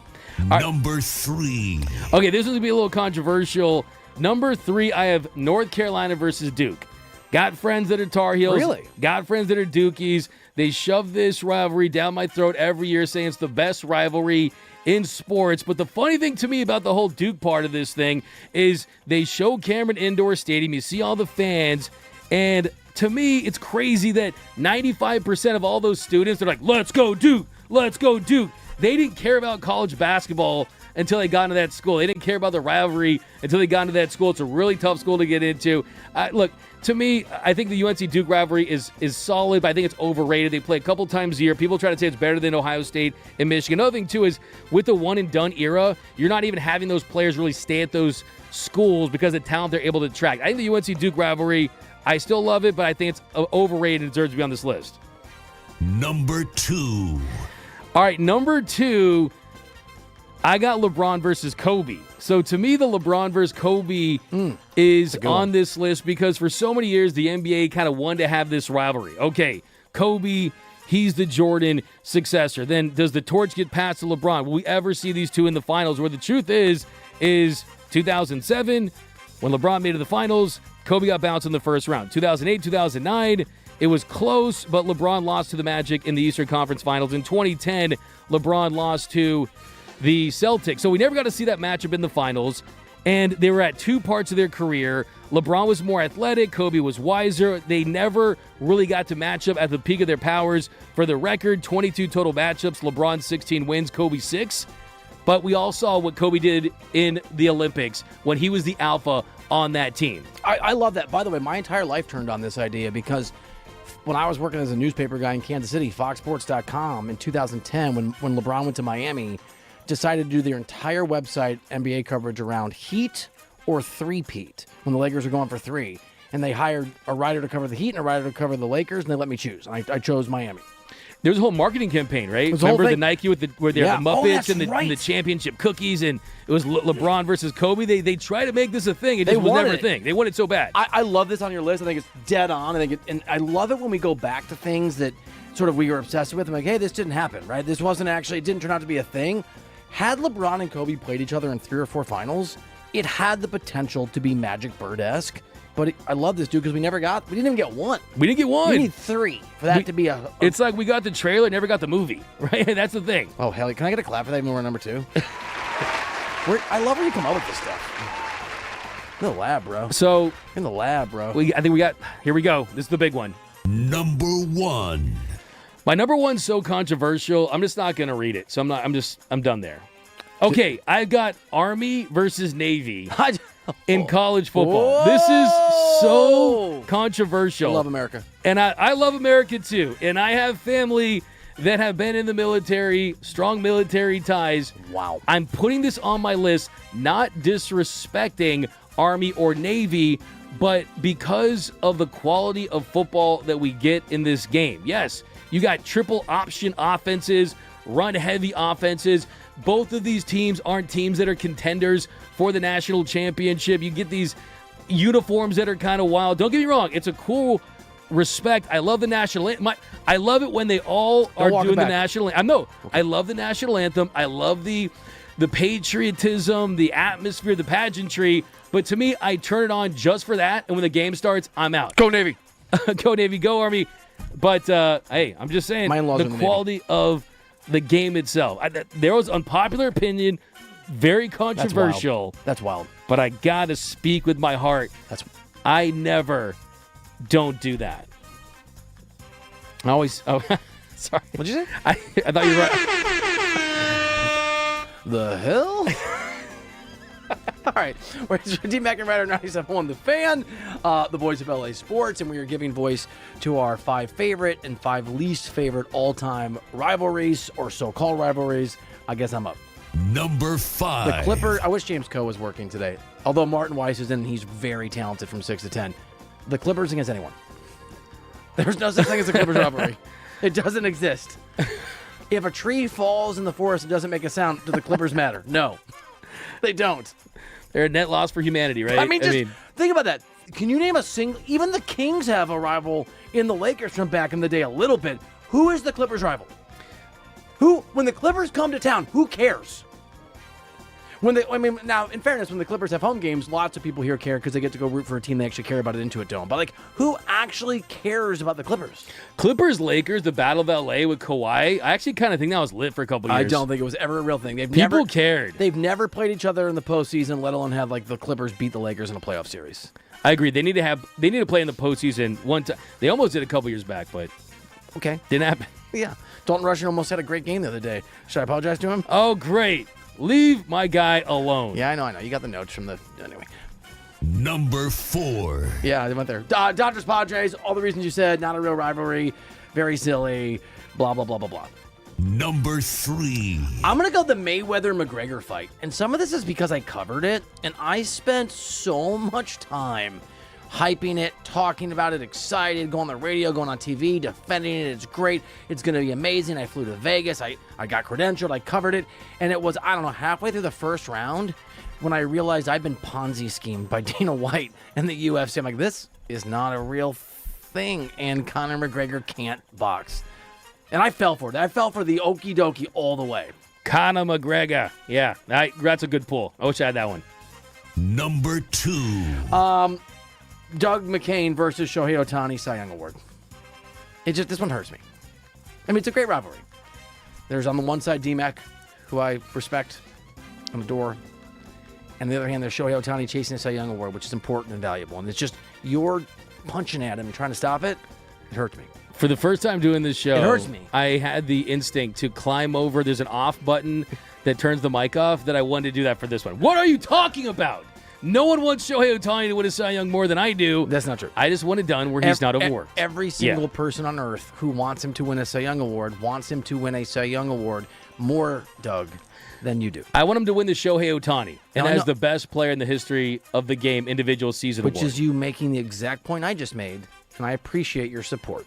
right. Number 3. Okay, this is going to be a little controversial. Number 3, I have North Carolina versus Duke. Got friends that are Tar Heels. Really? Got friends that are Dukies. They shove this rivalry down my throat every year, saying it's the best rivalry in sports. But the funny thing to me about the whole Duke part of this thing is they show Cameron Indoor Stadium. You see all the fans. And to me, it's crazy that 95% of all those students are like, let's go Duke. Let's go Duke. They didn't care about college basketball until they got into that school. They didn't care about the rivalry until they got into that school. It's a really tough school to get into. Look, to me, I think the UNC-Duke rivalry is solid, but I think it's overrated. They play a couple times a year. People try to say it's better than Ohio State and Michigan. Another thing, too, is with the one-and-done era, you're not even having those players really stay at those schools because of the talent they're able to attract. I think the UNC-Duke rivalry, I still love it, but I think it's overrated and deserves to be on this list. Number 2. All right, number 2, I got LeBron versus Kobe. So to me, the LeBron versus Kobe is on this list because for so many years, the NBA kind of wanted to have this rivalry. Okay, Kobe, he's the Jordan successor. Then does the torch get passed to LeBron? Will we ever see these two in the finals? Where the truth is 2007, when LeBron made it to the finals, Kobe got bounced in the first round. 2008, 2009, it was close, but LeBron lost to the Magic in the Eastern Conference Finals. In 2010, LeBron lost to the Celtics. So we never got to see that matchup in the finals, and they were at two parts of their career. LeBron was more athletic, Kobe was wiser. They never really got to match up at the peak of their powers. For the record, 22 total matchups, LeBron 16 wins, Kobe 6. But we all saw what Kobe did in the Olympics when he was the alpha on that team. I love that. By the way, my entire life turned on this idea because when I was working as a newspaper guy in Kansas City, FoxSports.com in 2010, when LeBron went to Miami, decided to do their entire website NBA coverage around Heat or three-peat when the Lakers were going for 3. And they hired a writer to cover the Heat and a writer to cover the Lakers, and they let me choose. And I chose Miami. There was a whole marketing campaign, right? Was the whole Remember the thing? Nike where they had the Oh, Muppets that's and right. the championship cookies, and it was LeBron versus Kobe. They tried to make this a thing. It They just was never wanted a thing. They wanted it so bad. I love this on your list. I think it's dead on. And I love it when we go back to things that sort of we were obsessed with. I'm like, hey, this didn't happen, right? This wasn't actually, it didn't turn out to be a thing. Had LeBron and Kobe played each other in 3 or 4 finals, it had the potential to be Magic Bird-esque. But I love this, dude, because we didn't even get one. We didn't get one. We need 3 for that to be a It's like we got the trailer, never got the movie, right? That's the thing. Oh, hell, can I get a clap for that even when we're number 2? I love where you come up with this stuff. In the lab, bro. So In the lab, bro. I think we got, here we go. This is the big one. Number 1. My number one's so controversial, I'm just not going to read it. So I'm done there. Okay, I've got Army versus Navy in college football. Whoa. This is so controversial. I love America. And I love America too. And I have family that have been in the military, strong military ties. Wow. I'm putting this on my list, not disrespecting Army or Navy, but because of the quality of football that we get in this game. Yes, you got triple option offenses run-heavy offenses. Both of these teams aren't teams that are contenders for the national championship. You get these uniforms that are kind of wild. Don't get me wrong. It's a cool respect. I love the national anthem. I love it when they all are doing the national anthem. No, I love the national anthem. I love the patriotism, the atmosphere, the pageantry. But to me, I turn it on just for that. And when the game starts, I'm out. Go Navy. Go Navy, go Army. But, hey, I'm just saying, the quality of the game itself. There was unpopular opinion, very controversial. That's wild. But I got to speak with my heart. I never don't do that. I always, sorry. What'd you say? I thought you were right. The hell? All right. We're D-Mac and Reiter 97.1 The Fan, the voice of LA Sports, and we are giving voice to our 5 favorite and 5 least favorite all-time rivalries, or so-called rivalries. I guess I'm up. Number 5. The Clippers. I wish James Coe was working today. Although Martin Weiss is in, he's very talented from 6 to 10. The Clippers against anyone. There's no such thing as a Clippers rivalry. It doesn't exist. If a tree falls in the forest and doesn't make a sound, do the Clippers matter? No. They don't. They're a net loss for humanity, right? I mean, think about that. Can you name a single... Even the Kings have a rival in the Lakers from back in the day a little bit. Who is the Clippers' rival? When the Clippers come to town, who cares? Now, in fairness, when the Clippers have home games, lots of people here care because they get to go root for a team they actually care about at Intuit Dome. But, who actually cares about the Clippers? Clippers-Lakers, the Battle of L.A. with Kawhi, I actually kind of think that was lit for a couple years. I don't think it was ever a real thing. People cared. They've never played each other in the postseason, let alone have, the Clippers beat the Lakers in a playoff series. I agree. They need to play in the postseason one time. They almost did a couple years back, but okay, didn't happen. Yeah. Dalton Rushing almost had a great game the other day. Should I apologize to him? Oh, great. Leave my guy alone. Yeah, I know. You got the notes from anyway. Number 4. Yeah, they went there. Dodgers, Padres, all the reasons you said, not a real rivalry, very silly, blah, blah, blah, blah, blah. Number 3. I'm going to go the Mayweather-McGregor fight. And some of this is because I covered it, and I spent so much time hyping it, talking about it, excited, going on the radio, going on TV, defending it. It's great. It's going to be amazing. I flew to Vegas. I got credentialed. I covered it. And it was, halfway through the first round when I realized I'd been Ponzi schemed by Dana White and the UFC. I'm like, this is not a real thing. And Conor McGregor can't box. And I fell for it. I fell for the okie dokie all the way. Conor McGregor. Yeah, that's a good pull. I wish I had that one. Number 2. Doug McCain versus Shohei Ohtani Cy Young Award. This one hurts me. I mean, it's a great rivalry. There's on the one side D-Mac, who I respect and adore. And on the other hand, there's Shohei Ohtani chasing the Cy Young Award, which is important and valuable. And it's just, you're punching at him and trying to stop it. It hurts me. For the first time doing this show, it hurts me. I had the instinct to climb over. There's an off button that turns the mic off that I wanted to do that for this one. What are you talking about? No one wants Shohei Ohtani to win a Cy Young more than I do. That's not true. I just want it done where he's not overworked. Every single person on earth who wants him to win a Cy Young Award wants him to win a Cy Young Award more, Doug, than you do. I want him to win the Shohei Ohtani and as the best player in the history of the game individual season award. Which is you making the exact point I just made, and I appreciate your support.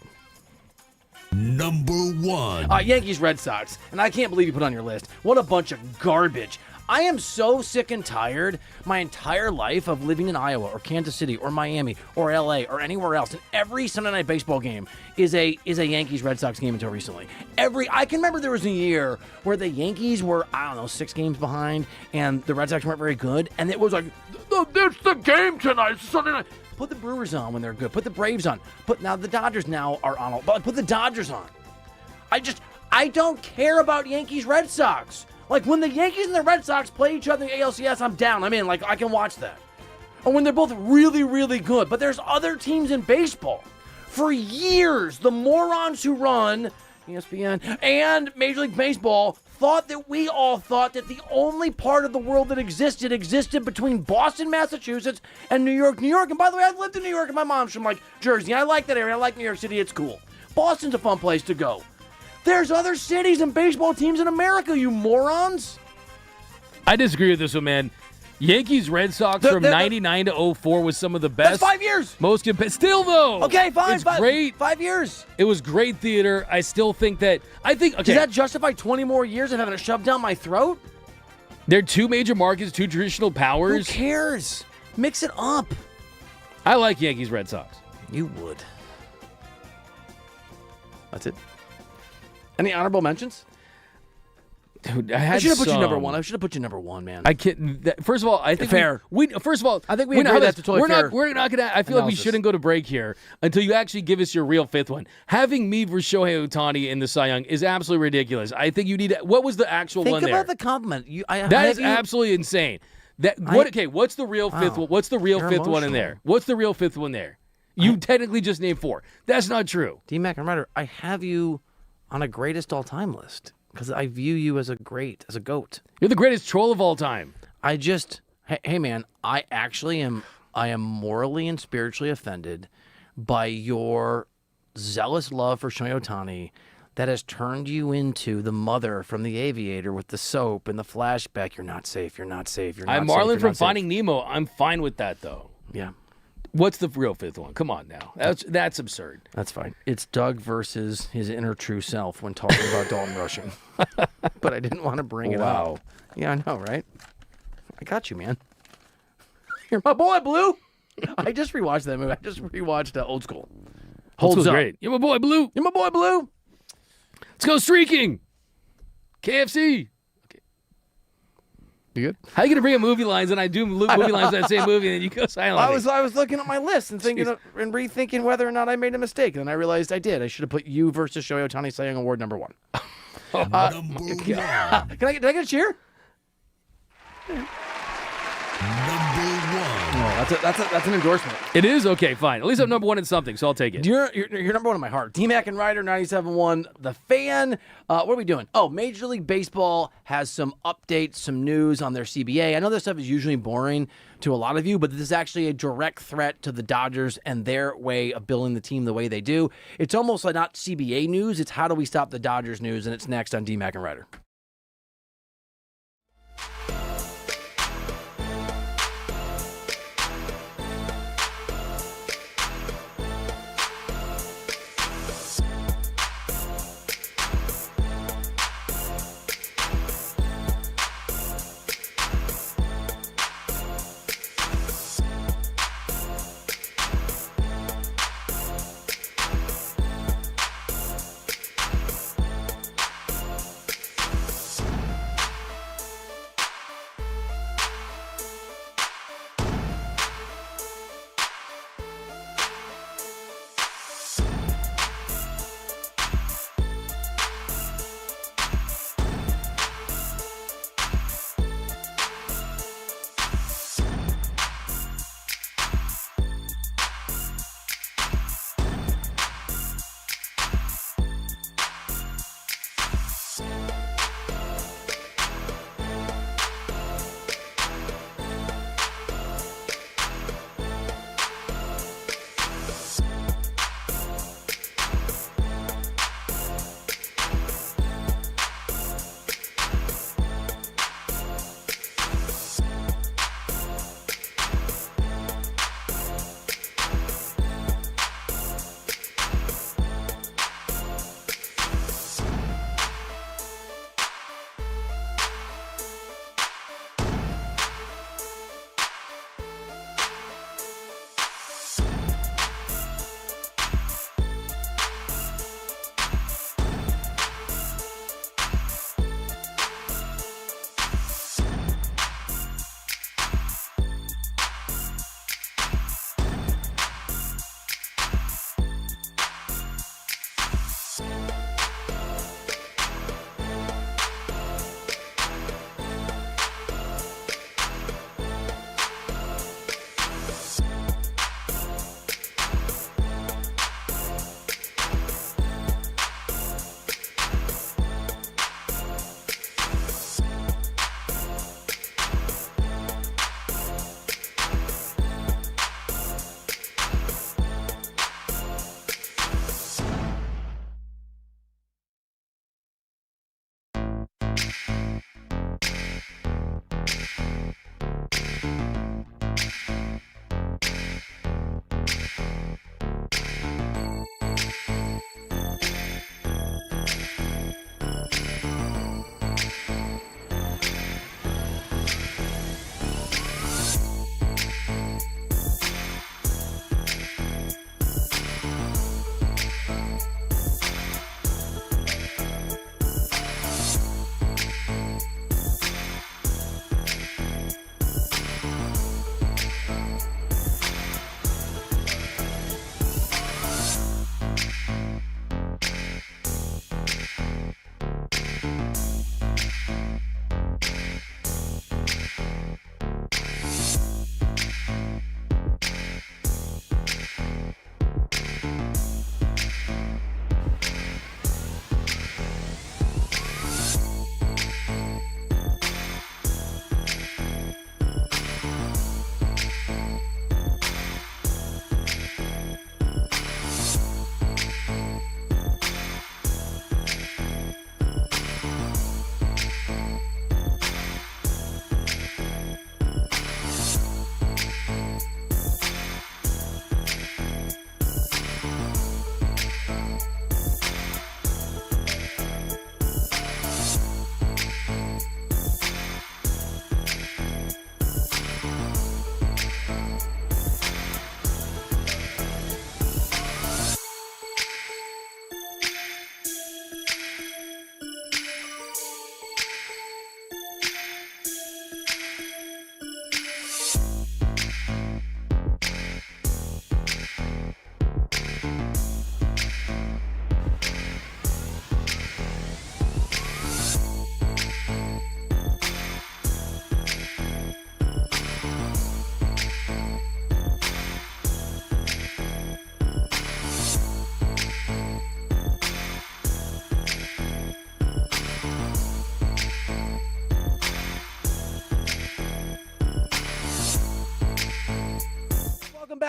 Number 1. Yankees, Red Sox. And I can't believe you put on your list. What a bunch of garbage. I am so sick and tired my entire life of living in Iowa or Kansas City or Miami or LA or anywhere else. And every Sunday night baseball game is a Yankees Red Sox game until recently. I can remember there was a year where the Yankees were, 6 games behind and the Red Sox weren't very good. And it was like, it's the game tonight. It's Sunday night. Put the Brewers on when they're good. Put the Braves on. Now the Dodgers now are on. But put the Dodgers on. I don't care about Yankees Red Sox. When the Yankees and the Red Sox play each other in the ALCS, I'm down. I'm in. I can watch that. Or when they're both really, really good. But there's other teams in baseball. For years, the morons who run ESPN and Major League Baseball we all thought that the only part of the world that existed between Boston, Massachusetts, and New York, New York. And by the way, I've lived in New York, and my mom's from Jersey. I like that area. I like New York City. It's cool. Boston's a fun place to go. There's other cities and baseball teams in America, you morons. I disagree with this one, man. Yankees Red Sox from 99 to 04 was some of the best. That's 5 years. Most still though. Okay, fine. It's great. 5 years. It was great theater. I still think that. Okay. Does that justify 20 more years of having it shoved down my throat? They're two major markets, two traditional powers. Who cares? Mix it up. I like Yankees Red Sox. You would. That's it. Any honorable mentions? Dude, I should have put you number one. I should have put you number one, man. I can't. First of all, I think fair. First of all, I think we agree that's totally fair. We're not gonna. I feel like we analysis. shouldn't go to break here until you actually give us your real fifth one. Having me versus Shohei Ohtani in the Cy Young is absolutely ridiculous. I think you need. What was the actual one there? Think about the compliment. That is absolutely insane. What's the real fifth one? What's the real fifth one in there? What's the real fifth one there? You technically just named 4. That's not true. D-Mac and Reiter, I have you on a greatest all-time list because I view you as a GOAT. You're the greatest troll of all time. Hey man, I am morally and spiritually offended by your zealous love for Shohei Ohtani that has turned you into the mother from The Aviator with the soap and the flashback. You're not safe. You're not safe. You're not I'm safe. Marlin from Finding Nemo. I'm fine with that though. Yeah. What's the real fifth one? Come on now. That's absurd. That's fine. It's Doug versus his inner true self when talking about Dalton Rushing. But I didn't want to bring it up. Yeah, I know, right? I got you, man. You're my boy, Blue. I just rewatched that movie. I just rewatched Old School. Holds up. Great. You're my boy, Blue. You're my boy, Blue. Let's go streaking. KFC. You good? How are you gonna bring up movie lines and I do movie lines in that same movie and then you go silent? I was looking at my list and thinking and rethinking whether or not I made a mistake, and then I realized I did. I should have put you versus Shohei Ohtani Cy Young Award number 1. Number 1. Did I get a cheer? Number 1. Oh, that's an endorsement. It is? Okay, fine. At least I'm number 1 in something, so I'll take it. You're number 1 in my heart. D-Mac and Reiter, 97.1. The Fan. What are we doing? Oh, Major League Baseball has some updates, some news on their CBA. I know this stuff is usually boring to a lot of you, but this is actually a direct threat to the Dodgers and their way of building the team the way they do. It's almost like not CBA news. It's how do we stop the Dodgers news, and it's next on D-Mac and Reiter.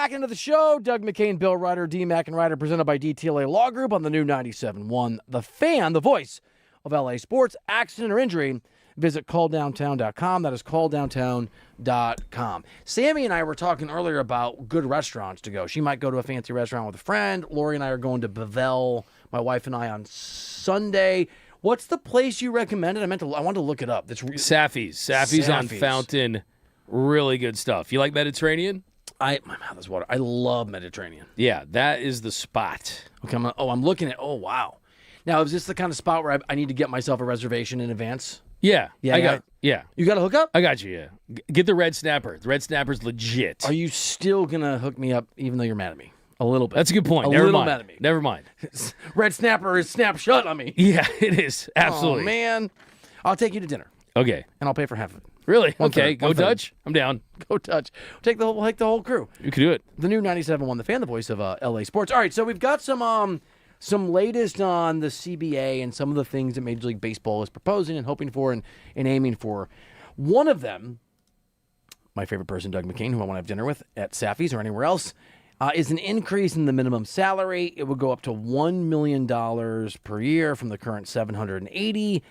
back into the show. Doug McCain, Bill Reiter, D-Mac and Reiter, presented by DTLA Law Group on the new 97.1. The Fan, the voice of LA sports. Accident or injury, visit calldowntown.com. That is calldowntown.com. Sammy and I were talking earlier about good restaurants to go. She might go to a fancy restaurant with a friend. Lori and I are going to Bevel, my wife and I, on Sunday. What's the place you recommended? I wanted to look it up. Safi's on Fountain. Really good stuff. You like Mediterranean? My mouth is water. I love Mediterranean. Yeah, that is the spot. Okay, I'm looking at. Oh wow. Now is this the kind of spot where I need to get myself a reservation in advance? Yeah. Yeah. You got to hook up? I got you. Yeah. Get the red snapper. The red snapper's legit. Are you still gonna hook me up even though you're mad at me? A little bit. That's a good point. A Never little mind. mad at me. Never mind. Red snapper is snap shut on me. Yeah, it is. Absolutely. Oh man. I'll take you to dinner Okay. and I'll pay for half of it. Really? One Okay. third, Go one third. Dutch. I'm down. Go Dutch. We'll take the whole crew. You can do it. The new 97.1 The Fan, the voice of LA sports. All right, so we've got some latest on the CBA and some of the things that Major League Baseball is proposing and hoping for and aiming for. One of them, my favorite person, Doug McCain, who I want to have dinner with at Safi's or anywhere else, is an increase in the minimum salary. It would go up to $1 million per year from the current $780,000.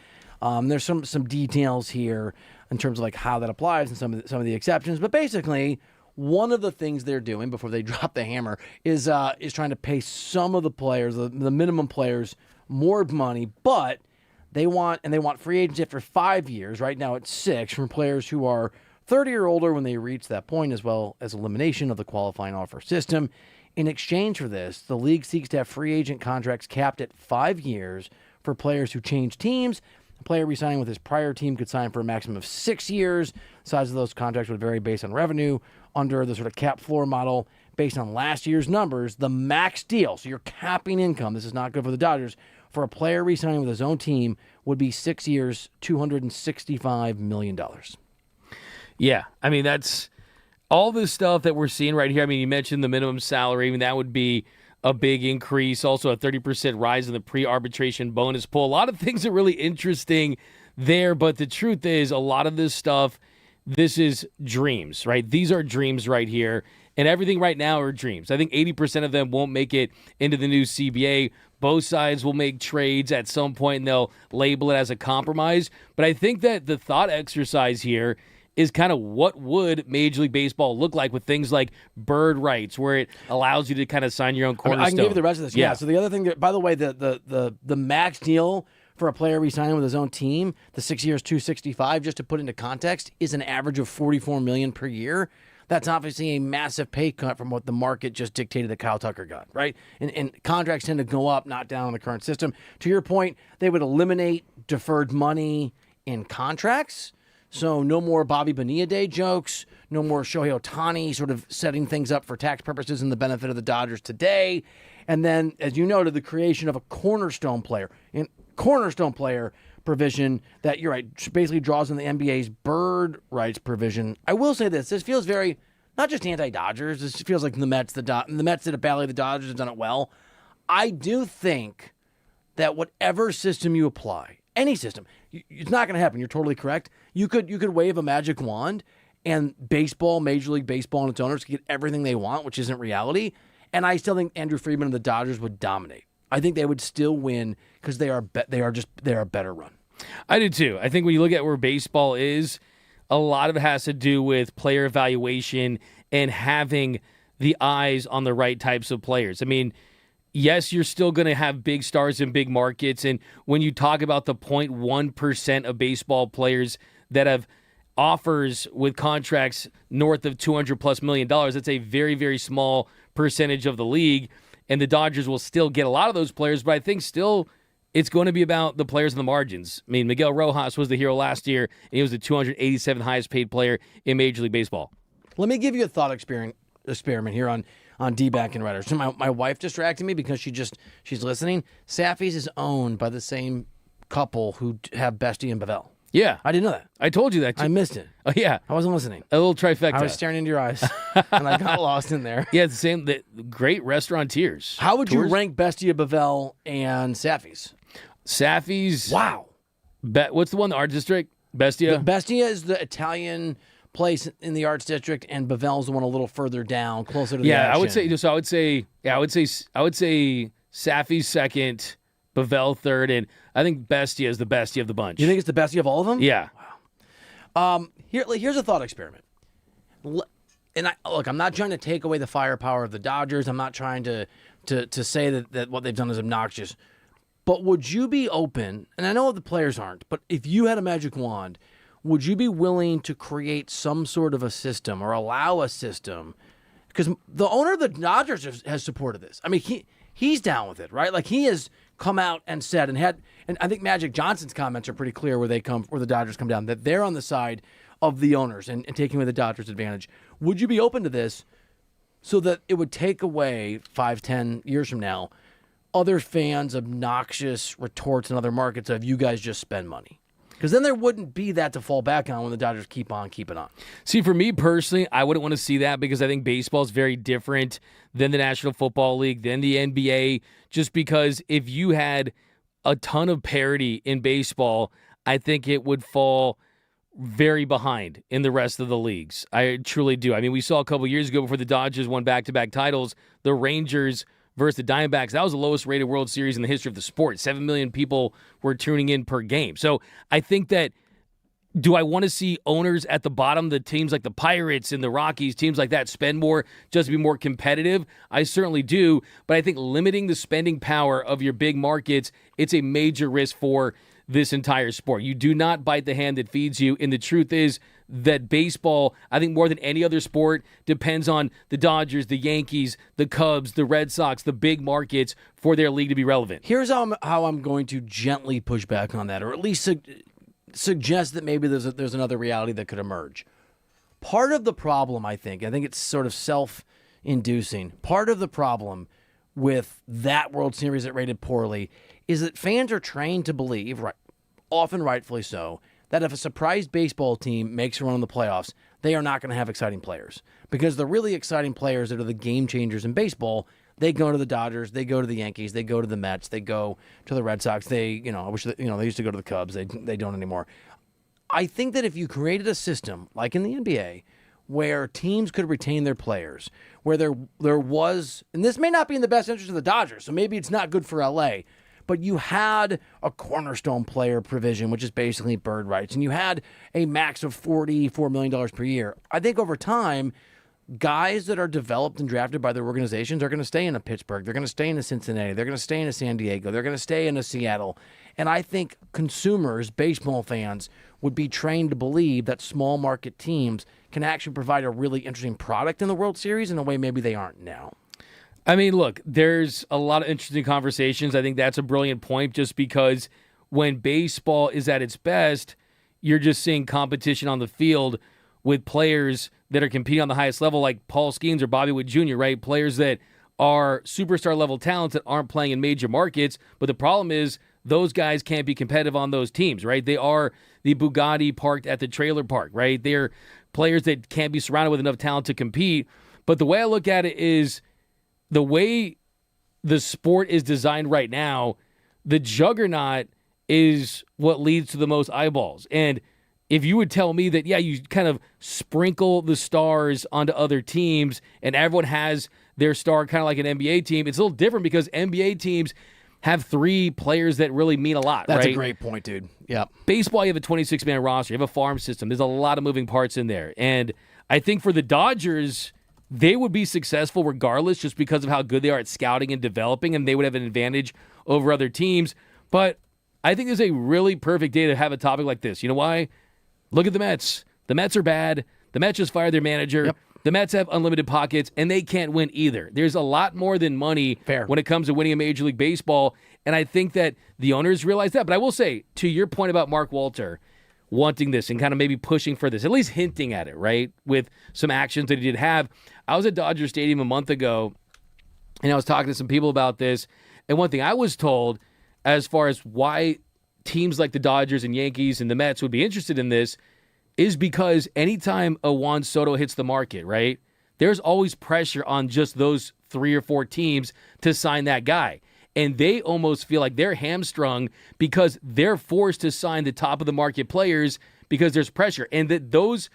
There's some details here in terms of like how that applies and some of the exceptions, but basically, one of the things they're doing before they drop the hammer is trying to pay some of the players, the minimum players, more money, but they want free agency after 5 years. Right now it's 6 from players who are 30 or older when they reach that point, as well as elimination of the qualifying offer system. In exchange for this, the league seeks to have free agent contracts capped at 5 years for players who change teams. A player resigning with his prior team could sign for a maximum of 6 years. The size of those contracts would vary based on revenue. Under the sort of cap floor model, based on last year's numbers, the max deal, so you're capping income, this is not good for the Dodgers, for a player resigning with his own team would be 6 years, $265 million. Yeah. I mean, that's all this stuff that we're seeing right here. I mean, you mentioned the minimum salary. I mean, that would be a big increase. Also, a 30% rise in the pre-arbitration bonus pool. A lot of things are really interesting there, but the truth is a lot of this stuff, this is dreams, right? These are dreams right here, and everything right now are dreams. I think 80% of them won't make it into the new CBA. Both sides will make trades at some point, and they'll label it as a compromise. But I think that the thought exercise here is kind of what would Major League Baseball look like with things like bird rights, where it allows you to kind of sign your own cornerstone. I can give you the rest of this. Yeah. So the other thing, by the way, the max deal for a player resigning with his own team, the 6 years, $265, just to put into context, is an average of $44 million per year. That's obviously a massive pay cut from what the market just dictated that Kyle Tucker got, right? And contracts tend to go up, not down in the current system. To your point, they would eliminate deferred money in contracts. So no more Bobby Bonilla Day jokes, no more Shohei Ohtani sort of setting things up for tax purposes in the benefit of the Dodgers today. And then, as you noted, the creation of a cornerstone player provision that, you're right, basically draws on the NBA's bird rights provision. I will say this feels very, not just anti-Dodgers, this feels like the Mets did a ballet, the Dodgers have done it well. I do think that whatever system you apply, any system, it's not going to happen. You're totally correct. You could wave a magic wand and baseball, Major League Baseball and its owners could get everything they want, which isn't reality. And I still think Andrew Friedman and the Dodgers would dominate. I think they would still win because they are a better run. I do too. I think when you look at where baseball is, a lot of it has to do with player evaluation and having the eyes on the right types of players. I mean, yes, you're still going to have big stars in big markets. And when you talk about the 0.1% of baseball players that have offers with contracts north of $200+ million, that's a very, very small percentage of the league. And the Dodgers will still get a lot of those players, but I think still it's going to be about the players in the margins. I mean, Miguel Rojas was the hero last year, and he was the 287th highest paid player in Major League Baseball. Let me give you a thought experiment here on D-Mac and Reiter. So my wife distracted me because she's listening. Safi's is owned by the same couple who have Bestie and Bevel. Yeah. I didn't know that. I told you that too. I missed it. Oh, yeah. I wasn't listening. A little trifecta. I was staring into your eyes, and I got lost in there. Yeah, it's the same. The great restaurateurs. How would you rank Bestia, Bevel, and Safi's? Safi's. Wow. What's the one, the Art District? Bestia? Bestia is the Italian place in the Arts District, and Bavel's the one a little further down, closer to the Yeah, action. I would say Safi's second, Bavel third, and I think Bestia is the bestie of the bunch. You think it's the best of all of them? Yeah. Here's a thought experiment. I'm not trying to take away the firepower of the Dodgers. I'm not trying to say that what they've done is obnoxious. But would you be open, and I know the players aren't, but if you had a magic wand, would you be willing to create some sort of a system or allow a system? Because the owner of the Dodgers has supported this. I mean, he's down with it, right? Like, he has come out and said and I think Magic Johnson's comments are pretty clear where the Dodgers come down, that they're on the side of the owners and taking away the Dodgers' advantage. Would you be open to this so that it would take away 5-10 years from now other fans' obnoxious retorts in other markets of, you guys just spend money? Because then there wouldn't be that to fall back on when the Dodgers keep on keeping on. See, for me personally, I wouldn't want to see that because I think baseball is very different than the National Football League, than the NBA, just because if you had a ton of parity in baseball, I think it would fall very behind in the rest of the leagues. I truly do. I mean, we saw a couple years ago before the Dodgers won back-to-back titles, the Rangers versus the Diamondbacks. That was the lowest rated World Series in the history of the sport. 7 million people were tuning in per game. So I think that, do I want to see owners at the bottom, the teams like the Pirates and the Rockies, teams like that, spend more just to be more competitive? I certainly do. But I think limiting the spending power of your big markets, it's a major risk for this entire sport. You do not bite the hand that feeds you. And the truth is that baseball, I think more than any other sport, depends on the Dodgers, the Yankees, the Cubs, the Red Sox, the big markets for their league to be relevant. Here's how I'm going to gently push back on that, or at least suggest that maybe there's another reality that could emerge. Part of the problem, I think it's sort of self-inducing. Part of the problem with that World Series that rated poorly is that fans are trained to believe, right, often rightfully so, that if a surprise baseball team makes a run in the playoffs, they are not going to have exciting players. Because the really exciting players that are the game changers in baseball, they go to the Dodgers, they go to the Yankees, they go to the Mets, they go to the Red Sox. They used to go to the Cubs. They don't anymore. I think that if you created a system like in the NBA where teams could retain their players, where there was, and this may not be in the best interest of the Dodgers, so maybe it's not good for LA, but you had a cornerstone player provision, which is basically bird rights, and you had a max of $44 million per year. I think over time, guys that are developed and drafted by their organizations are going to stay in a Pittsburgh. They're going to stay in a Cincinnati. They're going to stay in a San Diego. They're going to stay in a Seattle. And I think consumers, baseball fans, would be trained to believe that small market teams can actually provide a really interesting product in the World Series in a way maybe they aren't now. I mean, look, there's a lot of interesting conversations. I think that's a brilliant point, just because when baseball is at its best, you're just seeing competition on the field with players that are competing on the highest level, like Paul Skeens or Bobby Witt Jr., right? Players that are superstar level talents that aren't playing in major markets. But the problem is those guys can't be competitive on those teams, right? They are the Bugatti parked at the trailer park, right? They're players that can't be surrounded with enough talent to compete. But the way I look at it is, the way the sport is designed right now, the juggernaut is what leads to the most eyeballs. And if you would tell me that, yeah, you kind of sprinkle the stars onto other teams and everyone has their star kind of like an NBA team, it's a little different because NBA teams have 3 players that really mean a lot, That's right? a great point, dude. Yeah. Baseball, you have a 26-man roster. You have a farm system. There's a lot of moving parts in there. And I think for the Dodgers, they would be successful regardless just because of how good they are at scouting and developing, and they would have an advantage over other teams. But I think this is a really perfect day to have a topic like this. You know why? Look at the Mets. The Mets are bad. The Mets just fired their manager. Yep. The Mets have unlimited pockets, and they can't win either. There's a lot more than money when it comes to winning a Major League Baseball, and I think that the owners realize that. But I will say, to your point about Mark Walter wanting this and kind of maybe pushing for this, at least hinting at it, right, with some actions that he did have. I was at Dodger Stadium a month ago, and I was talking to some people about this, and one thing I was told as far as why teams like the Dodgers and Yankees and the Mets would be interested in this is because anytime a Juan Soto hits the market, right, there's always pressure on just those 3 or 4 teams to sign that guy. And they almost feel like they're hamstrung because they're forced to sign the top of the market players because there's pressure. And that those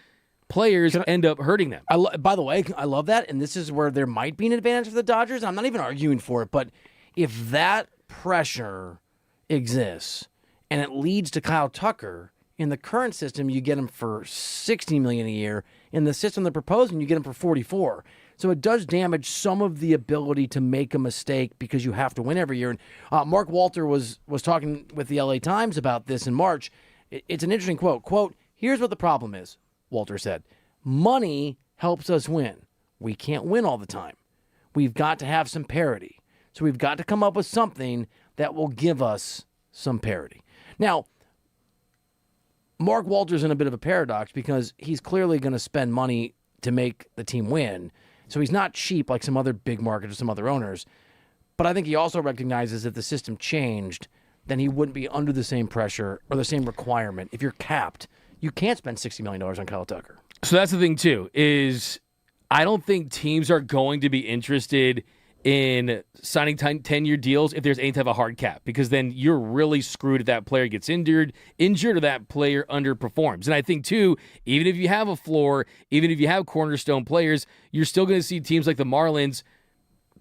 players end up hurting them. By the way, I love that, and this is where there might be an advantage for the Dodgers. I'm not even arguing for it, but if that pressure exists and it leads to Kyle Tucker, in the current system, you get him for $60 million a year. In the system they're proposing, you get him for 44. So it does damage some of the ability to make a mistake because you have to win every year. And Mark Walter was talking with the LA Times about this in March. It's an interesting quote. Quote, here's what the problem is, Walter said. Money helps us win. We can't win all the time. We've got to have some parity. So we've got to come up with something that will give us some parity. Now, Mark Walter's in a bit of a paradox because he's clearly going to spend money to make the team win. So he's not cheap like some other big market or some other owners. But I think he also recognizes if the system changed, then he wouldn't be under the same pressure or the same requirement. If you're capped, you can't spend $60 million on Kyle Tucker. So that's the thing, too, is I don't think teams are going to be interested in signing 10-year deals if there's any type of hard cap, because then you're really screwed if that player gets injured or that player underperforms. And I think, too, even if you have a floor, even if you have cornerstone players, you're still going to see teams like the Marlins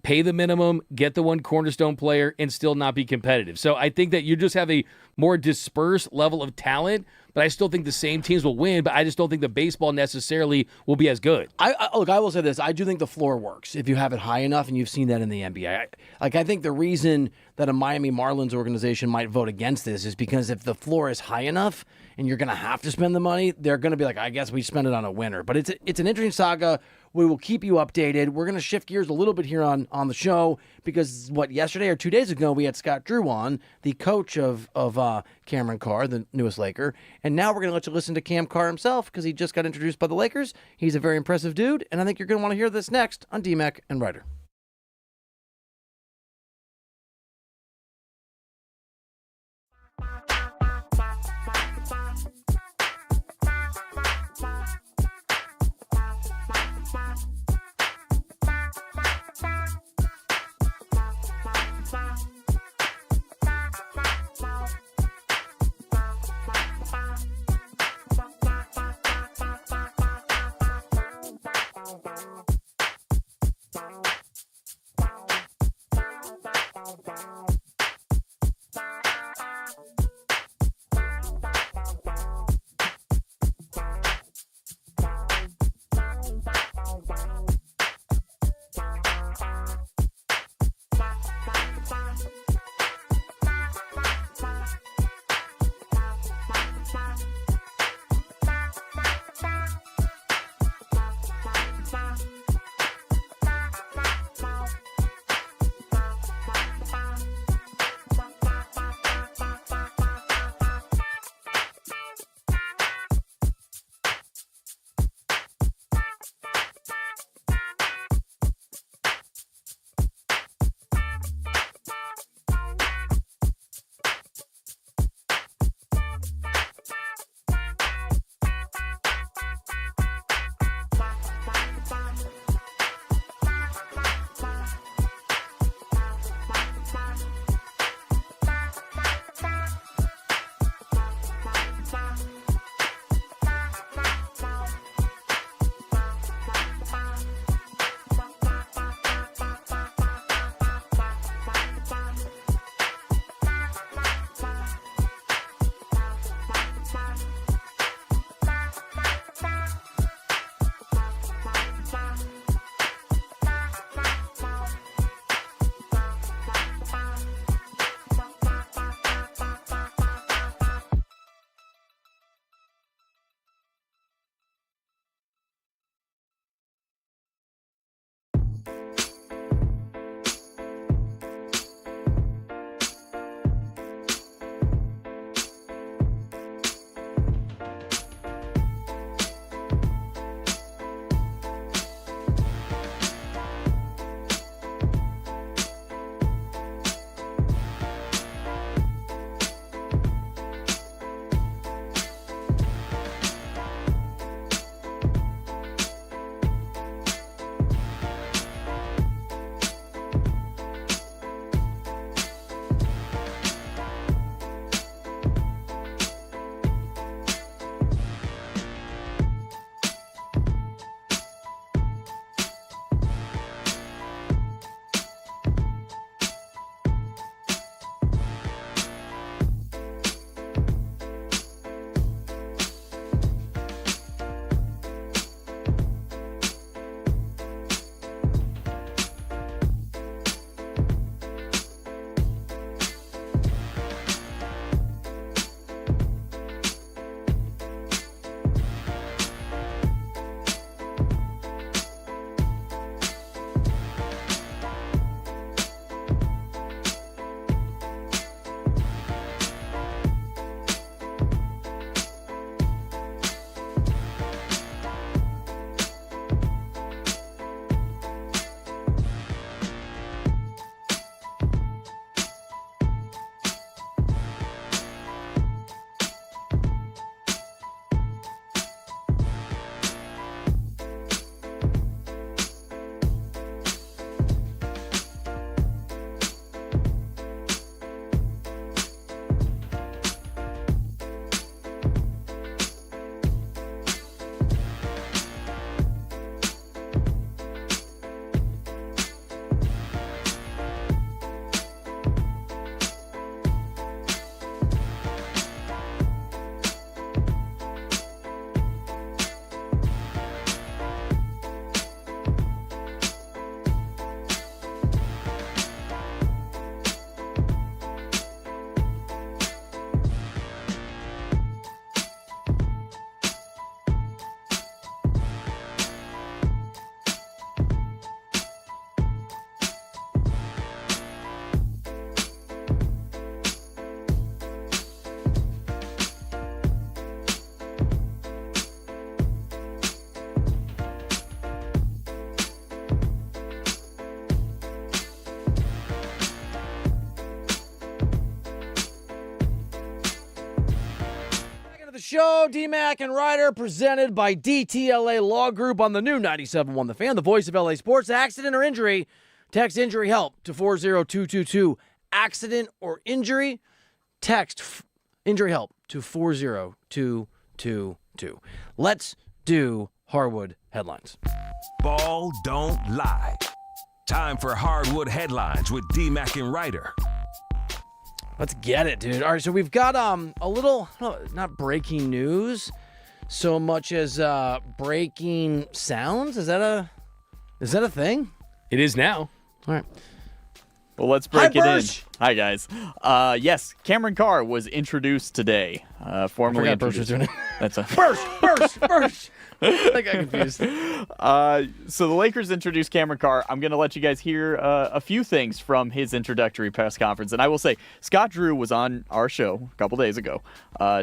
pay the minimum, get the one cornerstone player, and still not be competitive. So I think that you just have a more dispersed level of talent, but I still think the same teams will win, but I just don't think the baseball necessarily will be as good. Look, I will say this. I do think the floor works if you have it high enough, and you've seen that in the NBA. I think the reason that a Miami Marlins organization might vote against this is because if the floor is high enough and you're going to have to spend the money, they're going to be like, I guess we spend it on a winner. But it's an interesting saga. We will keep you updated. We're going to shift gears a little bit here on the show because, yesterday or 2 days ago, we had Scott Drew on, the coach of Cameron Carr, the newest Laker. And now we're going to let you listen to Cam Carr himself because he just got introduced by the Lakers. He's a very impressive dude, and I think you're going to want to hear this next on D-Mac and Reiter. show, D-Mac and Reiter, presented by DTLA Law Group on the new 97.1 The Fan, the voice of LA Sports. Accident or injury, text injury help to 40222. Accident or injury, text injury help to 40222. Let's do Hardwood headlines. Ball don't lie. Time for Hardwood headlines with D-Mac and Reiter. Let's get it, dude. All right, so we've got a little, not breaking news so much as breaking sounds. Is that a thing? It is now. All right. Well, let's break Hi, it Bursch. in. Hi, guys. Yes, Cameron Carr was introduced today. Formally I forgot Bursch was introduced. doing it. That's a Bursch. I got confused. So the Lakers introduced Cameron Carr. I'm going to let you guys hear a few things from his introductory press conference. And I will say, Scott Drew was on our show a couple days ago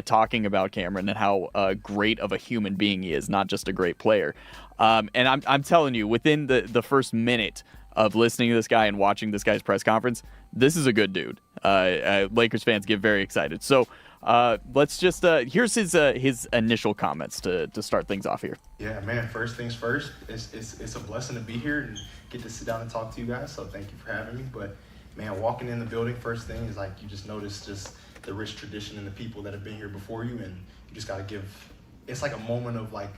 talking about Cameron and how great of a human being he is, not just a great player. And I'm telling you, within the first minute of listening to this guy and watching this guy's press conference, this is a good dude. Lakers fans get very excited. So let's just here's his initial comments to start things off here. Yeah, man. First things first. It's a blessing to be here and get to sit down and talk to you guys. So thank you for having me. But man, walking in the building, first thing is like you just notice just the rich tradition and the people that have been here before you, and you just gotta give. It's like a moment of like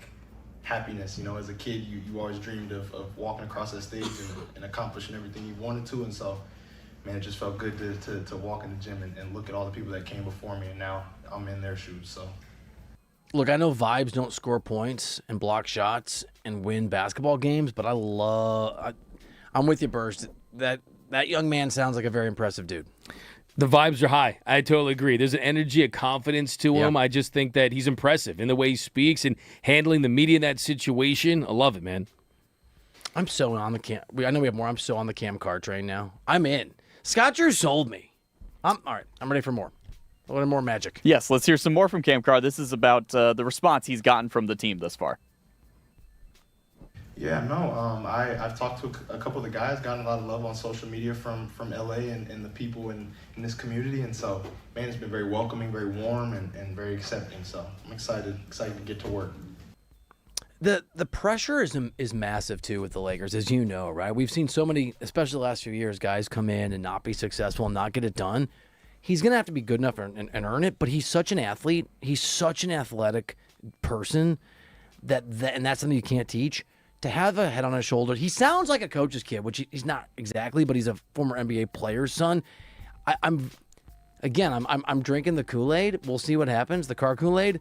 happiness. You know, as a kid, you always dreamed of walking across that stage and accomplishing everything you wanted to, and so. Man, it just felt good to walk in the gym and look at all the people that came before me, and now I'm in their shoes. So, Look, I know vibes don't score points and block shots and win basketball games, but I'm with you, Burst. That young man sounds like a very impressive dude. The vibes are high. I totally agree. There's an energy, a confidence to him. Yeah. I just think that he's impressive in the way he speaks and handling the media in that situation. I love it, man. I'm so on the Cam. I know we have more. I'm so on the Cam Carr train now. I'm in. Scott Drew sold me. All right. I'm ready for more. A little more magic. Yes, let's hear some more from Cam Carr. This is about the response he's gotten from the team thus far. yeah, no, I've talked to a couple of the guys, gotten a lot of love on social media from LA and the people in this community, and so, man, it's been very welcoming, very warm, and very accepting. So I'm excited to get to work. The pressure is massive, too, with the Lakers, as you know, right? We've seen so many, especially the last few years, guys come in and not be successful and not get it done. He's going to have to be good enough and earn it, but he's such an athlete. He's such an athletic person and that's something you can't teach. To have a head on his shoulder, he sounds like a coach's kid, which he's not exactly, but he's a former NBA player's son. I'm drinking the Kool-Aid. We'll see what happens, the Carr Kool-Aid.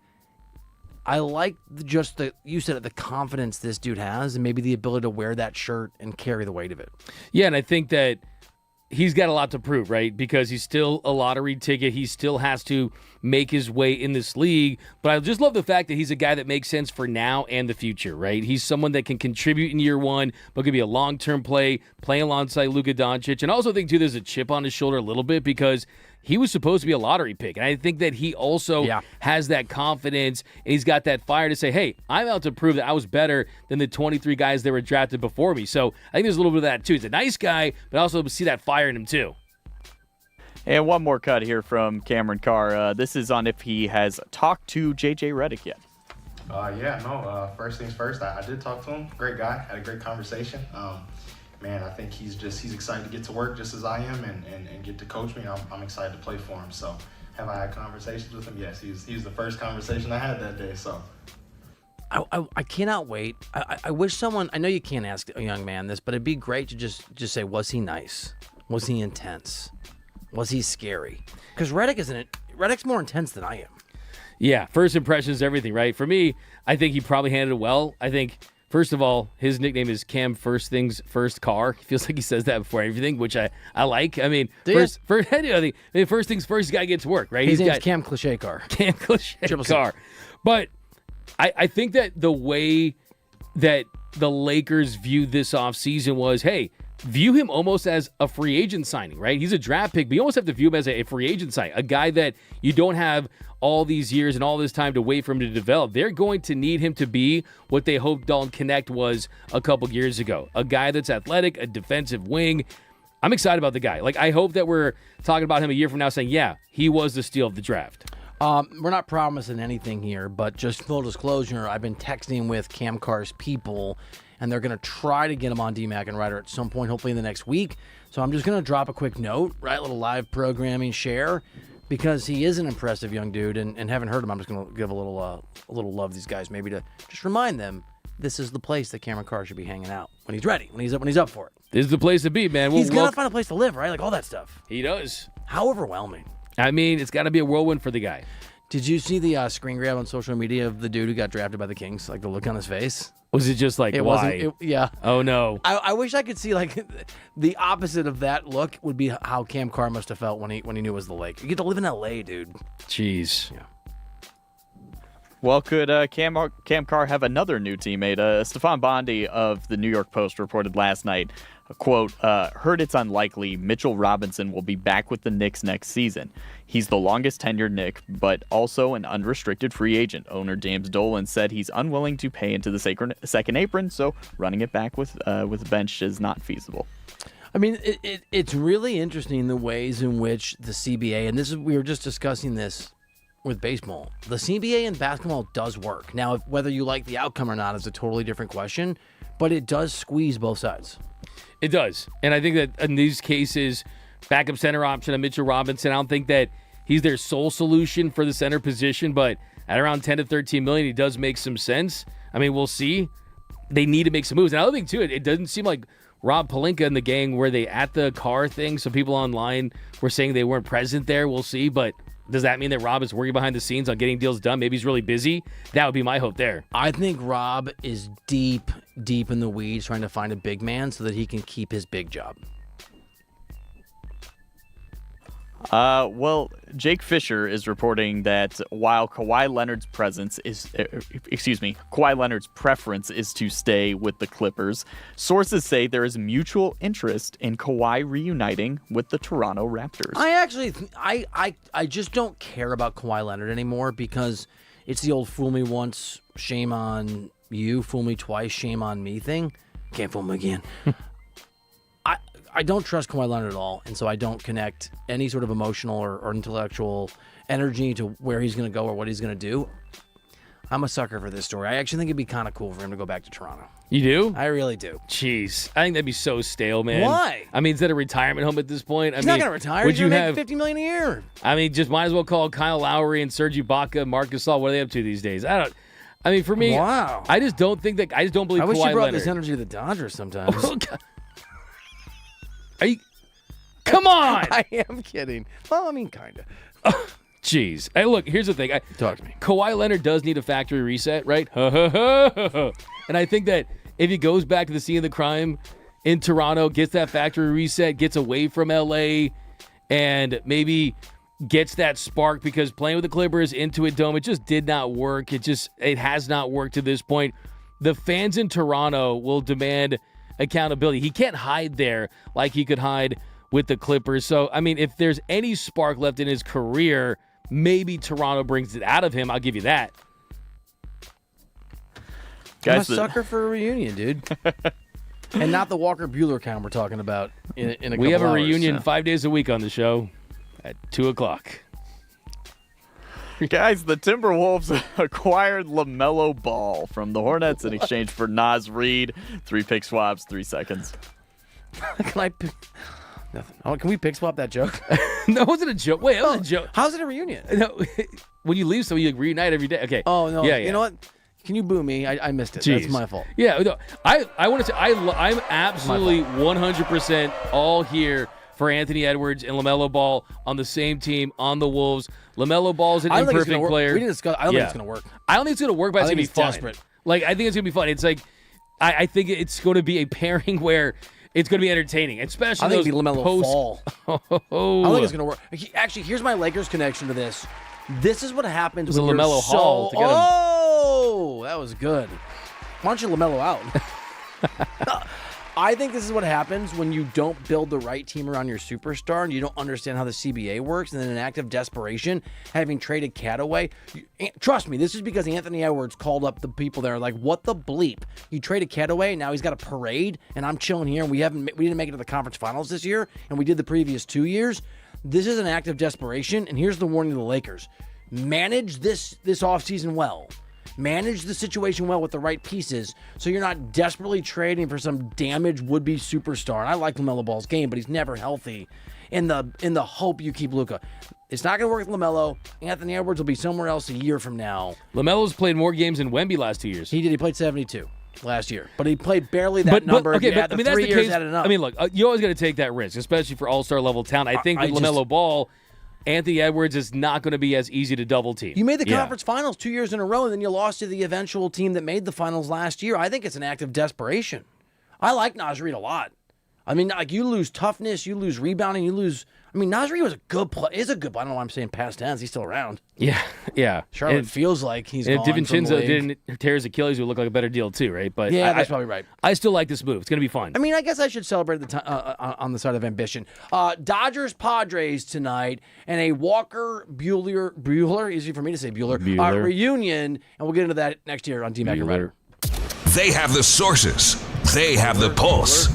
I like you said it, the confidence this dude has and maybe the ability to wear that shirt and carry the weight of it. Yeah, and I think that he's got a lot to prove, right? Because he's still a lottery ticket. He still has to make his way in this league. But I just love the fact that he's a guy that makes sense for now and the future, right? He's someone that can contribute in year one, but could be a long-term play, playing alongside Luka Doncic. And I also think, too, there's a chip on his shoulder a little bit because he was supposed to be a lottery pick. And I think that he also has that confidence, and he's got that fire to say, hey, I'm out to prove that I was better than the 23 guys that were drafted before me. So I think there's a little bit of that, too. He's a nice guy, but I also see that fire in him, too. And one more cut here from Cameron Carr. This is on if he has talked to J.J. Redick yet. First things first, I did talk to him. Great guy, had a great conversation. Man, I think he's excited to get to work just as I am and get to coach me. I'm excited to play for him. So have I had conversations with him? Yes, he's the first conversation I had that day. So I cannot wait. I wish someone, I know you can't ask a young man this, but it'd be great to just say, was he nice? Was he intense? Was he scary? Because Redick's more intense than I am. Yeah, first impressions, everything, right? For me, I think he probably handled it well. I think, first of all, his nickname is Cam First Things First Carr. He feels like he says that before everything, which I like. I mean, first things first, he's got to get to work, right? His name's Cam Cliche Carr. Cam Cliche Triple Carr. C. But I think that the way that the Lakers viewed this offseason was, hey, view him almost as a free agent signing, right? He's a draft pick, but you almost have to view him as a free agent signing, a guy that you don't have all these years and all this time to wait for him to develop. They're going to need him to be what they hoped Dalton Connect was a couple years ago, a guy that's athletic, a defensive wing. I'm excited about the guy. Like, I hope that we're talking about him a year from now saying, yeah, he was the steal of the draft. We're not promising anything here, but just full disclosure, I've been texting with Cam Carr's people, and they're going to try to get him on D-Mac and Reiter at some point, hopefully in the next week. So I'm just going to drop a quick note, right? A little live programming share, because he is an impressive young dude, and haven't heard him. I'm just going to give a little love to these guys, maybe to just remind them this is the place that Cameron Carr should be hanging out when he's ready, when he's up for it. This is the place to be, man. He's got to find a place to live, right? Like all that stuff. He does. How overwhelming. I mean, it's got to be a whirlwind for the guy. Did you see the screen grab on social media of the dude who got drafted by the Kings? Like the look on his face? Was it just like, It why? wasn't. Yeah. Oh, no. I wish I could see like the opposite of that look would be how Cam Carr must have felt when he knew it was the Lake. You get to live in L.A., dude. Jeez. Yeah. Well, could Cam Carr have another new teammate? Stefan Bondi of the New York Post reported last night, quote, heard it's unlikely Mitchell Robinson will be back with the Knicks next season. He's the longest tenured Knick, but also an unrestricted free agent. Owner James Dolan said he's unwilling to pay into the second apron, so running it back with a bench is not feasible. I mean, it's really interesting the ways in which the CBA, and we were just discussing this with baseball. The CBA in basketball does work. Now, whether you like the outcome or not is a totally different question, but it does squeeze both sides. It does. And I think that in these cases, backup center option of Mitchell Robinson, I don't think that he's their sole solution for the center position, but at around 10 to 13 million, he does make some sense. I mean, we'll see. They need to make some moves. And I don't think, too, it doesn't seem like Rob Pelinka and the gang were they at the Carr thing. Some people online were saying they weren't present there. We'll see. But does that mean that Rob is working behind the scenes on getting deals done? Maybe he's really busy. That would be my hope there. I think Rob is deep in the weeds trying to find a big man so that he can keep his big job. Well, Jake Fisher is reporting that while Kawhi Leonard's preference is to stay with the Clippers, sources say there is mutual interest in Kawhi reuniting with the Toronto Raptors. I actually, I just don't care about Kawhi Leonard anymore because it's the old fool me once, shame on you, fool me twice, shame on me thing. Can't fool me again. I don't trust Kawhi Leonard at all, and so I don't connect any sort of emotional or intellectual energy to where he's going to go or what he's going to do. I'm a sucker for this story. I actually think it'd be kind of cool for him to go back to Toronto. You do? I really do. Jeez. I think that'd be so stale, man. Why? I mean, is that a retirement home at this point? He's not going to retire. Would He's you going to have make $50 million a year. I mean, just might as well call Kyle Lowry and Serge Ibaka, Marcus Gasol. What are they up to these days? I mean, for me, wow. I just don't believe I wish Kawhi you brought Leonard. this energy to the Dodgers sometimes. Oh, God. Are you? Come on! I am kidding. Well, I mean, kind of. Jeez. Hey, look, here's the thing. Talk to me. Kawhi Leonard does need a factory reset, right? And I think that if he goes back to the scene of the crime in Toronto, gets that factory reset, gets away from LA, and maybe gets that spark, because playing with the Clippers, Intuit Dome, it just did not work. It has not worked to this point. The fans in Toronto will demand accountability. He can't hide there like he could hide with the Clippers. So, I mean, if there's any spark left in his career, maybe Toronto brings it out of him. I'll give you that. I'm a sucker for a reunion, dude. And not the Walker Buehler kind we're talking about in a couple We have a hours, reunion so. 5 days a week on the show at 2 o'clock. Guys, the Timberwolves acquired LaMelo Ball from the Hornets in exchange for Naz Reid. 3 pick swaps, 3 seconds. Nothing. Oh, can we pick swap that joke? No, it wasn't a joke. Wait, it was a joke. How's it a reunion? No, when you leave, so you reunite every day. Okay. Oh, no. Yeah. You know what? Can you boo me? I missed it. Jeez. That's my fault. Yeah, no, I want to say I'm absolutely 100% all here for Anthony Edwards and LaMelo Ball on the same team on the Wolves. LaMelo Ball is an I don't think it's imperfect gonna player. work. We didn't discuss. I don't think it's going to work. I don't think it's going to work, but it's I going to think be fun. it's desperate. Like, I think it's going to be fun. It's like, I think it's going to be a pairing where it's going to be entertaining, especially I think those it'd be LaMelo post. Fall. I don't think it's going to work. Actually, here's my Lakers connection to this. This is what happens was a when you're LaMelo so... Hall to get him. Oh, that was good. Why don't you LaMelo out? I think this is what happens when you don't build the right team around your superstar and you don't understand how the CBA works, and then in an act of desperation, having traded Cat away. Trust me, this is because Anthony Edwards called up the people there like, what the bleep? You traded Cat away, now he's got a parade, and I'm chilling here, and we didn't make it to the conference finals this year, and we did the previous 2 years. This is an act of desperation, and here's the warning to the Lakers. manage this offseason well. Manage the situation well with the right pieces so you're not desperately trading for some damaged would-be superstar. And I like LaMelo Ball's game, but he's never healthy. In the hope you keep Luka. It's not going to work with LaMelo. Anthony Edwards will be somewhere else a year from now. LaMelo's played more games than Wemby last 2 years. He did. He played 72 last year. But he played barely that number. Okay, but, I mean, that's 3 the years case. added up. I mean, look, you always got to take that risk, especially for all-star level talent. I think with LaMelo Ball, Anthony Edwards is not going to be as easy to double team. You made the conference finals 2 years in a row, and then you lost to the eventual team that made the finals last year. I think it's an act of desperation. I like Naz Reid a lot. I mean, like, you lose toughness, you lose rebounding, you lose. I mean, Naz Reid was a good player. I don't know why I'm saying past tense. He's still around. Yeah. Charlotte feels like he's and gone if from the DiVincenzo league. didn't tear his Achilles, it would look like a better deal too, right? But Yeah, that's probably right. I still like this move. It's going to be fun. I mean, I guess I should celebrate on the side of ambition. Dodgers Padres tonight, and a Walker Buehler, easy for me to say Buehler. Reunion, and we'll get into that next year on D-Mac and Reiter. They have the sources. They have the pulse.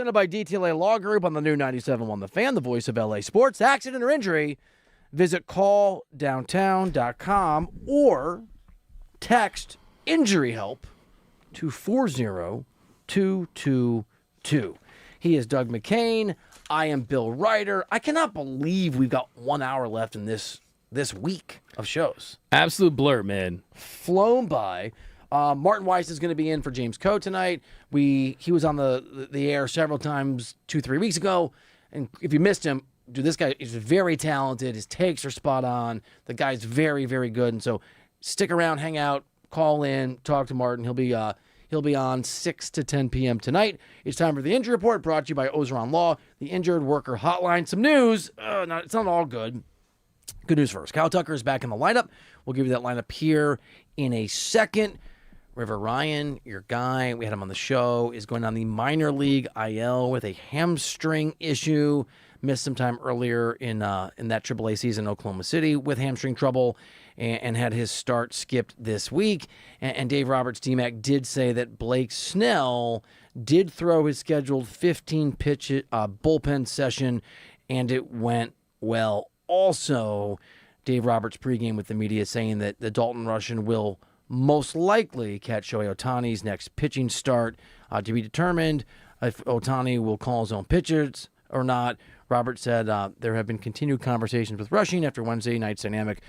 presented by DTLA Law Group on the new 97.1 The Fan, the voice of LA sports. Accident or injury, visit calldowntown.com or text injury help to 40222. He is Doug McCain. I am Bill Reiter. I cannot believe we've got 1 hour left in this week of shows. Absolute blur, man. Flown by. Martin Weiss is going to be in for James Coe tonight. He was on the air several times 2-3 weeks ago, and if you missed him, dude, this guy is very talented. His takes are spot on. The guy's very, very good, and so stick around, hang out, call in, talk to Martin. He'll be on 6 to 10 p.m. tonight. It's time for the injury report, brought to you by Ozeron Law, the Injured Worker Hotline. Some news. It's not all good. Good news first. Kyle Tucker is back in the lineup. We'll give you that lineup here in a second. River Ryan, your guy, we had him on the show, is going on the minor league IL with a hamstring issue. Missed some time earlier in that AAA season in Oklahoma City with hamstring trouble and had his start skipped this week. And Dave Roberts, D-Mac, did say that Blake Snell did throw his scheduled 15-pitch bullpen session, and it went well. Also, Dave Roberts pregame with the media saying that the Dalton Rushing will most likely catch Shohei Ohtani's next pitching start, to be determined if Ohtani will call his own pitchers or not. Roberts said there have been continued conversations with Rushing after Wednesday night's dynamic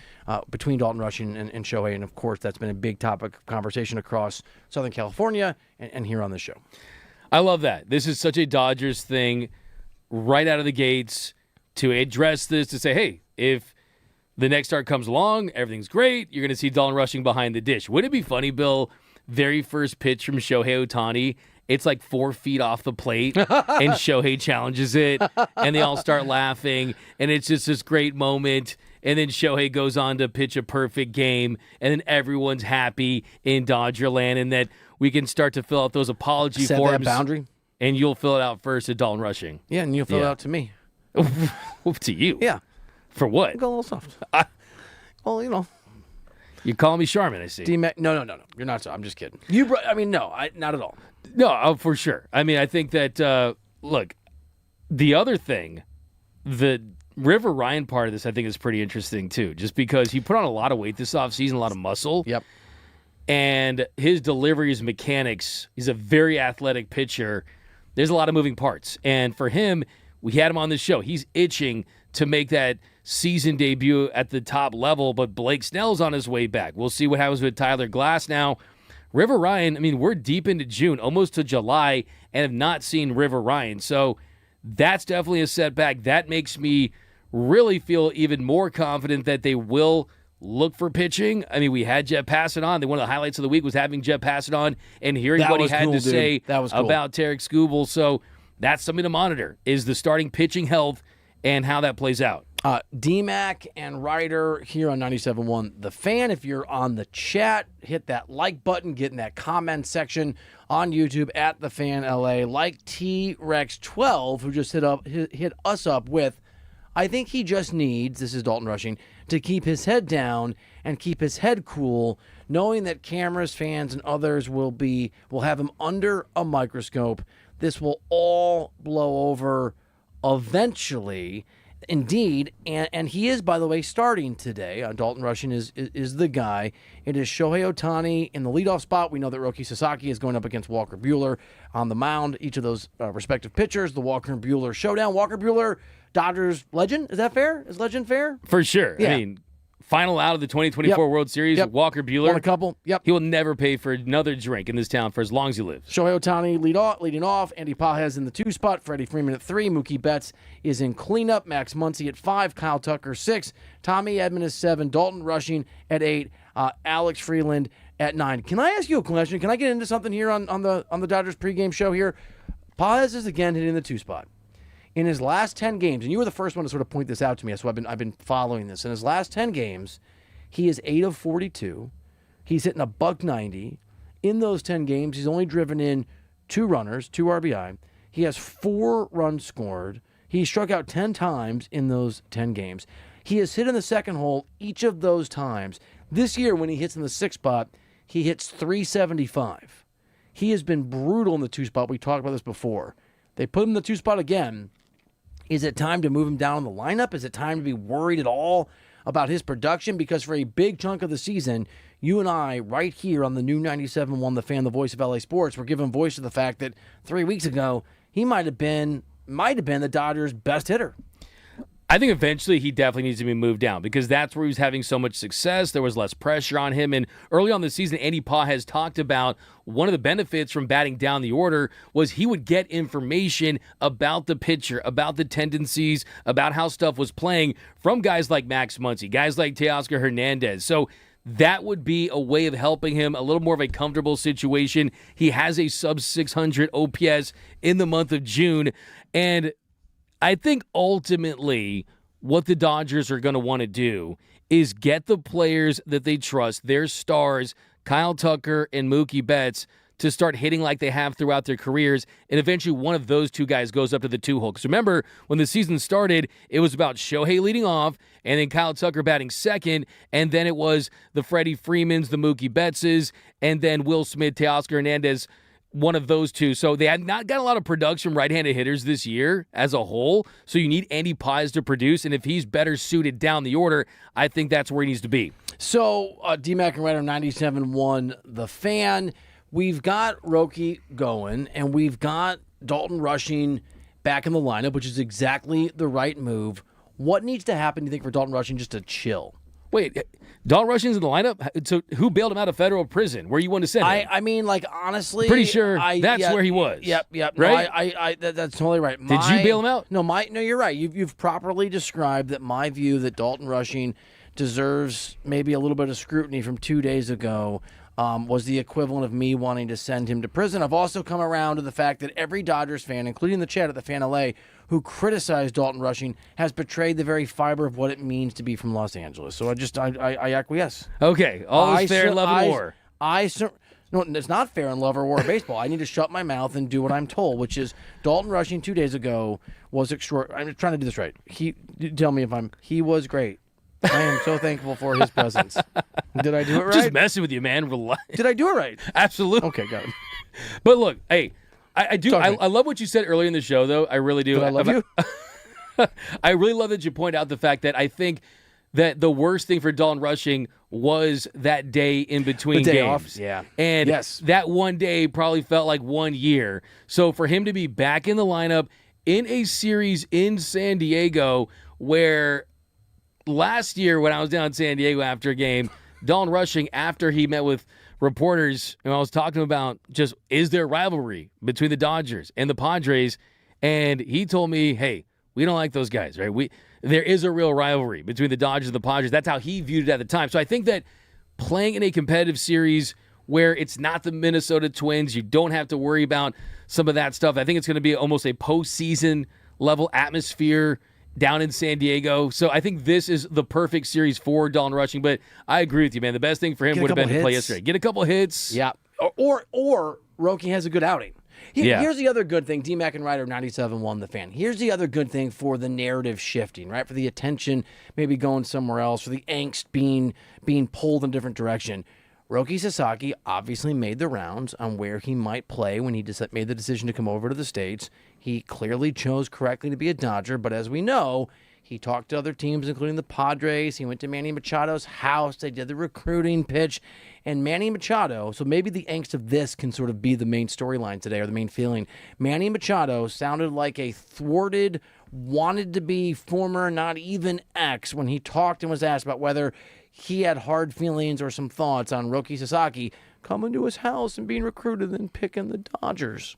between Dalton Rushing and Shohei, and of course that's been a big topic of conversation across Southern California and here on the show. I love that. This is such a Dodgers thing right out of the gates to address this, to say, hey, if the next start comes along, everything's great, you're going to see Dalton Rushing behind the dish. Wouldn't it be funny, Bill, very first pitch from Shohei Ohtani, it's like 4 feet off the plate, and Shohei challenges it, and they all start laughing, and it's just this great moment, and then Shohei goes on to pitch a perfect game, and then everyone's happy in Dodgerland, and that we can start to fill out those apology Set forms. that boundary. And you'll fill it out first at Dalton Rushing. Yeah, and you'll fill it out to me. To you? Yeah. For what? Go a little soft. Well, you know. You call me Charmin, I see. D-Mac, no. You're not so. I'm just kidding. Not at all. No, for sure. I mean, I think that, look, the other thing, the River Ryan part of this, I think is pretty interesting, too, just because he put on a lot of weight this offseason, a lot of muscle. Yep. And his delivery, his mechanics, he's a very athletic pitcher. There's a lot of moving parts. And for him, we had him on the show. He's itching to make that season debut at the top level, but Blake Snell's on his way back. We'll see what happens with Tyler Glass now. River Ryan, I mean, we're deep into June, almost to July, and have not seen River Ryan. So that's definitely a setback. That makes me really feel even more confident that they will look for pitching. I mean, we had Jeff Passan on. One of the highlights of the week was having Jeff Passan on and hearing what he had to say about Tarek Skubal. So that's something to monitor, is the starting pitching health and how that plays out. D-Mac and Reiter here on 97.1 The Fan. If you're on the chat, hit that like button, get in that comment section on YouTube at The Fan LA. Like T-Rex12, who just hit us up with, I think he just needs, this is Dalton Rushing, to keep his head down and keep his head cool, knowing that cameras, fans, and others will have him under a microscope. This will all blow over eventually. Indeed, and he is, by the way, starting today. Dalton Rushing is the guy. It is Shohei Ohtani in the leadoff spot. We know that Roki Sasaki is going up against Walker Buehler on the mound. Each of those respective pitchers, the Walker and Buehler showdown. Walker Buehler, Dodgers legend. Is that fair? Is legend fair? For sure. Yeah. I mean, final out of the 2024 World Series, Walker Buehler. Won a couple. Yep. He will never pay for another drink in this town for as long as he lives. Shohei Ohtani leading off. Andy Pages in the 2 spot. Freddie Freeman at 3. Mookie Betts is in cleanup. Max Muncy at 5. Kyle Tucker 6. Tommy Edman is 7. Dalton Rushing at 8. Alex Freeland at 9. Can I ask you a question? Can I get into something here on the Dodgers pregame show here? Pages is again hitting the 2 spot. In his last 10 games, and you were the first one to sort of point this out to me, so I've been following this. In his last 10 games, he is 8 of 42. He's hitting $190. In those 10 games, he's only driven in 2 runners, 2 RBI. He has 4 runs scored. He struck out 10 times in those 10 games. He has hit in the second hole each of those times. This year, when he hits in the 6 spot, he hits 375. He has been brutal in the 2 spot. We talked about this before. They put him in the 2 spot again. Is it time to move him down in the lineup? Is it time to be worried at all about his production? Because for a big chunk of the season, you and I, right here on the new 97.1 The Fan, the voice of LA Sports, were giving voice to the fact that 3 weeks ago, he might have been the Dodgers' best hitter. I think eventually he definitely needs to be moved down because that's where he was having so much success. There was less pressure on him. And early on the season, Andy Pah has talked about one of the benefits from batting down the order was he would get information about the pitcher, about the tendencies, about how stuff was playing from guys like Max Muncy, guys like Teoscar Hernandez. So that would be a way of helping him, a little more of a comfortable situation. He has a sub-600 OPS in the month of June. And I think ultimately what the Dodgers are going to want to do is get the players that they trust, their stars, Kyle Tucker and Mookie Betts, to start hitting like they have throughout their careers, and eventually one of those two guys goes up to the 2-hole. Because remember, when the season started, it was about Shohei leading off, and then Kyle Tucker batting second, and then it was the Freddie Freemans, the Mookie Bettses, and then Will Smith, Teoscar Hernandez, one of those two. So they had not got a lot of production right-handed hitters this year as a whole. So you need Andy Paz to produce, and if he's better suited down the order, I think that's where he needs to be. So D-Mac and Reiter 97.1 The Fan. We've got Roki going, and we've got Dalton Rushing back in the lineup, which is exactly the right move. What needs to happen, do you think, for Dalton Rushing just to chill? Wait, Dalton Rushing's in the lineup? So who bailed him out of federal prison? Where you want to send him? I mean, like, honestly, pretty sure that's where he was. Yep. Right? No, that's totally right. Did you bail him out? No, you're right. You've properly described that my view that Dalton Rushing deserves maybe a little bit of scrutiny from 2 days ago was the equivalent of me wanting to send him to prison. I've also come around to the fact that every Dodgers fan, including the chat at the Fan LA, who criticized Dalton Rushing, has betrayed the very fiber of what it means to be from Los Angeles. So I acquiesce. Okay, all is fair in love and war. No, it's not fair in love or war of baseball. I need to shut my mouth and do what I'm told, which is Dalton Rushing 2 days ago was extraordinary. I'm trying to do this right. Tell me if he was great. I am so thankful for his presence. Did I do it right? Just messing with you, man. Relax. Did I do it right? Absolutely. Okay, got it. But look, hey, I do. I love what you said earlier in the show, though. I really do. Did I love you? I really love that you point out the fact that I think that the worst thing for Dalton Rushing was that day in between the day games. off, yeah. And that one day probably felt like 1 year. So for him to be back in the lineup in a series in San Diego where last year when I was down in San Diego after a game, Dalton Rushing, after he met with reporters, and I was talking about just, is there a rivalry between the Dodgers and the Padres? And he told me, hey, we don't like those guys, right? There is a real rivalry between the Dodgers and the Padres. That's how he viewed it at the time. So I think that playing in a competitive series where it's not the Minnesota Twins, you don't have to worry about some of that stuff. I think it's going to be almost a postseason level atmosphere down in San Diego. So I think this is the perfect series for Dalton Rushing. But I agree with you, man. The best thing for him would have been to play yesterday. Get a couple hits. Yeah. Or Roki has a good outing. Here's the other good thing. D-Mac and Reiter 97.1 The Fan. Here's the other good thing for the narrative shifting, right? For the attention maybe going somewhere else, for the angst being pulled in a different direction. Roki Sasaki obviously made the rounds on where he might play when he made the decision to come over to the States. He clearly chose correctly to be a Dodger, but as we know, he talked to other teams, including the Padres. He went to Manny Machado's house. They did the recruiting pitch. And Manny Machado, so maybe the angst of this can sort of be the main storyline today or the main feeling. Manny Machado sounded like a thwarted, wanted to be former, not even ex, when he talked and was asked about whether he had hard feelings or some thoughts on Roki Sasaki coming to his house and being recruited and picking the Dodgers.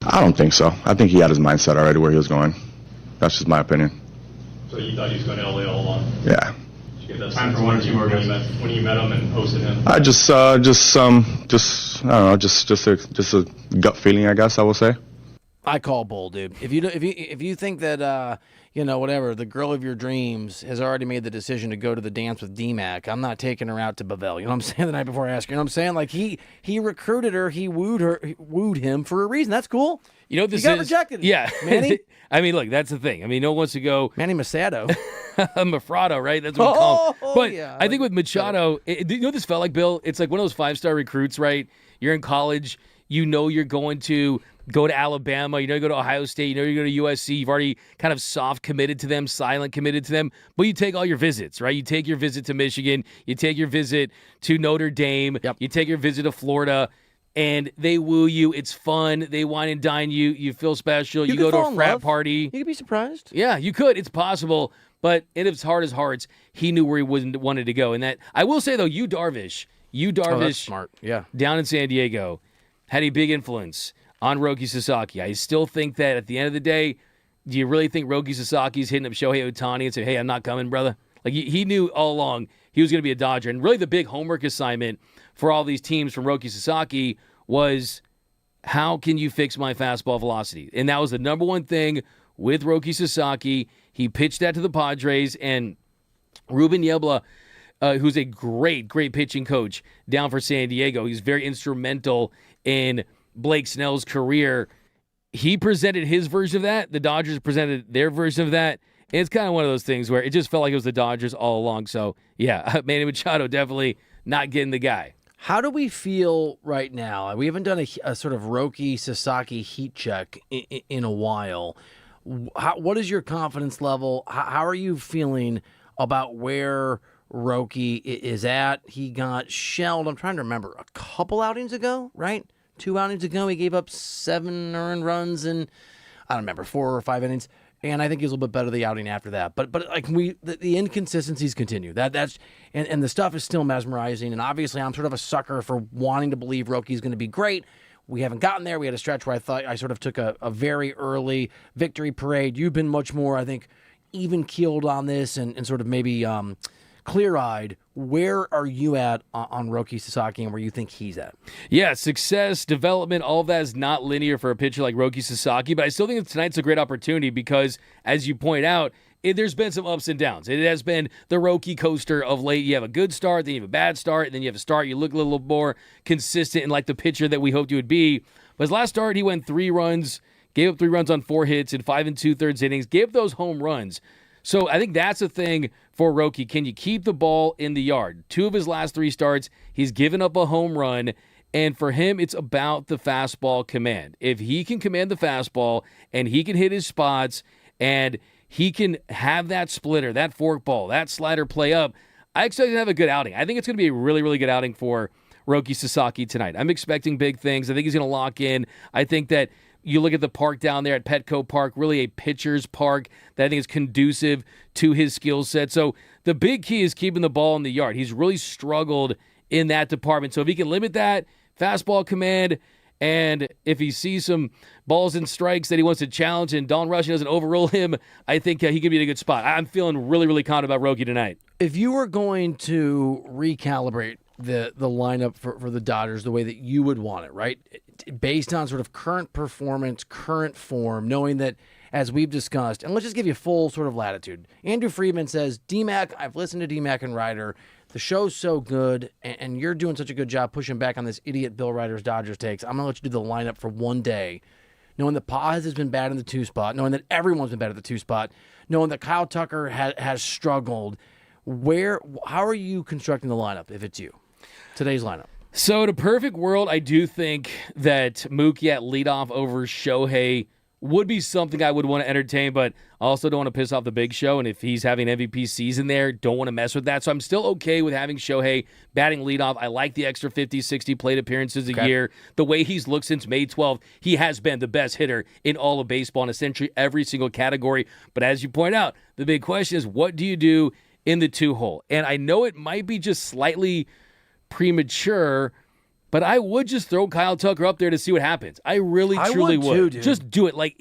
I don't think so. I think he had his mindset already where he was going. That's just my opinion. So you thought he was going to LA all along? Yeah. Did you get that time for 1 or 2 more when you met him and hosted him? I just I don't know, just a gut feeling, I guess I will say. I call bull, dude. If you think that whatever, the girl of your dreams has already made the decision to go to the dance with D-Mac, I'm not taking her out to Bavel. You know what I'm saying? The night before I asked her. You know what I'm saying? Like he recruited her, he wooed him for a reason. That's cool. You know what this got is? rejected. Yeah. Manny? I mean, look, that's the thing. I mean, no one wants to go Manny Machado. Mafrado, right? That's what we call him. But yeah, I think with Machado, you know what this felt like, Bill? It's like one of those 5-star recruits, right? You're in college. You know you're going to go to Alabama, you know you go to Ohio State, you know you go to USC, you've already kind of soft committed to them, silent committed to them, but you take all your visits, right? You take your visit to Michigan, you take your visit to Notre Dame, you take your visit to Florida, and they woo you. It's fun. They wine and dine you. You feel special. You go to a frat party. You could be surprised. Yeah, you could. It's possible. But in his heart of hearts, he knew where he wanted to go. And that, I will say, though, Yu Darvish, that's smart. Yeah. down in San Diego, had a big influence on Roki Sasaki. I still think that at the end of the day, do you really think Roki Sasaki's hitting up Shohei Ohtani and saying, hey, I'm not coming, brother? Like, he knew all along he was going to be a Dodger. And really the big homework assignment for all these teams from Roki Sasaki was, how can you fix my fastball velocity? And that was the number one thing with Roki Sasaki. He pitched that to the Padres, and Ruben Niebla, who's a great pitching coach down for San Diego, he's very instrumental in Blake Snell's career. He presented his version of that. The Dodgers presented their version of that. And it's kind of one of those things where it just felt like it was the Dodgers all along. So, yeah, Manny Machado definitely not getting the guy. How do we feel right now? We haven't done a sort of Roki Sasaki heat check in a while. What is your confidence level? How are you feeling about where Roki is at? He got shelled, I'm trying to remember, a couple outings ago, right? 2 outings ago, he gave up 7 earned runs in, I don't remember, 4 or 5 innings. And I think he's a little bit better the outing after that. But like the inconsistencies continue. That's and the stuff is still mesmerizing. And obviously, I'm sort of a sucker for wanting to believe Roki's going to be great. We haven't gotten there. We had a stretch where I thought I sort of took a very early victory parade. You've been much more, I think, even-keeled on this and sort of maybe clear-eyed. Where are you at on Roki Sasaki and where you think he's at? Yeah, success, development, all of that is not linear for a pitcher like Roki Sasaki, but I still think that tonight's a great opportunity because, as you point out, there's been some ups and downs. It has been the Roki coaster of late. You have a good start, then you have a bad start, and then you have a start. You look a little more consistent and like the pitcher that we hoped you would be. But his last start, he went 3 runs, gave up 3 runs on 4 hits in 5 2/3 innings, gave up those home runs. So I think that's a thing for Roki. Can you keep the ball in the yard? 2 of his last 3 starts, he's given up a home run. And for him, it's about the fastball command. If he can command the fastball and he can hit his spots and he can have that splitter, that forkball, that slider play up, I expect him to have a good outing. I think it's going to be a really, really good outing for Roki Sasaki tonight. I'm expecting big things. I think he's going to lock in. I think that you look at the park down there at Petco Park, really a pitcher's park that I think is conducive to his skill set. So the big key is keeping the ball in the yard. He's really struggled in that department. So if he can limit that fastball command, and if he sees some balls and strikes that he wants to challenge and Dalton Rushing doesn't overrule him, I think he could be in a good spot. I'm feeling really, really confident about Roki tonight. If you were going to recalibrate the lineup for the Dodgers the way that you would want it, right? Based on sort of current performance, current form, knowing that, as we've discussed, and let's just give you full sort of latitude. Andrew Friedman says, D-Mac, I've listened to D-Mac and Reiter. The show's so good, and you're doing such a good job pushing back on this idiot Bill Reiter's Dodgers takes. I'm going to let you do the lineup for one day, knowing that Paz has been bad in the 2 spot, knowing that everyone's been bad at the 2 spot, knowing that Kyle Tucker has struggled. How are you constructing the lineup if it's you? Today's lineup. So in a perfect world, I do think that Mookie at leadoff over Shohei would be something I would want to entertain, but I also don't want to piss off the Big Show, and if he's having an MVP season there, don't want to mess with that. So I'm still okay with having Shohei batting leadoff. I like the extra 50, 60 plate appearances a year. The way he's looked since May 12th, he has been the best hitter in all of baseball in essentially every single category. But as you point out, the big question is, what do you do in the 2-hole? And I know it might be just slightly premature, but I would just throw Kyle Tucker up there to see what happens. I really, truly would. Too, dude. Just do it. Like,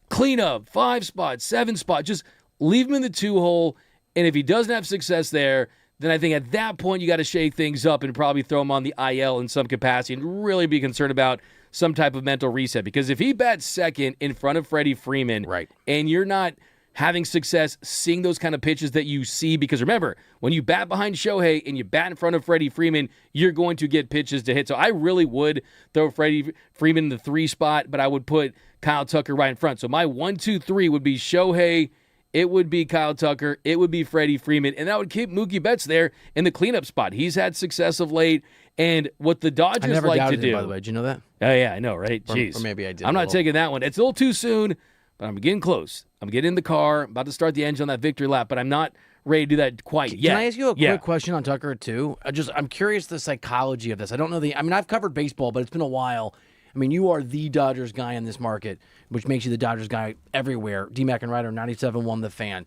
clean up, 5 spots, 7 spots. Just leave him in the 2-hole, and if he doesn't have success there, then I think at that point you got to shake things up and probably throw him on the IL in some capacity and really be concerned about some type of mental reset. Because if he bats second in front of Freddie Freeman, right, and you're not having success seeing those kind of pitches that you see, because remember, when you bat behind Shohei and you bat in front of Freddie Freeman, you're going to get pitches to hit. So I really would throw Freddie Freeman in the 3 spot, but I would put Kyle Tucker right in front. So my 1, 2, 3 would be Shohei it would be Kyle Tucker, it would be Freddie Freeman, and that would keep Mookie Betts there in the cleanup spot. He's had success of late, and what the Dodgers I never like to doubted do. him, by the way. Did you know that? Oh, yeah, I know, right? Jeez. Or maybe I did. I'm not taking that one. It's a little too soon, but I'm getting close. I'm getting in the car, about to start the engine on that victory lap, but I'm not ready to do that quite yet. Can I ask you a quick question on Tucker, too? I'm curious the psychology of this. I don't know I've covered baseball, but it's been a while. I mean, you are the Dodgers guy in this market, which makes you the Dodgers guy everywhere. D-Mac and Reiter, 97.1 The Fan.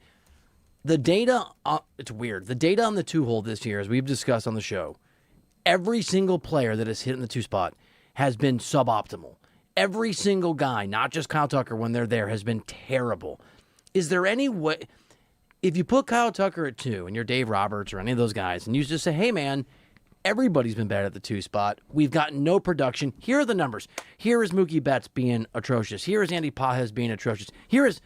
The data, it's weird. The data on the 2-hole this year, as we've discussed on the show, every single player that has hit in the 2 spot has been suboptimal. Every single guy, not just Kyle Tucker, when they're there, has been terrible. Is there any way, if you put Kyle Tucker at 2 and you're Dave Roberts or any of those guys, and you just say, hey, man, everybody's been bad at the 2 spot. We've gotten no production. Here are the numbers. Here is Mookie Betts being atrocious. Here is Andy Pages being atrocious. Here is,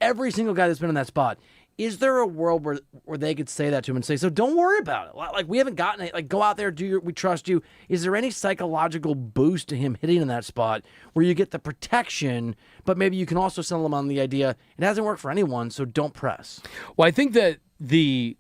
every single guy that's been in that spot. Is there a world where they could say that to him and say, so don't worry about it? Like, we haven't gotten it. Like, go out there, we trust you. Is there any psychological boost to him hitting in that spot where you get the protection, but maybe you can also sell him on the idea it hasn't worked for anyone, so don't press? Well, I think that the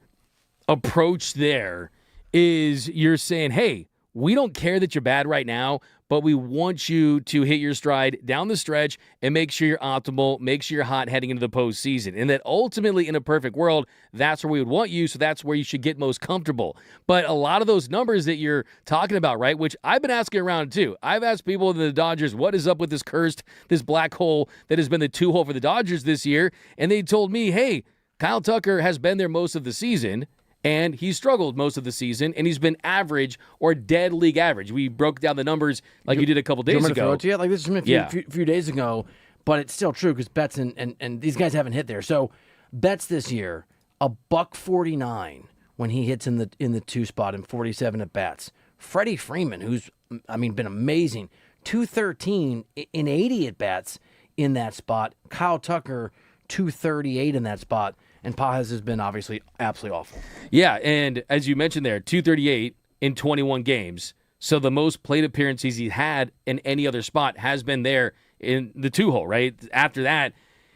approach there is you're saying, hey, we don't care that you're bad right now, but we want you to hit your stride down the stretch and make sure you're optimal, make sure you're hot heading into the postseason. And that ultimately, in a perfect world, that's where we would want you, so that's where you should get most comfortable. But a lot of those numbers that you're talking about, right, which I've been asking around too. I've asked people in the Dodgers, what is up with this black hole that has been the 2-hole for the Dodgers this year? And they told me, hey, Kyle Tucker has been there most of the season, and he struggled most of the season, and he's been average or dead league average. We broke down the numbers like you did a couple days ago. Throw it to you? Like, this is from a few days ago, but it's still true because Betts and these guys haven't hit there. So Betts this year, $149 when he hits in the 2 spot and 47 at bats. Freddie Freeman, who's been amazing, 213 in 80 at bats in that spot. Kyle Tucker, 238 in that spot. And Pages has been obviously absolutely awful. Yeah, and as you mentioned there, 238 in 21 games. So the most plate appearances he had in any other spot has been there in the 2-hole, right? After that,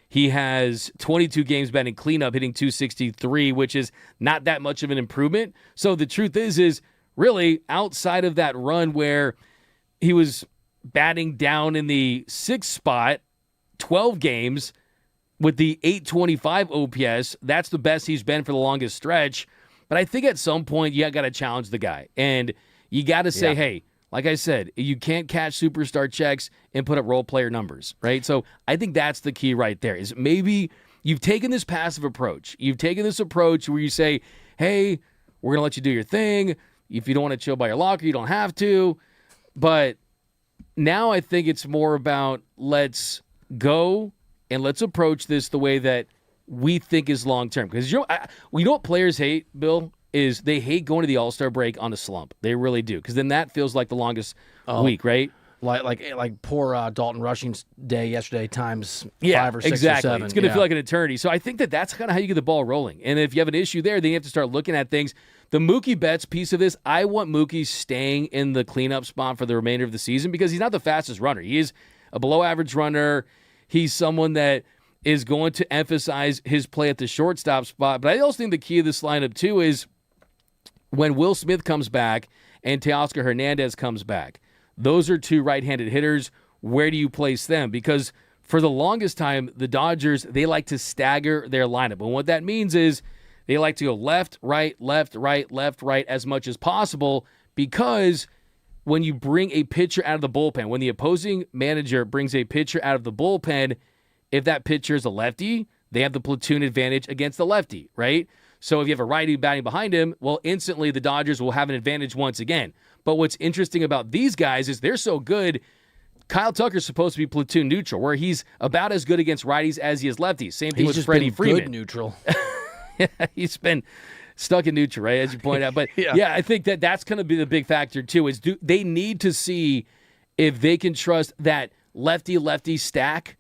he has 22 games batting cleanup, hitting 263, which is not that much of an improvement. So the truth is really outside of that run where he was batting down in the 6th spot, 12 games, with the 825 OPS, that's the best he's been for the longest stretch. But I think at some point you got to challenge the guy. And you got to say, hey, like I said, you can't catch superstar checks and put up role player numbers, right? So I think that's the key right there is maybe you've taken this passive approach. You've taken this approach where you say, hey, we're going to let you do your thing. If you don't want to chill by your locker, you don't have to. But now I think it's more about let's go and let's approach this the way that we think is long-term. Because you know what players hate, Bill, is they hate going to the All-Star break on a slump. They really do. Because then that feels like the longest week, right? Like poor Dalton Rushing's day yesterday times 5 or 6 exactly. or 7. It's going to feel like an eternity. So I think that's kind of how you get the ball rolling. And if you have an issue there, then you have to start looking at things. The Mookie Betts piece of this, I want Mookie staying in the cleanup spot for the remainder of the season because he's not the fastest runner. He is a below-average runner. He's someone that is going to emphasize his play at the shortstop spot. But I also think the key of this lineup, too, is when Will Smith comes back and Teoscar Hernandez comes back. Those are 2 right-handed hitters. Where do you place them? Because for the longest time, the Dodgers, they like to stagger their lineup. And what that means is they like to go left, right, left, right, left, right as much as possible because when you bring a pitcher out of the bullpen, when the opposing manager brings a pitcher out of the bullpen, if that pitcher is a lefty, they have the platoon advantage against the lefty, right? So if you have a righty batting behind him, well, instantly the Dodgers will have an advantage once again. But what's interesting about these guys is they're so good. Kyle Tucker's supposed to be platoon neutral, where he's about as good against righties as he is lefties. Same thing with Freddie Freeman. Good neutral. He's been stuck in neutral, right, as you point out. But, yeah, I think that's going to be the big factor, too, is they need to see if they can trust that lefty-lefty stack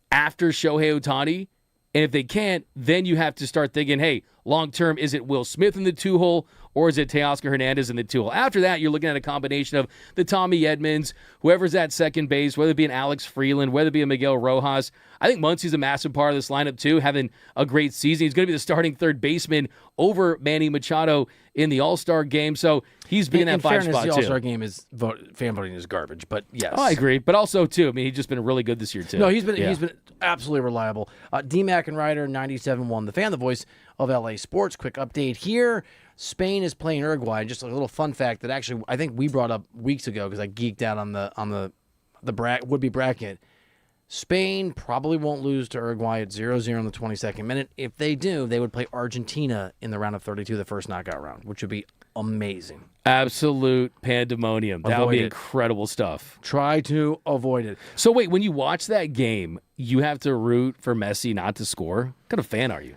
after Shohei Ohtani. And if they can't, then you have to start thinking, hey, long term, is it Will Smith in the 2-hole or is it Teoscar Hernandez in the 2-hole? After that, you're looking at a combination of the Tommy Edmonds, whoever's at second base, whether it be an Alex Freeland, whether it be a Miguel Rojas. I think Muncie's a massive part of this lineup too, having a great season. He's going to be the starting third baseman over Manny Machado in the All-Star game, so he's been in that 5 spot the too. All-Star game is fan voting is garbage, but yes. Oh, I agree, but also too, I mean, he's just been really good this year too. No, he's been absolutely reliable. D-Mac and Reiter, 97.1 The Fan, the voice of LA Sports. Quick update here. Spain is playing Uruguay. Just a little fun fact that actually I think we brought up weeks ago because I geeked out on the would-be bracket. Spain probably won't lose to Uruguay at 0-0 in the 22nd minute. If they do, they would play Argentina in the round of 32, the first knockout round, which would be amazing. Absolute pandemonium. That would be Avoid it. incredible stuff. Try to avoid it. So wait, when you watch that game, you have to root for Messi not to score? What kind of fan are you?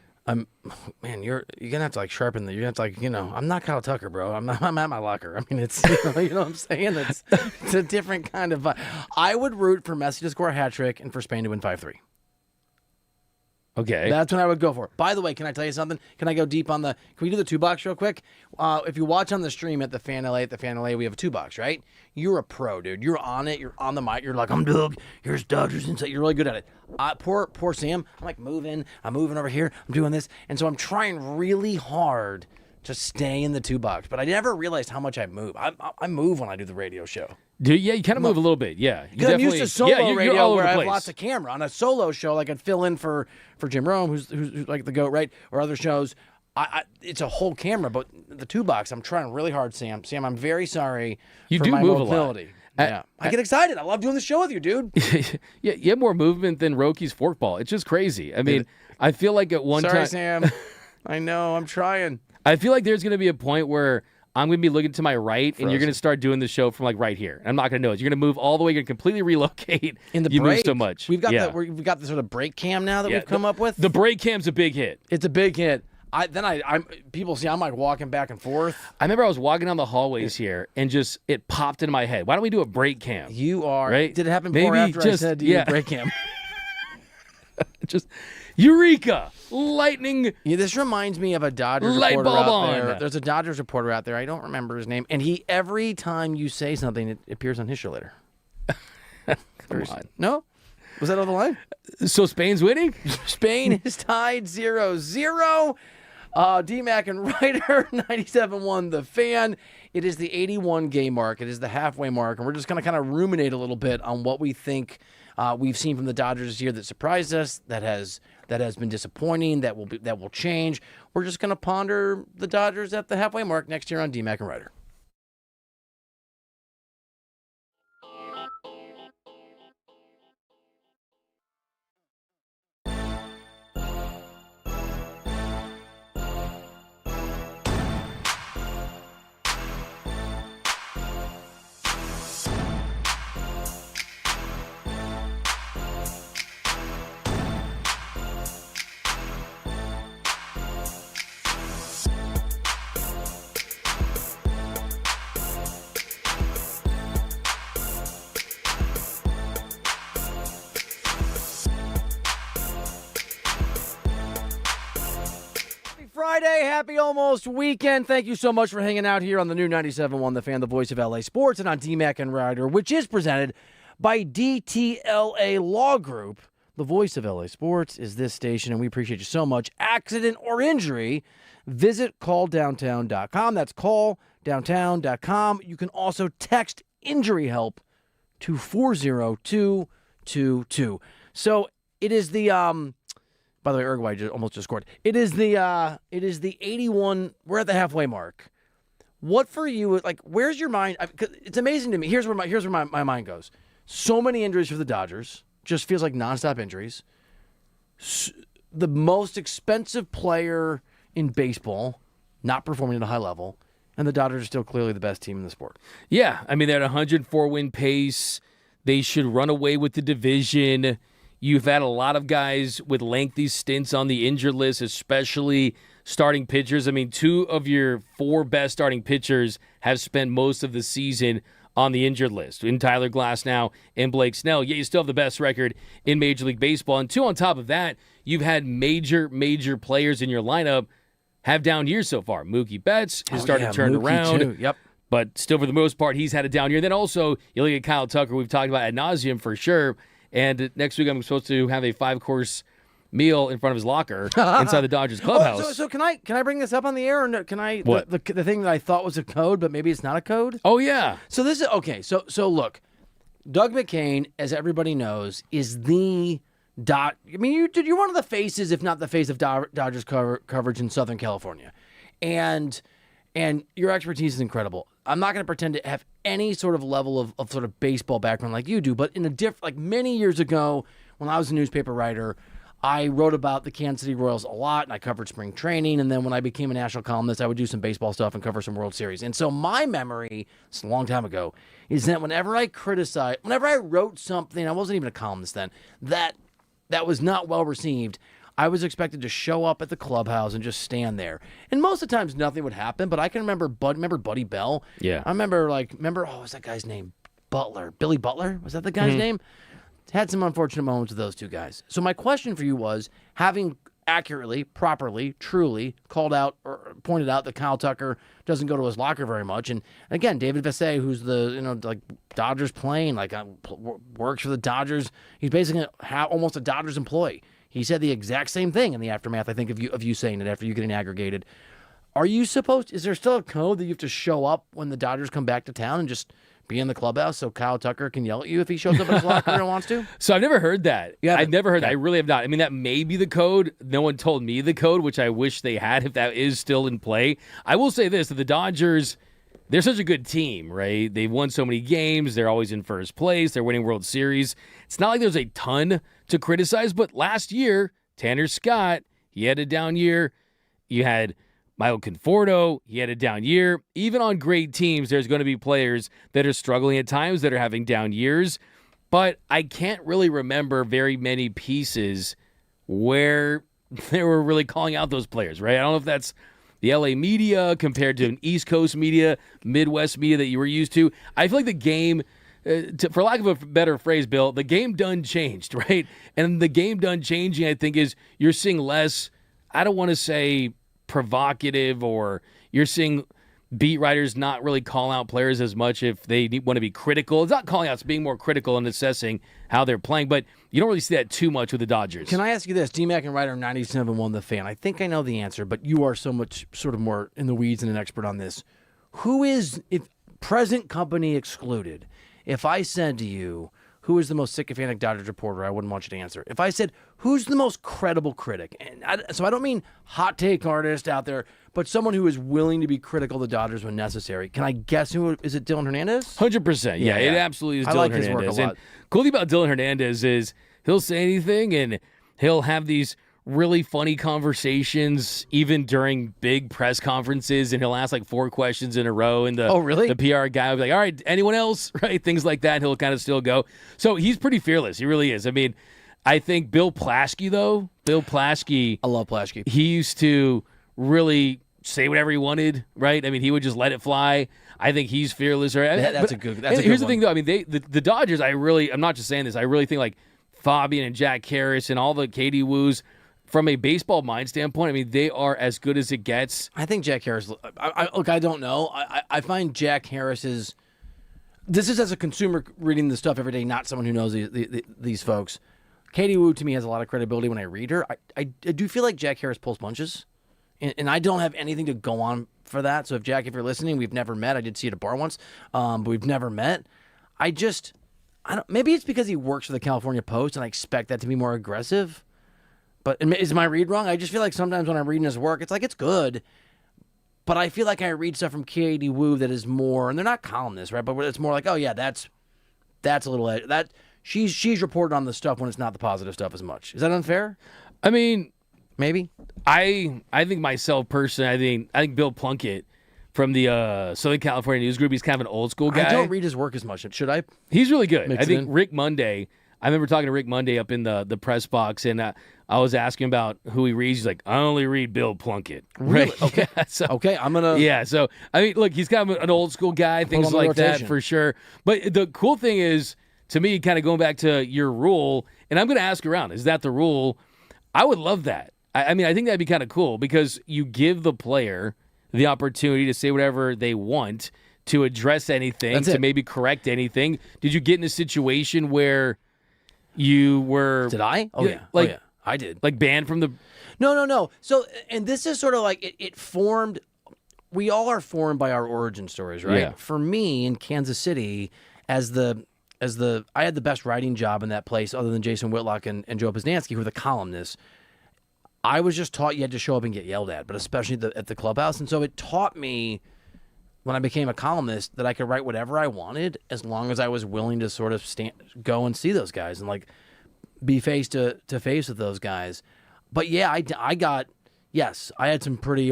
Man, you're gonna have to like sharpen the. You have to like, I'm not Kyle Tucker, bro. I'm at my locker. I mean, it's you know what I'm saying. It's a different kind of. I would root for Messi to score a hat trick and for Spain to win 5-3. Okay. That's what I would go for. By the way, can I tell you something? Can I go deep on can we do the 2-box real quick? If you watch on the stream at the Fan LA, we have a 2-box, right? You're a pro, dude. You're on it. You're on the mic. You're like, I'm Doug. Here's Dodgers Insight. You're really good at it. Poor Sam. I'm like moving. I'm moving over here. I'm doing this. And so I'm trying really hard to stay in the 2-box. But I never realized how much I move. I move when I do the radio show. Yeah, you kind of move a little bit. Yeah. Because I'm used to solo radio all over where the I have place. lots of camera. On a solo show, like I'd fill in for Jim Rome, who's like the GOAT, right? Or other shows. It's a whole camera, but the 2-box, I'm trying really hard, Sam. Sam, I'm very sorry You for do my move mobility. a lot. Yeah. I get excited. I love doing the show with you, dude. Yeah, you have more movement than Roki's forkball. It's just crazy. I mean, I feel like at one Sorry, time... Sam. I know. I'm trying. I feel like there's going to be a point where I'm going to be looking to my right, and you're going to start doing the show from like right here. I'm not going to know it. You're going to move all the way. You're going to completely relocate. In the you break, move so much. We've got the sort of break cam now that we've come up with. The break cam's a big hit. It's a big hit. People see I'm like walking back and forth. I remember I was walking down the hallways here, and just it popped into my head. Why don't we do a break cam? You are right. Did it happen before or after I said break cam? Just Eureka! Lightning. Yeah, this reminds me of a Dodgers Light reporter bulb out there. on. There's a Dodgers reporter out there. I don't remember his name, and every time you say something, it appears on his show later. Come on. No? Was that on the line? So Spain's winning? Spain is tied 0-0. D-Mac and Reiter, 97.1 The Fan. It is the 81 game mark. It is the halfway mark, and we're just going to kind of ruminate a little bit on what we think we've seen from the Dodgers this year that surprised us, that has been disappointing, that will change. We're just going to ponder the Dodgers at the halfway mark next year on D-Mac and Reiter. Friday, happy almost weekend. Thank you so much for hanging out here on the new 97.1 The Fan, the voice of LA Sports, and on D-Mac and Reiter, which is presented by DTLA Law Group. The voice of LA Sports is this station, and we appreciate you so much. Accident or injury, visit calldowntown.com. That's calldowntown.com. You can also text injury help to 40222. So it is the by the way, Uruguay almost just scored. It is the 81. We're at the halfway mark. What for you? Like, where's your mind? It's amazing to me. Here's where my mind goes. So many injuries for the Dodgers. Just feels like nonstop injuries. The most expensive player in baseball not performing at a high level, and the Dodgers are still clearly the best team in the sport. Yeah, I mean, they're at a 104-win pace. They should run away with the division. You've had a lot of guys with lengthy stints on the injured list, especially starting pitchers. I mean, 2 of your 4 best starting pitchers have spent most of the season on the injured list, in Tyler Glasnow and Blake Snell. Yet you still have the best record in Major League Baseball. And 2, on top of that, you've had major players in your lineup have down years so far. Mookie Betts has started to turn Mookie around. too. Yep. But still, for the most part, he's had a down year. Then also, you look at Kyle Tucker, we've talked about ad nauseum for sure. And next week, I'm supposed to have a 5-course meal in front of his locker inside the Dodgers clubhouse. So can I bring this up on the air, or no, can I? What? The thing that I thought was a code, but maybe it's not a code. Oh, yeah. So this is okay. So look, Doug McCain, as everybody knows, is the I mean, you're one of the faces, if not the face of Dodgers coverage in Southern California, and your expertise is incredible. I'm not going to pretend to have any sort of level of sort of baseball background like you do, but in a like many years ago, when I was a newspaper writer, I wrote about the Kansas City Royals a lot, and I covered spring training. And then when I became a national columnist, I would do some baseball stuff and cover some World Series. And so my memory, it's a long time ago, is that whenever I wrote something, I wasn't even a columnist then, that was not well received, I was expected to show up at the clubhouse and just stand there. And most of the times nothing would happen, but I can remember Buddy Bell? Yeah. I remember, what was that guy's name? Butler. Billy Butler? Was that the guy's name? Had some unfortunate moments with those two guys. So my question for you was, having accurately, properly, truly called out or pointed out that Kyle Tucker doesn't go to his locker very much, and again, David Vassegh, who's the Dodgers plane, works for the Dodgers. He's basically almost a Dodgers employee. He said the exact same thing in the aftermath, I think, of you saying it after you getting aggregated. Are you supposed? Is there still a code that you have to show up when the Dodgers come back to town and just be in the clubhouse so Kyle Tucker can yell at you if he shows up in his locker and wants to? So I've never heard that. Yeah, I've never heard that. I really have not. I mean, that may be the code. No one told me the code, which I wish they had if that is still in play. I will say this, that the Dodgers, they're such a good team, right? They've won so many games. They're always in first place. They're winning World Series. It's not like there's a ton to criticize, but last year, Tanner Scott, he had a down year. You had Michael Conforto, he had a down year. Even on great teams, there's going to be players that are struggling at times, that are having down years. But I can't really remember very many pieces where they were really calling out those players, right? I don't know if that's the LA media compared to an East Coast media, Midwest media that you were used to. I feel like the game, for lack of a better phrase, Bill, the game done changed, right? And the game done changing, I think, is you're seeing less, I don't want to say provocative, or you're seeing beat writers not really call out players as much if they want to be critical. It's not calling out, it's being more critical and assessing how they're playing, but you don't really see that too much with the Dodgers. Can I ask you this? D-Mac and Reiter 97.1 The Fan. I think I know the answer, but you are so much sort of more in the weeds and an expert on this. Who is, if present company excluded, if I said to you, who is the most sycophantic Dodgers reporter, I wouldn't want you to answer. If I said, who's the most credible critic? And so I don't mean hot take artist out there, but someone who is willing to be critical of the Dodgers when necessary. Can I guess who? Is it Dylan Hernandez? 100%. Yeah, it absolutely is Dylan like Hernandez. his work a lot. And cool thing about Dylan Hernandez is he'll say anything and he'll have these really funny conversations even during big press conferences, and he'll ask like 4 questions in a row, and the PR guy will be like, all right, anyone else? Right? Things like that. He'll kind of still go. So he's pretty fearless. He really is. I mean, I think Bill Plaschke, I love Plaschke. He used to really say whatever he wanted, right? I mean, he would just let it fly. I think he's fearless. Right? That's a good Here's the one. thing, though. I mean, the Dodgers, I'm not just saying this, I really think like Fabian and Jack Harris and all the Katie Woos, from a baseball mind standpoint, I mean, they are as good as it gets. I think Jack Harris, look, I don't know. I find Jack Harris is, this is as a consumer reading the stuff every day, not someone who knows these folks. Katie Woo, to me, has a lot of credibility when I read her. I do feel like Jack Harris pulls punches, and I don't have anything to go on for that. So if you're listening, we've never met. I did see you at a bar once, but we've never met. I don't, maybe it's because he works for the California Post, and I expect that to be more aggressive. But is my read wrong? I just feel like sometimes when I'm reading his work, it's like it's good, but I feel like I read stuff from Katie Woo that is more, and they're not columnists, right? But it's more like, oh yeah, that's a little that she's reported on the stuff when it's not the positive stuff as much. Is that unfair? I mean, maybe. I think myself personally, I think Bill Plunkett from the Southern California News Group, he's kind of an old school guy. I don't read his work as much. Should I? He's really good. Mix I think Rick Monday. I remember talking to Rick Monday up in the press box, and I was asking about who he reads. He's like, I only read Bill Plunkett. Really? Right? Okay. So, okay, I'm going to... Yeah, so, I mean, look, he's kind of an old school guy, things like that for sure. But the cool thing is, to me, kind of going back to your rule, and I'm going to ask around, is that the rule? I would love that. I mean, I think that'd be kind of cool because you give the player the opportunity to say whatever they want, to address anything, to maybe correct anything. Did you get in a situation where you were... Did I? Oh, yeah. Like, oh, yeah. I did. Like banned from the... No. So, and this is sort of like, it formed... We all are formed by our origin stories, right? Yeah. For me, in Kansas City, I had the best writing job in that place other than Jason Whitlock and Joe Poznansky, who were the columnists. I was just taught you had to show up and get yelled at, but especially at the clubhouse. And so it taught me when I became a columnist that I could write whatever I wanted as long as I was willing to sort of go and see those guys and like be face to face with those guys. But yeah, I had some pretty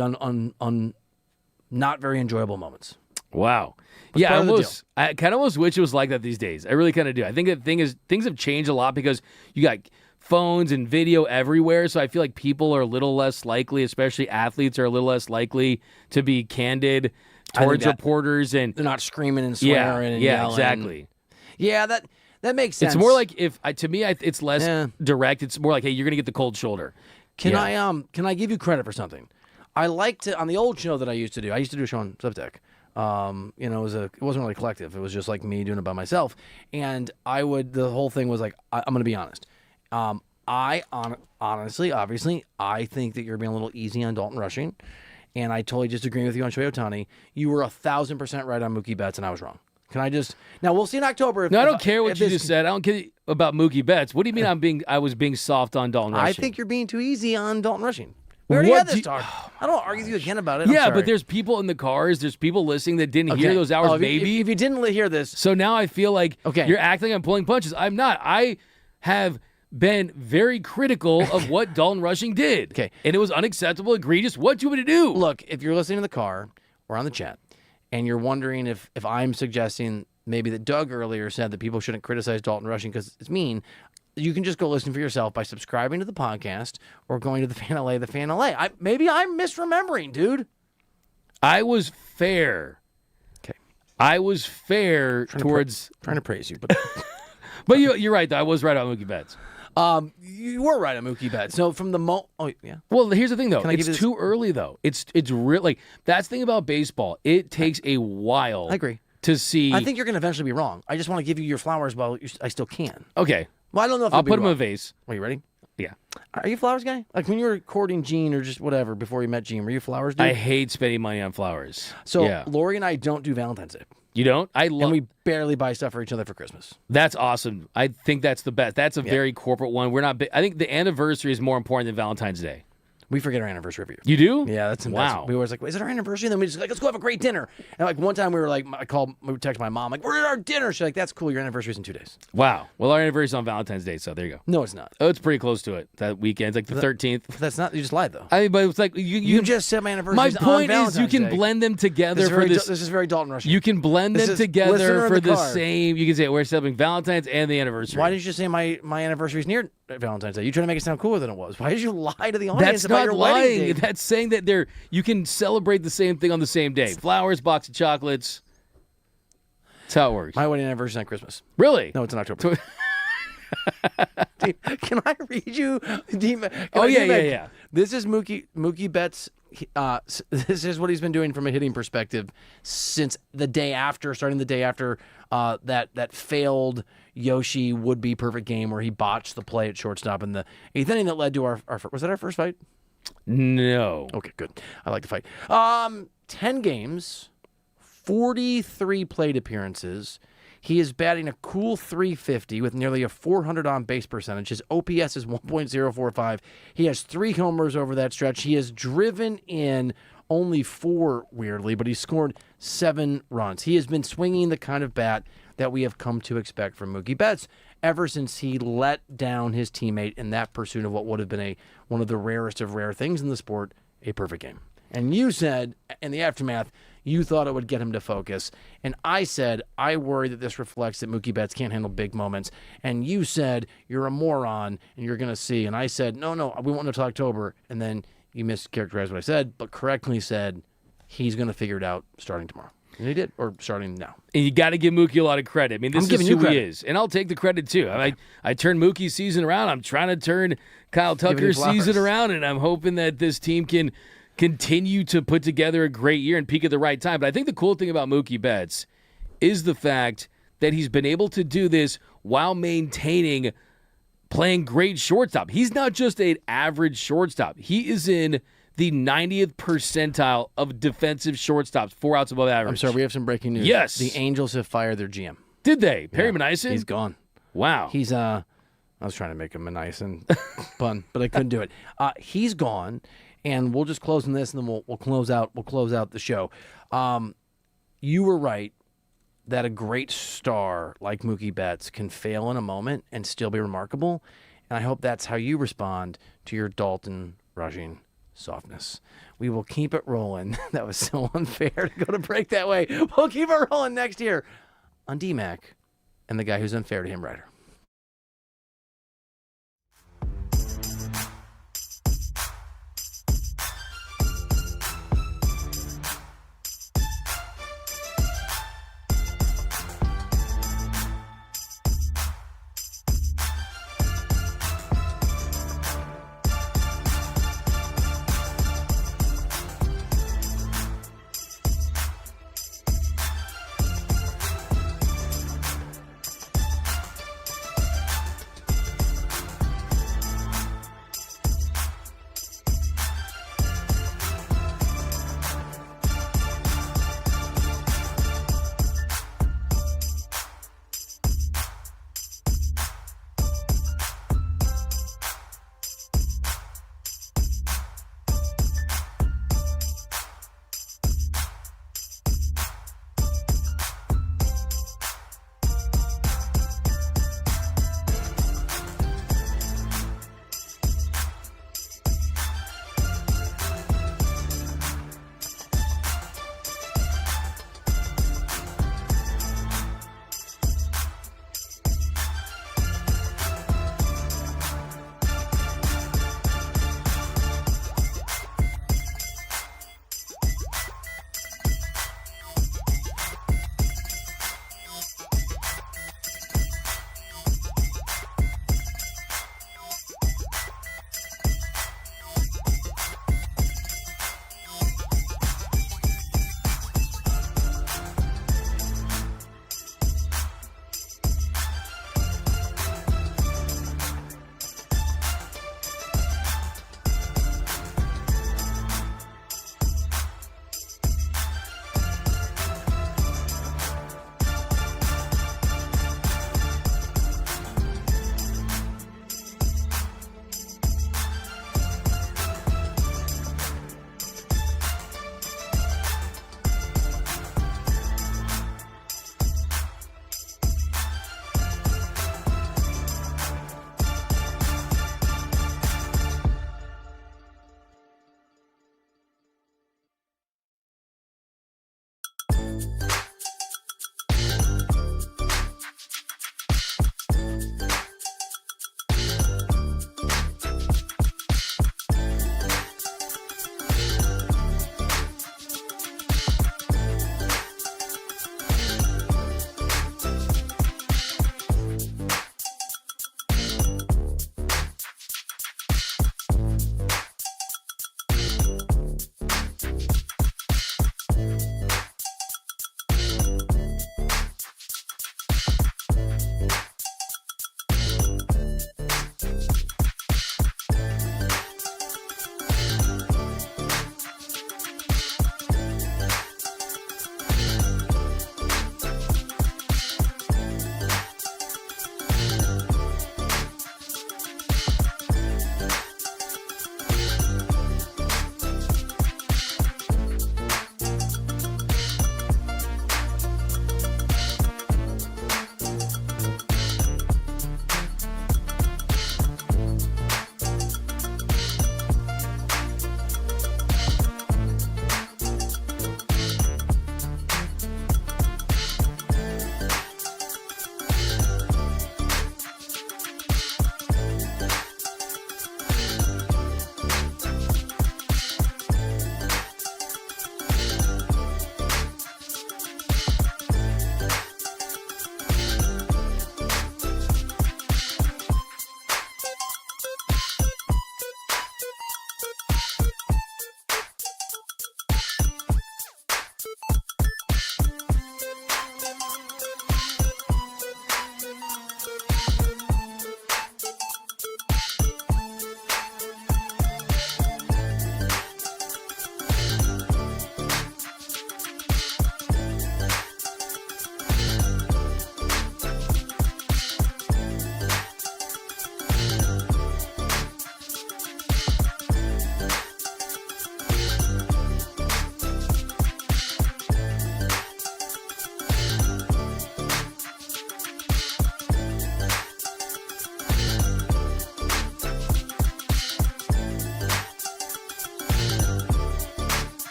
not very enjoyable moments. Wow. What's Yeah, part of the I kind of almost wish it was like that these days. I really kind of do. I think the thing is things have changed a lot because you got phones and video everywhere, so I feel like people are a little less likely, especially athletes are a little less likely to be candid towards reporters, and they're not screaming and swearing and yelling. Exactly. Yeah, that makes sense. It's more like it's less direct. It's more like, hey, you're going to get the cold shoulder. Can I give you credit for something? I like to, on the old show that I used to do a show on Substack. It wasn't really collective. It was just like me doing it by myself. And the whole thing was like, I'm going to be honest. Honestly, obviously, I think that you're being a little easy on Dalton Rushing. And I totally disagree with you on Shohei Ohtani. You were 1,000% right on Mookie Betts, and I was wrong. Can I just... Now, we'll see in October. I don't care what you just said. I don't care about Mookie Betts. What do you mean I was being soft on Dalton Rushing? I think you're being too easy on Dalton Rushing. We already had this talk. I don't want to argue with you again about it. Yeah, but there's people in the cars. There's people listening that didn't hear those hours, maybe. If you didn't hear this... So now I feel like you're acting like I'm pulling punches. I'm not. I have been very critical of what Dalton Rushing did. Okay. And it was unacceptable, egregious. What do you want me to do? Look, if you're listening in the car or on the chat, and you're wondering if I'm suggesting maybe that Doug earlier said that people shouldn't criticize Dalton Rushing because it's mean, you can just go listen for yourself by subscribing to the podcast or going to the Fan LA. Maybe I'm misremembering, dude. I was fair. Okay. I was fair towards... Trying to praise you, but... But you're right, though. I was right on Mookie Betts. You were right on Mookie Betts. So from the oh yeah. Well, here's the thing though. It's too early though. It's real. Like that's the thing about baseball. It takes a while. I agree. To see. I think you're going to eventually be wrong. I just want to give you your flowers while I still can. Okay. Well, I don't know if I'll put them in a vase. Are you ready? Yeah. Are you a flowers guy? Like when you were courting Gene or just whatever before you met Gene, were you a flowers dude? I hate spending money on flowers. So Lori and I don't do Valentine's Day. You don't? And we barely buy stuff for each other for Christmas. That's awesome. I think that's the best. That's a very corporate one. We're not. I think the anniversary is more important than Valentine's Day. We forget our anniversary every year. You do? Yeah, that's wow. We always like, is it our anniversary? And then we just like, let's go have a great dinner. And like one time we were like, we texted my mom like, we're at our dinner. She's like, that's cool. Your anniversary's in 2 days. Wow. Well, our anniversary's on Valentine's Day, so there you go. No, it's not. Oh, it's pretty close to it. That weekend, it's like the 13th. That's not. You just lied though. I mean, but it's like you just said my anniversary. My point is, you can blend them together for this. This is very Dalton Rushing. You can blend them together for the same. You can say we're celebrating Valentine's and the anniversary. Why did you just say my anniversary is near Valentine's Day? You trying to make it sound cooler than it was. Why did you lie to the audience about your wedding date? That's saying that you can celebrate the same thing on the same day. Flowers, box of chocolates. That's how it works. My wedding anniversary is on Christmas. Really? No, it's in October. Can I read you? Yeah. This is Mookie Betts. This is what he's been doing from a hitting perspective since starting the day after that failed Yoshi would-be perfect game where he botched the play at shortstop in the 8th inning that led to our was that our first fight? No. Okay, good. I like to fight. 10 games, 43 plate appearances. He is batting a cool .350 with nearly a .400 on-base percentage. His OPS is 1.045. He has 3 homers over that stretch. He has driven in only 4, weirdly, but he's scored 7 runs. He has been swinging the kind of bat that we have come to expect from Mookie Betts ever since he let down his teammate in that pursuit of what would have been one of the rarest of rare things in the sport, a perfect game. And you said, in the aftermath, you thought it would get him to focus. And I said, I worry that this reflects that Mookie Betts can't handle big moments. And you said, you're a moron, and you're going to see. And I said, no, we won't until October. And then you mischaracterized what I said, but correctly said, he's going to figure it out starting tomorrow. And he did, or starting now. And you got to give Mookie a lot of credit. I mean, this is who he is. And I'll take the credit, too. I turned Mookie's season around. I'm trying to turn Kyle Giving Tucker you sees it flowers. around, and I'm hoping that this team can continue to put together a great year and peak at the right time. But I think the cool thing about Mookie Betts is the fact that he's been able to do this while maintaining playing great shortstop. He's not just an average shortstop. He is in the 90th percentile of defensive shortstops, 4 outs above average. I'm sorry, we have some breaking news. Yes. The Angels have fired their GM. Did they? Perry Yeah, Minison? He's gone. Wow. He's I was trying to make a Minison pun, but I couldn't do it. He's gone, and we'll just close on this, and then we'll close out the show. You were right that a great star like Mookie Betts can fail in a moment and still be remarkable, and I hope that's how you respond to your Dalton Rushing softness. We will keep it rolling. That was so unfair to go to break that way. We'll keep it rolling next year on D-Mac and the guy who's unfair to him, Reiter.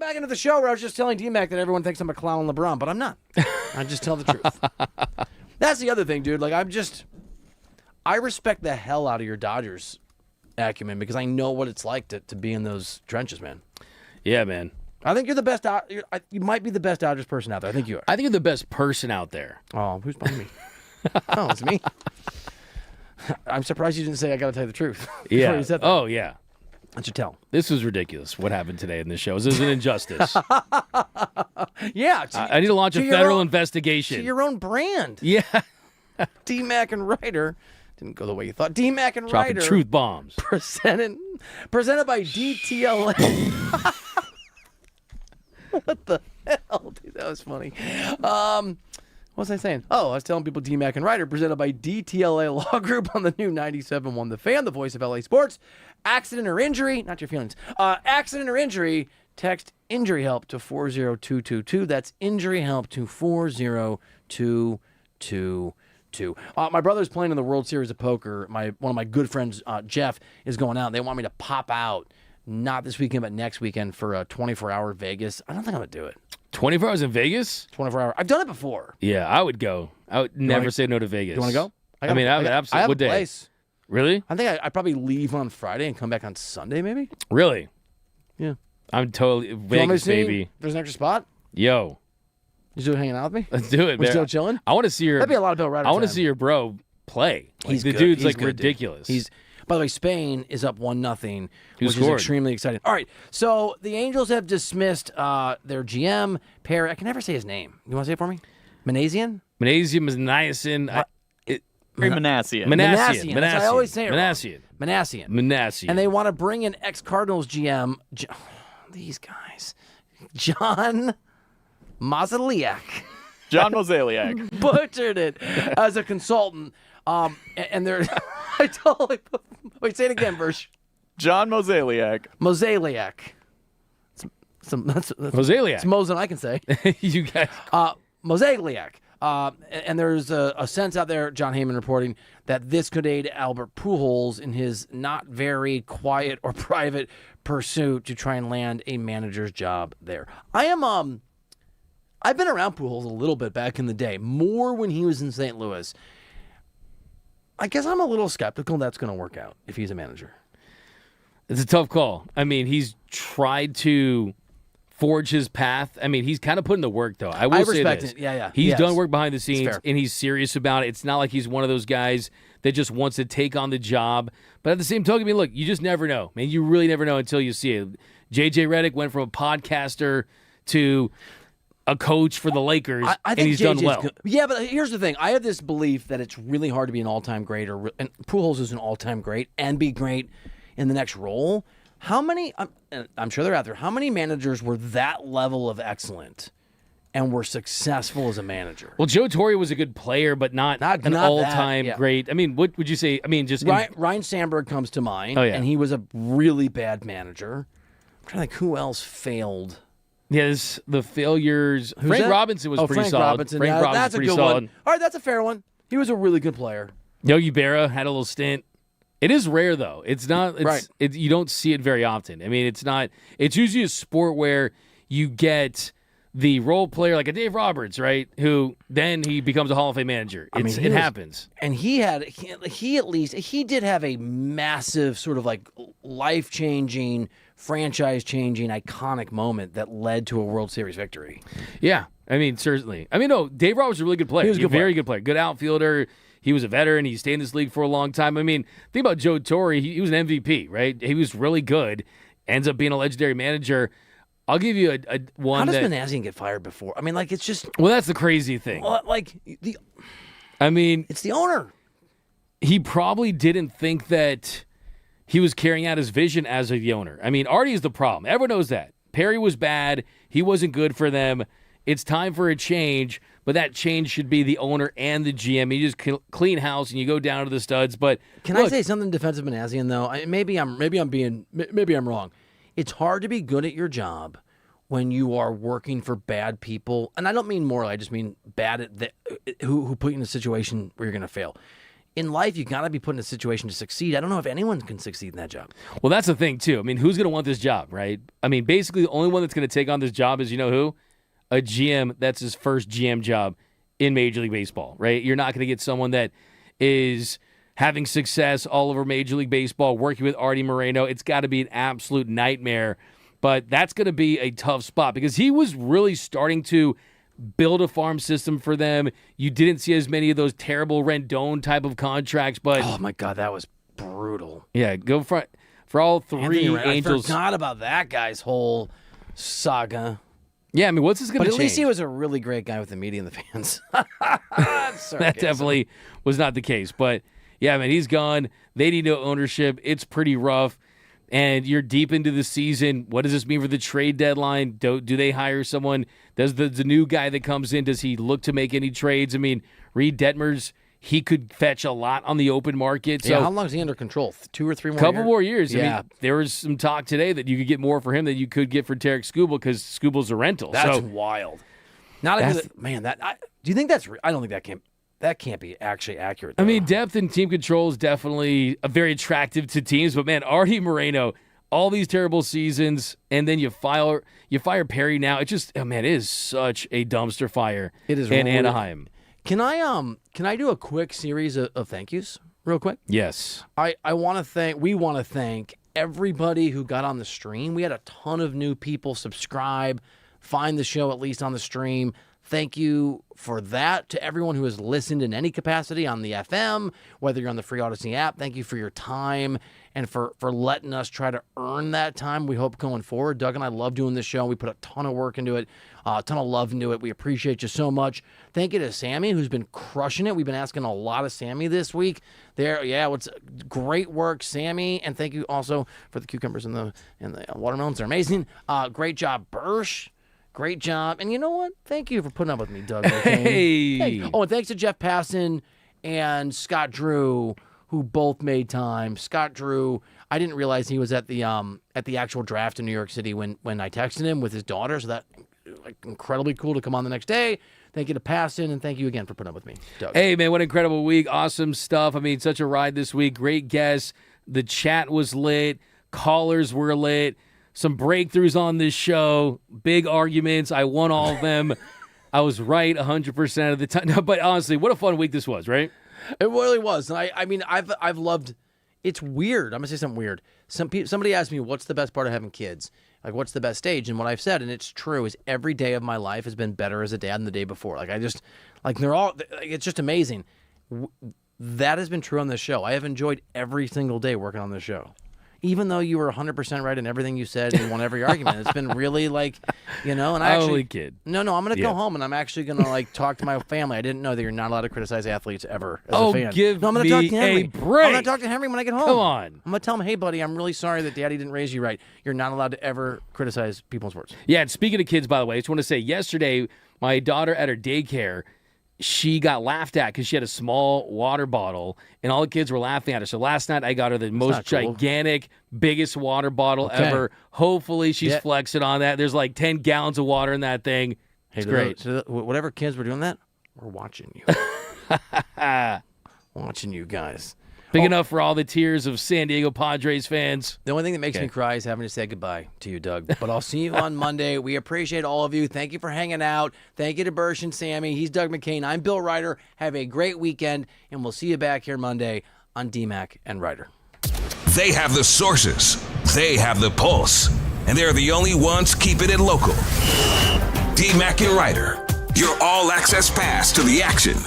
back into the show where I was just telling D-Mac that everyone thinks I'm a clown on LeBron, but I'm not. I just tell the truth. That's the other thing, dude. Like, I respect the hell out of your Dodgers acumen because I know what it's like to be in those trenches, man. Yeah, man. I think you're the best. You might be the best Dodgers person out there. I think you are. I think you're the best person out there. Oh, who's behind me? Oh, it's me. I'm surprised you didn't say I got to tell you the truth. Yeah. You said that. Oh, yeah. That's your tell. This was ridiculous. What happened today in this show? This is an injustice. Yeah. I need to launch a federal investigation. To your own brand. Yeah. D-Mac and Reiter. Didn't go the way you thought. D-Mac and Dropping Reiter. truth bombs. Presented by DTLA. What the hell, dude? That was funny. What was I saying? Oh, I was telling people D-Mac and Reiter, presented by DTLA Law Group on the new 97.1 The Fan, the voice of LA Sports. Accident or injury, not your feelings. Accident or injury, text injury help to 40222. That's injury help to 40222. My brother's playing in the World Series of Poker. One of my good friends, Jeff, is going out. They want me to pop out. Not this weekend, but next weekend for a 24-hour Vegas. I don't think I'm going to do it. 24 hours in Vegas? 24-hour. I've done it before. Yeah, I would go. I would never say no to Vegas. You want to go? I have absolutely. I have What a day? place. Really? I think I'd probably leave on Friday and come back on Sunday, maybe. Really? Yeah. I'm totally You want me to Vegas, see? baby. There's an extra spot. Yo, You still hanging out with me? let's do it, We're man. still chilling? I want to see your. That'd be a lot of Bill Ryder I want to time. see your bro play. Like, He's the good. dude's He's like good, dude. ridiculous. By the way, Spain is up 1-0, Who which is scored? extremely exciting. All right, so the Angels have dismissed their GM, Perry. I can never say his name. You want to say it for me? Manassian? Magnesium is niacin. Manassian. That's what I always say it wrong. Manassian. Manassian. And they want to bring in ex-Cardinals GM, these guys, John Mozeliak. John Mozeliak. Butchered it as a consultant. And they're, I totally, wait, say it again, Versh. John Mozeliak. Mozeliak. That's Mozeliak. It's Mosen I can say. You guys. Mozeliak. And there's a sense out there, John Heyman reporting, that this could aid Albert Pujols in his not very quiet or private pursuit to try and land a manager's job there. I've been around Pujols a little bit back in the day, more when he was in St. Louis. I guess I'm a little skeptical that's going to work out if he's a manager. It's a tough call. I mean, he's tried to forge his path. I mean, he's kind of putting the work, though. I will say respect this. it. Yeah. He's Yes. done work behind the scenes, fair. and he's serious about it. It's not like he's one of those guys that just wants to take on the job. But at the same token, I mean, look, you just never know. Man, you really never know until you see it. J.J. Redick went from a podcaster to a coach for the Lakers, I think and he's JJ's done well. good. Yeah, but here's the thing. I have this belief that it's really hard to be an all-time great, and Pujols is an all-time great, and be great in the next role. How many, I'm sure they're out there, how many managers were that level of excellent and were successful as a manager? Well, Joe Torre was a good player, but not an that, all-time yeah. great. I mean, what would you say? I mean, just Ryan Sandberg comes to mind, Oh, yeah. and he was a really bad manager. I'm trying to think who else failed. yes, the failures. Who's Frank that? Robinson was pretty Frank solid. Robinson. Frank Yeah, Robinson that's a pretty good solid. one. All right, that's a fair one. He was a really good player. Yogi Berra had a little stint. It is rare though. It's not. It's, Right. you don't see it very often. I mean, it's not. It's usually a sport where you get the role player like a Dave Roberts, right? Who then he becomes a Hall of Fame manager. It happens. And he at least did have a massive sort of like life-changing, franchise-changing, iconic moment that led to a World Series victory. Yeah, I mean, certainly. I mean, no, Dave Roberts was a really good player. He was a good very player. good player. Good outfielder. He was a veteran. He stayed in this league for a long time. I mean, think about Joe Torre. He was an MVP, right? He was really good. Ends up being a legendary manager. I'll give you a one. How does that, Manassian get fired before? I mean, like it's just well, that's the crazy thing. like I mean, it's the owner. he probably didn't think that he was carrying out his vision as the owner. I mean, Artie is the problem. Everyone knows that. Perry was bad. He wasn't good for them. It's time for a change, but that change should be the owner and the GM. You just clean house and you go down to the studs. But Can I say something defensive Manassian though? Maybe I'm wrong. It's hard to be good at your job when you are working for bad people, and I don't mean morally. I just mean bad at who put you in a situation where you're going to fail. in life, you got to be put in a situation to succeed. I don't know if anyone can succeed in that job. Well, that's the thing, too. I mean, who's going to want this job, right? I mean, basically, the only one that's going to take on this job is, you know who? A GM that's his first GM job in Major League Baseball, right? You're not going to get someone that is having success all over Major League Baseball, working with Artie Moreno. It's got to be an absolute nightmare. But that's going to be a tough spot because he was really starting to build a farm system for them. You didn't see as many of those terrible Rendon type of contracts, but Oh my God, that was brutal. yeah, go for all three Anthony, Angels. I forgot about that guy's whole saga. Yeah, I mean, what's this going But to at change? least he was a really great guy with the media and the fans. That definitely was not the case. But yeah, man, he's gone. They need no ownership. It's pretty rough. And you're deep into the season. What does this mean for the trade deadline? Do they hire someone? Does the new guy that comes in, does he look to make any trades? I mean, Reed Detmers, he could fetch a lot on the open market. So how long is he under control? 2 or 3 more couple years? more years. Yeah. I mean, there was some talk today that you could get more for him than you could get for Tarek Skubal because Skubal's a rental. That's so wild. Not a good, man. Do you think that's? I don't think that can't be actually accurate. I though. mean, depth and team control is definitely very attractive to teams, but man, Artie Moreno, all these terrible seasons, and then you fire Perry now. It just, oh man, it is such a dumpster fire. It is in really- Anaheim. Can I do a quick series of thank yous, real quick? Yes. We want to thank everybody who got on the stream. We had a ton of new people subscribe, find the show at least on the stream. Thank you for that to everyone who has listened in any capacity on the FM, whether you're on the Free Odyssey app. Thank you for your time and for letting us try to earn that time. We hope going forward. Doug and I love doing this show. We put a ton of work into it, a ton of love into it. We appreciate you so much. Thank you to Sammy, who's been crushing it. We've been asking a lot of Sammy this week. What's great work, Sammy, and thank you also for the cucumbers and the watermelons. They're amazing. Great job, Bursch. Great job. And you know what? Thank you for putting up with me, Doug. Hey. Oh, and thanks to Jeff Passon and Scott Drew, who both made time. Scott Drew, I didn't realize he was at the actual draft in New York City when I texted him with his daughter. So that incredibly cool to come on the next day. Thank you to Passon, and thank you again for putting up with me, Doug. Hey, man, what an incredible week. Awesome stuff. I mean, such a ride this week. Great guests. The chat was lit. Callers were lit. Some breakthroughs on this show, big arguments. I won all of them. I was right 100% of the time. No, but honestly, what a fun week this was, right? It really was. And I mean, I've loved. It's weird. I'm gonna say something weird. Somebody asked me, "What's the best part of having kids? Like, what's the best stage?" And what I've said, and it's true, is every day of my life has been better as a dad than the day before. They're all. It's just amazing. That has been true on this show. I have enjoyed every single day working on this show. Even though you were 100% right in everything you said and won every argument, it's been really and I actually Only kid. No, I'm gonna go home and I'm actually gonna talk to my family. I didn't know that you're not allowed to criticize athletes ever as a fan. Give no, I'm gonna me talk to Henry. a break. I'm gonna talk to Henry when I get home. Come on. I'm gonna tell him, hey buddy, I'm really sorry that Daddy didn't raise you right. You're not allowed to ever criticize people in sports. Yeah, and speaking of kids, by the way, I just want to say yesterday, my daughter at her daycare, she got laughed at because she had a small water bottle, and all the kids were laughing at her. So last night, I got her the most not cool. gigantic, biggest water bottle ever. Hopefully, she's flexing on that. There's like 10 gallons of water in that thing. It's great. So whatever kids were doing that, we're watching you. Watching you guys. Big enough for all the tears of San Diego Padres fans. The only thing that makes me cry is having to say goodbye to you, Doug. But I'll see you on Monday. We appreciate all of you. Thank you for hanging out. Thank you to Bursch and Sammy. He's Doug McCain. I'm Bill Reiter. Have a great weekend, and we'll see you back here Monday on D-Mac and Reiter. They have the sources. They have the pulse. And they're the only ones keeping it local. D-Mac and Reiter, your all-access pass to the action.